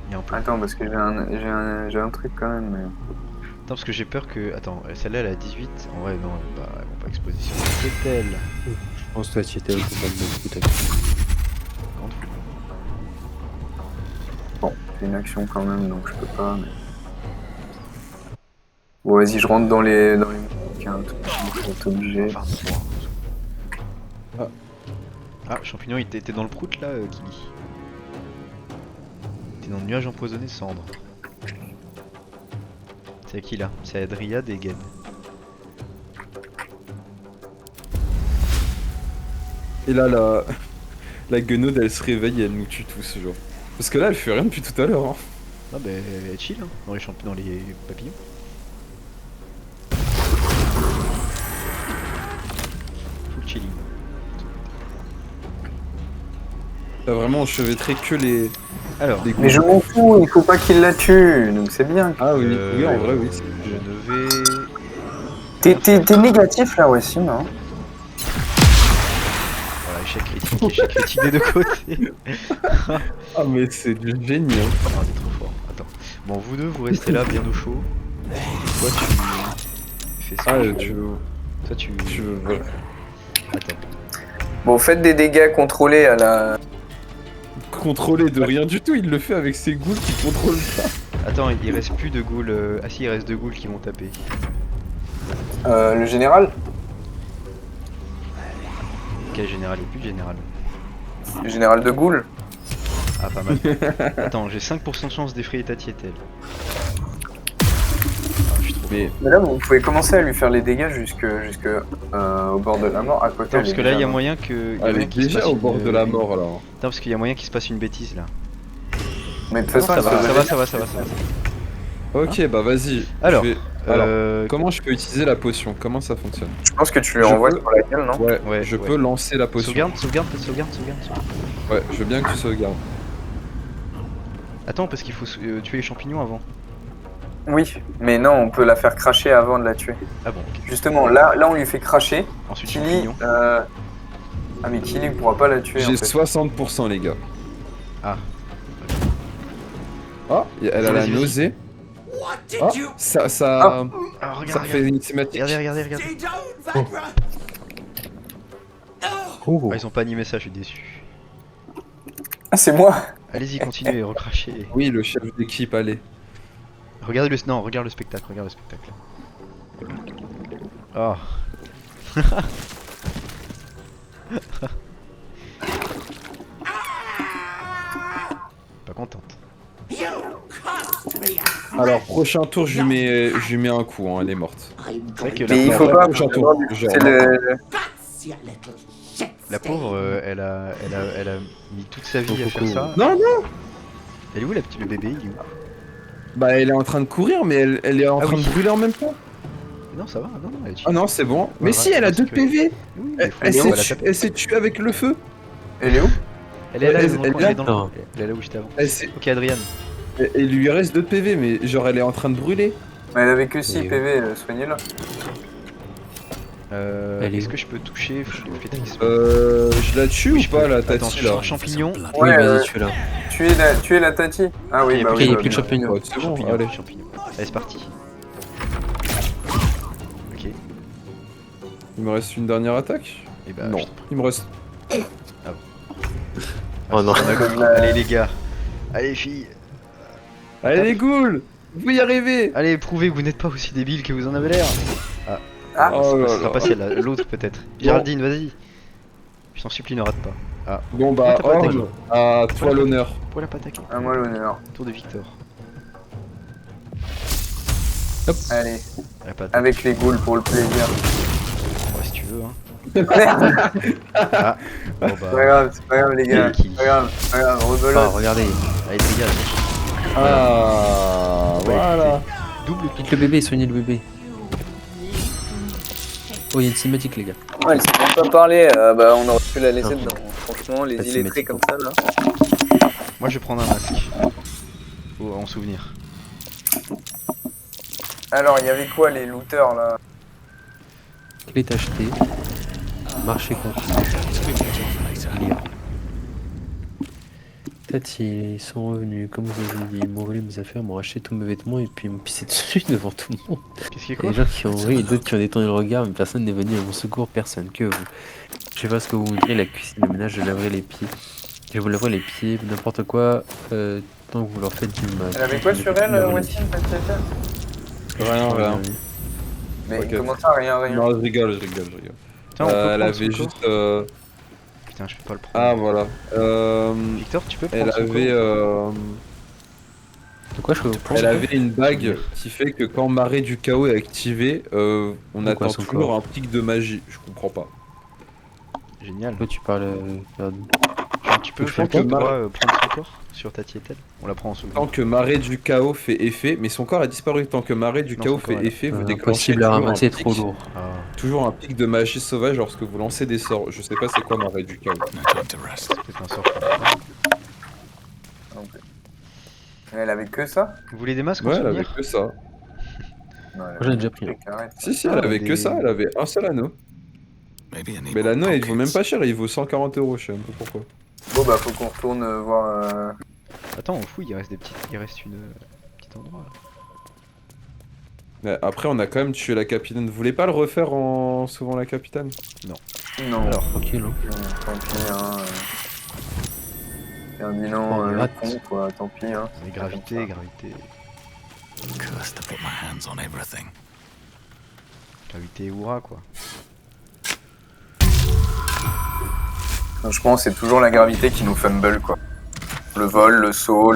S3: Il y a un peu.
S6: Attends, parce que j'ai un truc quand même. Mais...
S3: Attends, parce que j'ai peur que. Attends, celle-là elle a 18. En vrai, non, elles vont pas exposition. C'est elle.
S4: Je pense que tu étais au combat de beaucoup
S6: Bon, c'est une action quand même, donc je peux pas. Mais... Bon, vas-y, je rentre dans les. Il y a un truc, je vais être obligé.
S3: Enfin, Ah, champignon, il était dans le prout là, Kili. T'es dans le nuage empoisonné cendre. C'est à qui là? C'est à Dryad et Gen.
S5: Et là, la guenaude, elle se réveille et elle nous tue tous, genre. Parce que là, elle fait rien depuis tout à l'heure. Hein.
S3: Ah bah elle est chill hein, dans les champignons, dans les papillons. Full chilling.
S5: T'as vraiment enchevêtré que les
S3: Alors,
S5: goûts.
S6: Mais je m'en fous, il faut pas qu'il la tue, donc c'est bien.
S5: Ah oui, oui, en vrai, oui.
S3: je ne vais...
S6: T'es négatif là, Wassim, hein.
S3: Voilà, échec critique des deux côtés.
S5: Ah, mais c'est du génie, hein.
S3: Ah, t'es trop fort. Attends. Bon, vous deux, vous restez là, bien au chaud. Toi, tu fais ça.
S5: Ah,
S3: je-
S5: tu veux...
S3: Toi, tu.
S4: Voilà.
S3: Attends.
S6: Bon, faites des dégâts contrôlés à la...
S5: Contrôler de rien du tout, il le fait avec ses ghouls qui contrôlent pas.
S3: Attends, il reste plus de ghouls. Ah si, il reste 2 ghouls qui vont taper.
S6: Le général.
S3: Quel général? Il n'y a plus de général.
S6: Le général de Ghoul.
S3: Ah, pas mal. Attends, j'ai 5% de chance d'effrayer Tatietel.
S5: Mais
S6: Mais là, vous pouvez commencer à lui faire les dégâts jusque au bord de la mort, à côté.
S3: Attends, parce
S6: elle est
S3: que là, il y a
S6: déjà-
S3: moyen que.
S5: elle est déjà au bord de la mort alors.
S3: Attends, parce qu'il y a moyen qu'il se passe une bêtise là.
S6: Mais de toute
S3: Non,
S6: façon,
S3: ça va,
S6: elle se
S3: ça
S6: faisait-
S3: va, ça va, ça va, ça va.
S5: Ok, bah vas-y.
S3: Alors,
S5: Je vais- alors,
S3: Euh,
S5: comment je peux utiliser la potion? Comment ça fonctionne?
S6: Je pense que tu lui
S5: Je
S6: renvoies
S5: peux-
S6: sur la gueule, non?
S5: Ouais,
S3: Ouais,
S5: je
S3: ouais.
S5: peux lancer la potion.
S3: sauvegarde, sauvegarde, sauvegarde, sauvegarde.
S5: Ouais, je veux bien que tu sauvegardes.
S3: Attends, parce qu'il faut tuer les champignons avant.
S6: Oui, mais non, on peut la faire cracher avant de la tuer.
S3: Ah bon, ok.
S6: Justement, là on lui fait cracher.
S3: Ensuite,
S6: Killy,
S3: champignons.
S6: Ah mais Killy pourra pas la tuer en
S5: J'ai
S6: fait.
S5: 60% les gars.
S3: Ah.
S5: Ah, elle a la
S3: Vas-y, vas-y.
S5: nausée. Ah, ça
S6: Ah.
S5: ça
S3: regarde,
S5: fait une cinématique.
S3: Regardez.
S4: Oh.
S3: Ah, ils ont pas animé ça, je suis déçu.
S6: Ah c'est moi.
S3: Allez-y, continuez, recrachez.
S5: Oui, le chef d'équipe, allez.
S3: Regardez le... Non, regarde le spectacle, regarde le spectacle. Oh. Pas contente.
S5: Alors, prochain tour, je lui mets un coup, hein, elle est morte.
S3: C'est vrai que
S6: Mais il
S3: la
S6: faut
S3: pauvre,
S6: pas.
S5: prochain
S6: faut
S5: tour,
S6: avoir du-
S5: genre,
S6: C'est le.
S3: la pauvre, elle a mis toute sa vie à faire
S4: Coucou.
S3: ça.
S5: Non,
S3: Elle est où le bébé? Il est où?
S5: Bah, elle est en train de courir, mais elle est en
S3: Ah
S5: train
S3: oui.
S5: de brûler en même temps.
S3: Non, ça va, non, elle est
S5: Ah non, c'est bon. Mais
S3: Ouais,
S5: si,
S3: ouais,
S5: elle a
S3: parce
S5: 2
S3: que-
S5: PV.
S3: Oui,
S5: Elle,
S3: mais faut-
S5: elle
S3: elle a
S5: s'est
S3: tapé.
S5: elle s'est tuée avec le feu.
S6: Elle est où?
S3: Elle est là,
S5: elle-
S3: elle est dans le
S5: elle
S3: coin,
S5: est
S3: elle est dans le
S4: là.
S3: coin. Elle est là où j'étais avant.
S5: Elle s'est-
S3: Ok, Adrien.
S5: il lui reste 2 PV, mais genre, elle est en train de brûler.
S6: Mais elle avait que 6
S4: Et-
S6: PV, soignez-la.
S4: Elle est
S3: Est-ce
S4: où
S3: que je peux toucher Flétris
S5: Je la tue ou pas, la
S3: Attends,
S5: Tati,
S3: je
S5: là?
S3: sors champignon.
S4: Oui,
S6: Ouais,
S4: vas-y, tu es là.
S6: Tuer la Tati. Ah oui,
S3: Ok,
S6: bah
S3: ok,
S6: oui.
S4: il y a
S6: bah
S4: plus de
S6: oui.
S4: champignons.
S5: Ouais, c'est bon,
S3: Champignon,
S5: allez.
S3: champignon. Allez, c'est parti. Ok.
S5: Il me reste une dernière attaque?
S3: Et bah,
S5: Non,
S3: je t'en prie.
S5: il me reste...
S4: Oh non.
S3: Allez, les gars. Allez, filles.
S5: Allez les ghouls, vous y arrivez.
S3: Allez, prouvez que vous n'êtes pas aussi débile que vous en avez l'air.
S6: Ah,
S3: Non,
S5: oh
S3: ce
S5: là
S3: sera
S5: là.
S3: pas celle-là, l'autre peut-être. Géraldine, vas-y. Je t'en supplie, ne rate pas. Ah,
S5: Bon bah,
S3: t'as pas attaqué.
S5: à toi l'honneur.
S3: pour la pas attaquer.
S6: à moi l'honneur.
S3: Tour de Victor.
S6: Allez,
S3: Elle a pas attaqué.
S6: avec les ghouls pour le plaisir.
S3: Ouais, si tu veux, hein.
S6: c'est
S3: Ah, bon
S6: pas
S3: bah.
S6: grave, c'est pas grave les gars.
S3: Killy.
S6: C'est pas grave,
S3: Ah,
S6: rebelote.
S3: regardez. Allez, dégage.
S5: Ah, voilà.
S3: Double
S4: Quitte le bébé, soignez le bébé. Oh, il y a une cinématique, les gars.
S6: Ouais, elle s'est même pas parlé, bah on aurait pu la laisser
S4: Ah.
S6: dedans. Franchement, les
S4: Pas
S6: illettrés
S4: symétrique.
S6: comme ça là.
S3: Moi, je vais prendre un masque. En souvenir.
S6: Alors, il y avait quoi les looters là?
S4: Clé achetée. Marché continu. Lire. Tati, ils sont revenus. Comme vous avez dit, ils m'ont volé mes affaires, m'ont racheté tous mes vêtements et puis m'ont pissé dessus devant tout le monde.
S3: Qu'est-ce qui est
S4: Il y a
S3: quoi?
S4: des gens qui ont ri et d'autres qui ont détourné le regard, mais personne n'est venu à mon secours, personne que vous. Je sais pas ce que vous voudriez, la cuisine, le ménage, je laverai les pieds. Je vous laverai les pieds, n'importe quoi, tant que vous leur faites du mal.
S6: Elle avait quoi
S4: Je
S6: sur
S4: ne peux
S6: elle,
S4: plus laver les
S6: Westin,
S4: pieds.
S5: Rien, rien.
S6: Mais
S5: Ok.
S6: comment ça, rien, rien.
S5: Non, je rigole.
S3: Tiens, on peut
S5: Elle
S3: prendre son
S5: avait
S3: corps.
S5: juste...
S3: Putain, je peux pas le prendre.
S5: Ah, voilà.
S3: Victor, tu peux
S5: Elle
S3: prendre son
S5: avait...
S3: corps
S4: De quoi je peux prendre
S5: Elle avait une bague qui fait que quand Marée du Chaos est activé, on
S4: De
S5: attend
S4: quoi, son
S5: toujours
S4: corps
S5: un pic de magie. Je comprends pas.
S3: Génial.
S4: Toi, tu parles. Pardon.
S3: Genre, tu peux
S5: Je
S3: faire
S5: pense que
S3: comme
S5: Mar-
S3: toi, prendre son corps sur Tati et Tel. On la prend en souvenir.
S5: Tant que Marée du Chaos fait effet, mais son corps a disparu. Tant que Marée du
S3: Non,
S5: Chaos
S3: son corps,
S5: fait
S3: elle-
S5: effet, vous déclenchez
S4: Impossible à
S5: toujours un
S4: ramasser,
S5: pic-
S4: trop lourd.
S3: Ah.
S5: Toujours un pic de magie sauvage lorsque vous lancez des sorts. Je sais pas c'est quoi Marée du Chaos.
S3: C'est peut-être un sort.
S6: Mais elle avait que ça?
S3: Vous voulez des masques en
S5: Ouais, elle avait
S3: souvenir?
S5: que ça.
S6: Non,
S4: J'en ai déjà pris un.
S6: Arrête.
S5: Si, elle avait que
S3: des-
S5: ça, elle avait un seul anneau. Mais l'anneau il vaut même pas cher, il vaut 140 €, je sais même pas pourquoi.
S6: Bon bah faut qu'on retourne voir...
S3: Attends, on fouille, il reste des petits. Il reste une petit endroit là.
S5: Après, on a quand même tué la capitaine. Vous voulez pas le refaire en sauvant la capitaine?
S6: Non.
S3: Alors,
S4: Tranquille, hein.
S6: Tant pis, hein. Ferdinand,
S4: Oh,
S6: le
S4: hâte.
S6: con, quoi. Tant pis, hein.
S3: les gravités, gravité.
S8: Cursed to put my hands on everything.
S3: Gravité Oura, quoi.
S6: Franchement, c'est toujours la gravité qui nous fumble, quoi. Le vol, le saut,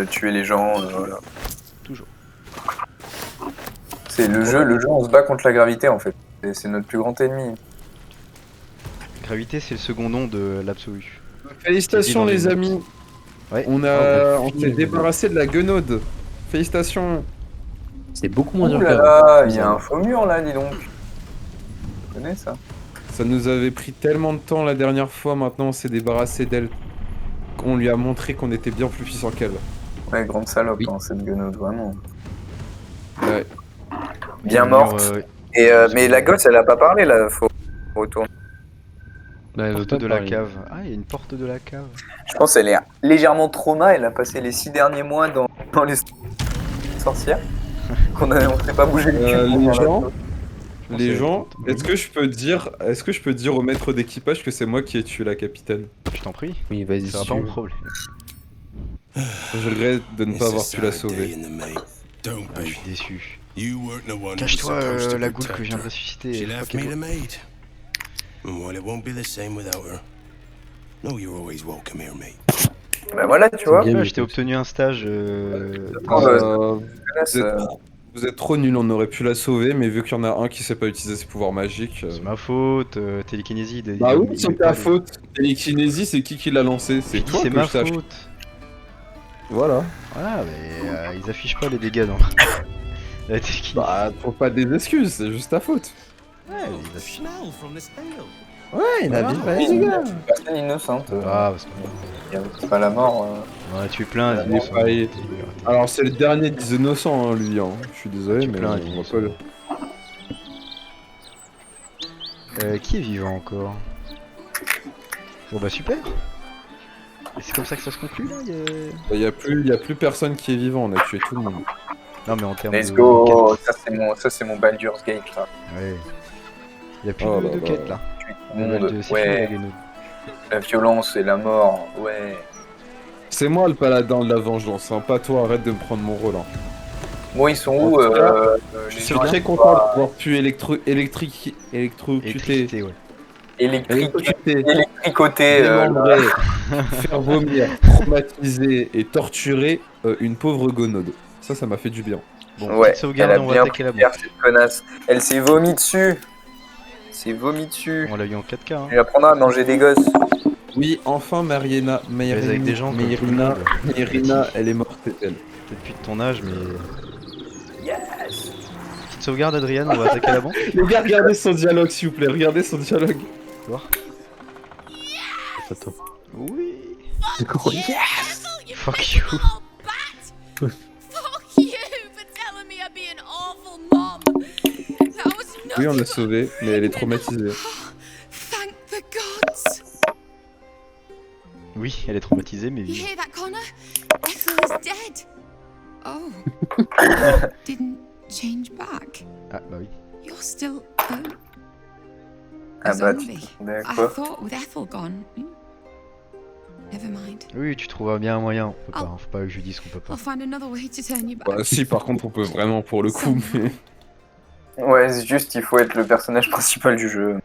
S6: tuer les gens, voilà.
S3: Toujours.
S6: C'est le jeu, on se bat contre la gravité, en fait. C'est notre plus grand ennemi.
S3: Gravité, c'est le second nom de l'absolu.
S5: Félicitations,
S3: C'est dit
S5: les
S3: dans les
S5: amis.
S3: Ouais.
S5: On s'est débarrassé de la guenaude. Félicitations.
S4: C'est beaucoup moins
S6: Ouh
S4: dur
S6: là
S4: qu'avant.
S6: là, il y a un faux mur, là, dis donc. Tu connais ça?
S5: Ça nous avait pris tellement de temps la dernière fois, maintenant on s'est débarrassé d'elle. On lui a montré qu'on était bien plus puissant qu'elle.
S6: Ouais, grande salope,
S4: Oui.
S6: hein, cette guenaude, vraiment.
S5: Ouais.
S6: Bien
S3: Le mur,
S6: morte. Mais la gosse, elle a pas parlé, là, faut retourner.
S4: Bah, elle veut
S3: Porte
S4: pas
S3: de la
S4: parler.
S3: cave. Ah, il y a une porte de la cave.
S6: Je pense qu'elle est légèrement trauma, elle a passé les 6 derniers mois dans les sorcières. On s'est pas bougé le cul. pour
S5: Les
S6: voir la
S5: gens,
S6: chose.
S5: les
S3: c'est-
S5: gens, est-ce que je peux dire au maître d'équipage que c'est moi qui ai tué la capitaine?
S3: Je t'en prie.
S4: Oui, vas-y,
S3: Ça sera
S4: si
S3: pas
S4: tu
S3: mon
S4: veux.
S3: problème.
S5: Je regrette de ne pas avoir pu la sauver.
S8: Don't
S3: Ah, je
S8: be.
S3: suis déçu.
S8: You weren't the one who was
S3: Cache-toi,
S8: supposed to
S3: la goule que
S8: protect
S3: je viens de
S8: her.
S3: ressusciter.
S8: She
S3: je crois
S8: left
S3: qu'elle
S8: me
S3: doit-
S8: the maid. And well, it won't be the same without her. No, you're always welcome here, mate.
S6: Bah voilà, tu vois.
S4: bien.
S3: Ah, je t'ai obtenu un stage.
S6: Oh,
S5: Vous êtes, vous êtes trop nuls, on aurait pu la sauver, mais vu qu'il y en a un qui sait pas utiliser ses pouvoirs magiques.
S3: C'est ma faute, télékinésie.
S5: Bah oui, c'est ta faute. Télékinésie, c'est qui l'a lancé? C'est toi
S3: C'est
S5: que
S3: ma
S5: je sache.
S3: faute.
S5: Voilà.
S3: Voilà, mais ils affichent pas les dégâts dans la télékinésie.
S5: Bah, trouve pas des excuses, c'est juste ta faute.
S3: Ouais, ils affichent.
S5: Ouais, Nabil,
S6: Oui,
S5: les gars.
S6: personne innocente.
S3: Ah, parce que
S6: C'est pas la mort.
S3: on a tué plein
S5: Il est
S3: d'innocents.
S5: pareil. Alors, c'est le dernier des innocents, hein, lui. Hein. Je suis désolé,
S3: Tu
S5: mais
S3: plains,
S5: on
S3: dis.
S5: va pas le...
S3: Qui est vivant encore? Bon bah super. Et c'est comme ça que ça se conclut là
S5: Il y a plus personne qui est vivant, on a tué tout le monde.
S3: Non mais en termes
S6: Let's
S3: de
S6: go.
S3: quête.
S6: Ça c'est mon Baldur's Gate là.
S3: Ouais. Y a plus
S5: Oh
S3: de
S5: là là.
S3: quête là.
S6: Tuer tout
S3: Le
S6: le
S3: mal
S6: monde.
S3: de- c'est fini, la
S6: Ouais.
S3: guenaude.
S6: La violence et la mort. Ouais.
S5: C'est moi le paladin de la vengeance, hein. Pas toi, arrête de me prendre mon rôle. Hein.
S6: Bon, ils sont où
S5: En tout cas,
S6: les
S5: Je suis
S6: gens
S5: très
S6: qui
S5: content
S6: sont
S5: de pouvoir pu électrocuter,
S3: Électricité, ouais.
S6: électricotés.
S5: démembrer, faire vomir, traumatiser et torturer une pauvre gonode. Ça m'a fait du bien.
S3: Bon,
S6: Ouais,
S3: petite sauvegarde
S6: elle
S3: et
S6: a
S3: on va
S6: bien
S3: attaquer la
S6: pris cher,
S3: banque.
S6: cette connasse. Elle s'est vomi dessus. C'est vomi dessus.
S3: On l'a eu en 4K hein.
S6: Tu apprendras à manger des gosses.
S5: Oui, enfin Mariana,
S3: Mais avec des gens comme tout le
S5: Myrina,
S3: monde.
S5: Myrina, elle est morte, elle.
S3: Peut-être plus de ton âge mais... Petite sauvegarde Adrien, on va attaquer la banque.
S5: Les gars, regardez son dialogue, s'il vous plaît, regardez son dialogue.
S4: Attends.
S3: Oui.
S4: Quoi?
S3: Fuck you.
S9: Fuck you for telling me I'd be an awful mom. That was
S5: Oui, on
S9: nothing
S5: l'a
S9: but-
S5: sauvée, mais elle est traumatisée.
S9: Thank the gods.
S3: Oui, elle est traumatisée mais
S9: You
S3: vive.
S9: hear that, Connor? Ethel is dead. Oh. Didn't change back.
S3: Ah bah oui.
S9: You're still a
S6: Ah bah,
S9: zombie. I
S6: d'accord.
S9: thought with Ethel gone. Never mind.
S3: Oui, tu trouveras bien un moyen. On peut pas, hein. Faut pas que je lui dise qu'on peut pas.
S9: I'll find another way to turn you back.
S5: Bah si, par contre, on peut vraiment pour le coup, mais...
S6: Ouais, c'est juste, il faut être le personnage principal du jeu.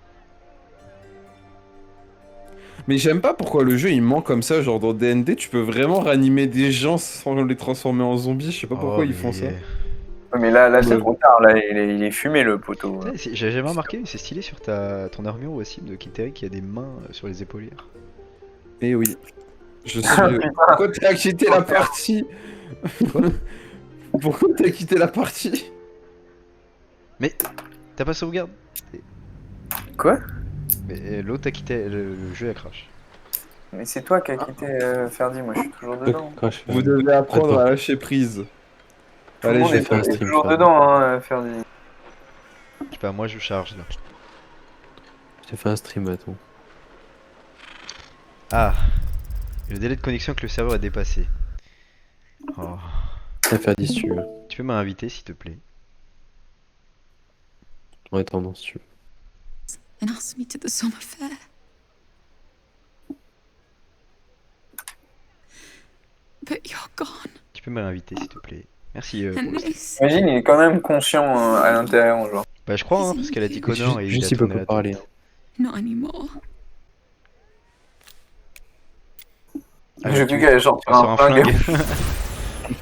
S5: Mais j'aime pas pourquoi le jeu il ment comme ça, genre dans D&D, tu peux vraiment ranimer des gens sans les transformer en zombies, je sais pas pourquoi
S3: Oh,
S5: ils font ça.
S6: Ouais, mais là c'est
S5: Ouais.
S6: trop tard, là, il est fumé le poteau.
S3: J'ai jamais remarqué, mais c'est stylé sur ton armure Wassim de Kiteri qui a des mains sur les épaulières.
S5: Eh oui. Je suis... Pourquoi t'as quitté la partie? Pourquoi t'as quitté la partie?
S3: Mais t'as pas sauvegarde?
S6: Quoi?
S3: Mais l'autre a quitté, le jeu a crash.
S6: Mais c'est toi qui as quitté Ferdi, moi je suis toujours dedans.
S5: Vous devez apprendre à lâcher prise.
S6: Tout le
S5: Allez,
S6: monde
S5: je
S6: est
S5: vais faire un
S6: est
S5: stream.
S6: toujours
S5: Ferdi.
S6: dedans, hein, Ferdi.
S3: Je sais pas, moi je charge là.
S4: Je t'ai fait un stream, attends.
S3: Ah, le délai de connexion que le serveur a dépassé. Oh.
S4: Tu vas faire 10 si tu veux.
S3: Tu peux m'inviter s'il te plaît?
S4: En attendant, si tu veux.
S9: and asked me to the summer fair. But you're gone.
S3: Tu peux me réinviter s'il te plaît. Merci.
S9: And
S3: Proust.
S9: this.
S6: Imagine, il est quand même conscient à l'intérieur, genre.
S3: Bah je crois hein, parce qu'elle a dit Connor et il
S4: Juste
S3: a
S4: il peut
S3: tourné
S4: pas
S3: la
S4: parler.
S3: tête.
S9: Not anymore.
S3: Ah,
S6: J'ai
S3: tu-
S6: vu qu'elle est genre
S3: elle sort un
S6: flingue.
S3: flingue.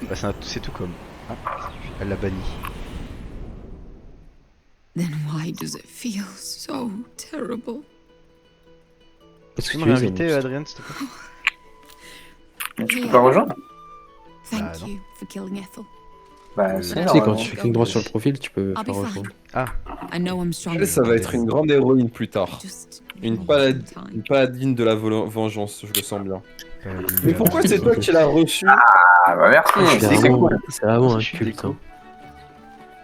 S3: Bah c'est tout comme. Ah, elle l'a banni.
S9: Then why does it feel so terrible?
S4: Parce
S3: Tu
S4: que
S3: peux me
S4: tu es un
S3: réinviter
S4: monstre.
S3: Adrien s'il te plaît?
S6: Mais tu peux pas rejoindre?
S9: Thank
S3: Ah, non.
S9: you for killing Ethel.
S6: Bah, si,
S4: Tu sais,
S6: normalement.
S4: quand tu fais clic droit sur le profil, tu peux
S9: I'll
S4: faire
S9: be fine.
S4: rejoindre.
S9: I know I'm strong.
S5: Elle, ça va être une grande héroïne plus tard.
S9: Just
S5: Une
S9: need
S5: paladine,
S9: some time.
S5: une paladine de la vengeance, je le sens bien.
S3: Euh,
S5: Mais pourquoi c'est toi qui l'as reçu?
S6: Ah bah merci,
S4: C'est
S6: c'est
S4: vraiment,
S6: cool.
S4: c'est vraiment
S3: Ça,
S4: un
S3: je suis
S4: culte.
S3: déco.
S4: Hein.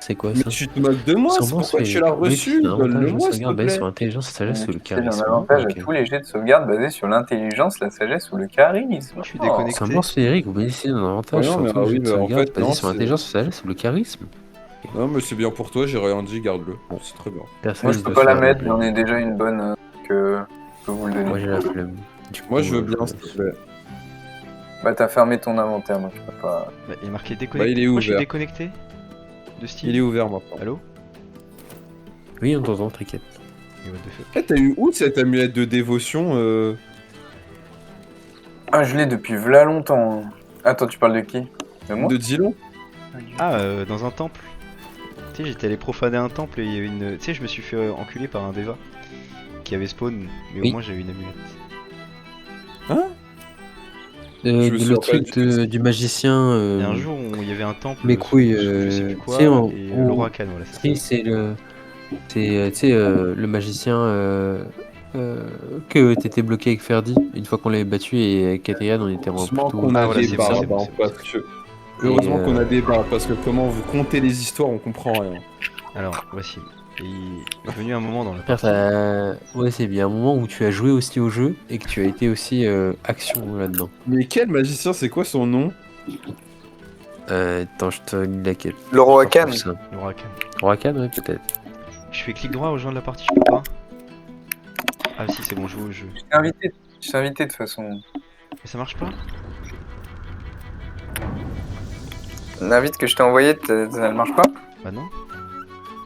S4: C'est quoi
S5: Mais
S4: ça?
S5: tu te moques de moi, c'est
S4: Sûrement,
S5: pourquoi
S4: c'est-
S5: tu l'as
S4: oui,
S5: reçu?
S4: c'est un avantage de
S5: Donne-le-moi, s'il te
S4: sauvegarde basé
S5: plaît.
S4: sur l'intelligence, la sagesse ou le
S6: Tu sais, un
S4: charisme.
S6: avantage
S4: Ok.
S6: à tous les jets de sauvegarde basés sur l'intelligence, la sagesse ou le charisme.
S3: Moi je suis
S6: Oh.
S3: déconnecté.
S4: C'est un monstre féerique, vous bénéficiez d'un avantage
S5: Ouais, non,
S4: sur
S5: mais
S4: tout
S5: ah
S4: jeu
S5: oui,
S4: de
S5: mais en
S4: sauvegarde
S5: fait,
S4: basé
S5: non,
S4: sur
S5: c'est-
S4: l'intelligence, la sagesse ou le charisme.
S5: Non, mais c'est bien pour toi, j'ai rien dit, garde-le. Bon, c'est très bien.
S6: Moi je peux pas la mettre, j'en ai déjà une bonne que vous le
S4: Moi
S6: donnez.
S4: j'ai la flemme. Du
S5: Moi,
S4: coup,
S5: je veux bien, s'il te plaît.
S6: Bah t'as fermé ton inventaire donc je peux pas.
S3: Bah, il est marqué déconnecté.
S5: Bah, il est
S3: Moi je suis
S5: ouvert.
S3: déconnecté de Steve.
S5: Il est ouvert maintenant.
S3: Allô?
S4: Oui, on t'entend, t'inquiète.
S3: Et what the fuck?
S5: Eh, t'as eu où cette amulette de dévotion
S6: Ah je l'ai depuis v'là longtemps. Hein. Attends, tu parles de qui? De moi?
S5: de Dillon?
S3: Ah, dans un temple. Tu sais, j'étais allé profaner un temple et il y avait une. Tu sais, je me suis fait enculer par un Deva qui avait spawn, mais
S4: Oui.
S3: au moins j'avais une amulette.
S5: Je me
S4: Le
S5: souviens pas
S4: truc
S5: du tout de ça.
S4: du magicien.
S3: Et un jour où il y avait un temple.
S4: mes couilles,
S3: je sais plus quoi.
S4: tu sais,
S3: Et
S4: on-
S3: l'Oracan, voilà, c'est
S4: Si,
S3: ça.
S4: c'est le. C'est, tu sais, le magicien que t'étais bloqué avec Ferdi. Une fois qu'on l'avait battu et avec Katrian, on était en
S5: Heureusement
S4: plutôt.
S5: qu'on a
S3: voilà,
S5: des
S3: c'est bon,
S5: barres,
S3: c'est bon, c'est bon,
S5: parce que... Heureusement
S4: Et,
S5: qu'on a des barres, parce que comment vous comptez les histoires, on comprend rien.
S3: Alors, voici. Et il est venu un moment dans la
S4: Frère, ouais, c'est bien un moment où tu as joué aussi au jeu et que tu as été aussi action là-dedans.
S5: Mais quel magicien, c'est quoi son nom?
S4: Attends, je te lis laquelle.
S6: Le Roacan.
S3: l'Oracan.
S4: Roacan, ouais, peut-être.
S3: Je fais clic droit aux gens de la partie, je peux pas. Ah si, c'est bon, je joue au jeu.
S6: Je t'ai invité de toute façon.
S3: Mais ça marche pas?
S6: L'invite que je t'ai envoyé, ça ne marche pas?
S3: Bah non.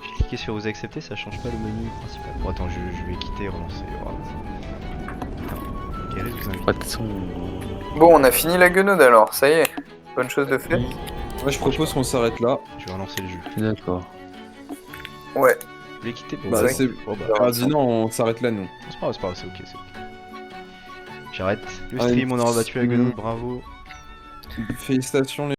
S3: J'ai cliqué sur vous accepter, ça change pas le menu principal. Bon, attends, je vais quitter et relancer. Oh, vas-y. Guéris, vous invite.
S4: De toute façon,
S6: Bon, on a fini la guenaude alors, ça y est. Bonne chose de fait.
S5: Moi, je propose qu'on s'arrête là.
S3: Je vais relancer le jeu.
S4: je suis d'accord.
S6: Ouais.
S3: Vous voulez quitter? Bon,
S5: Bah,
S3: bah,
S5: c'est...
S3: bon, bah,
S5: Ah, dis non, on s'arrête là, nous.
S3: c'est pas grave, c'est ok, c'est ok. J'arrête le
S5: Allez,
S3: stream, on aura battu la guenaude, bravo.
S5: Félicitations, les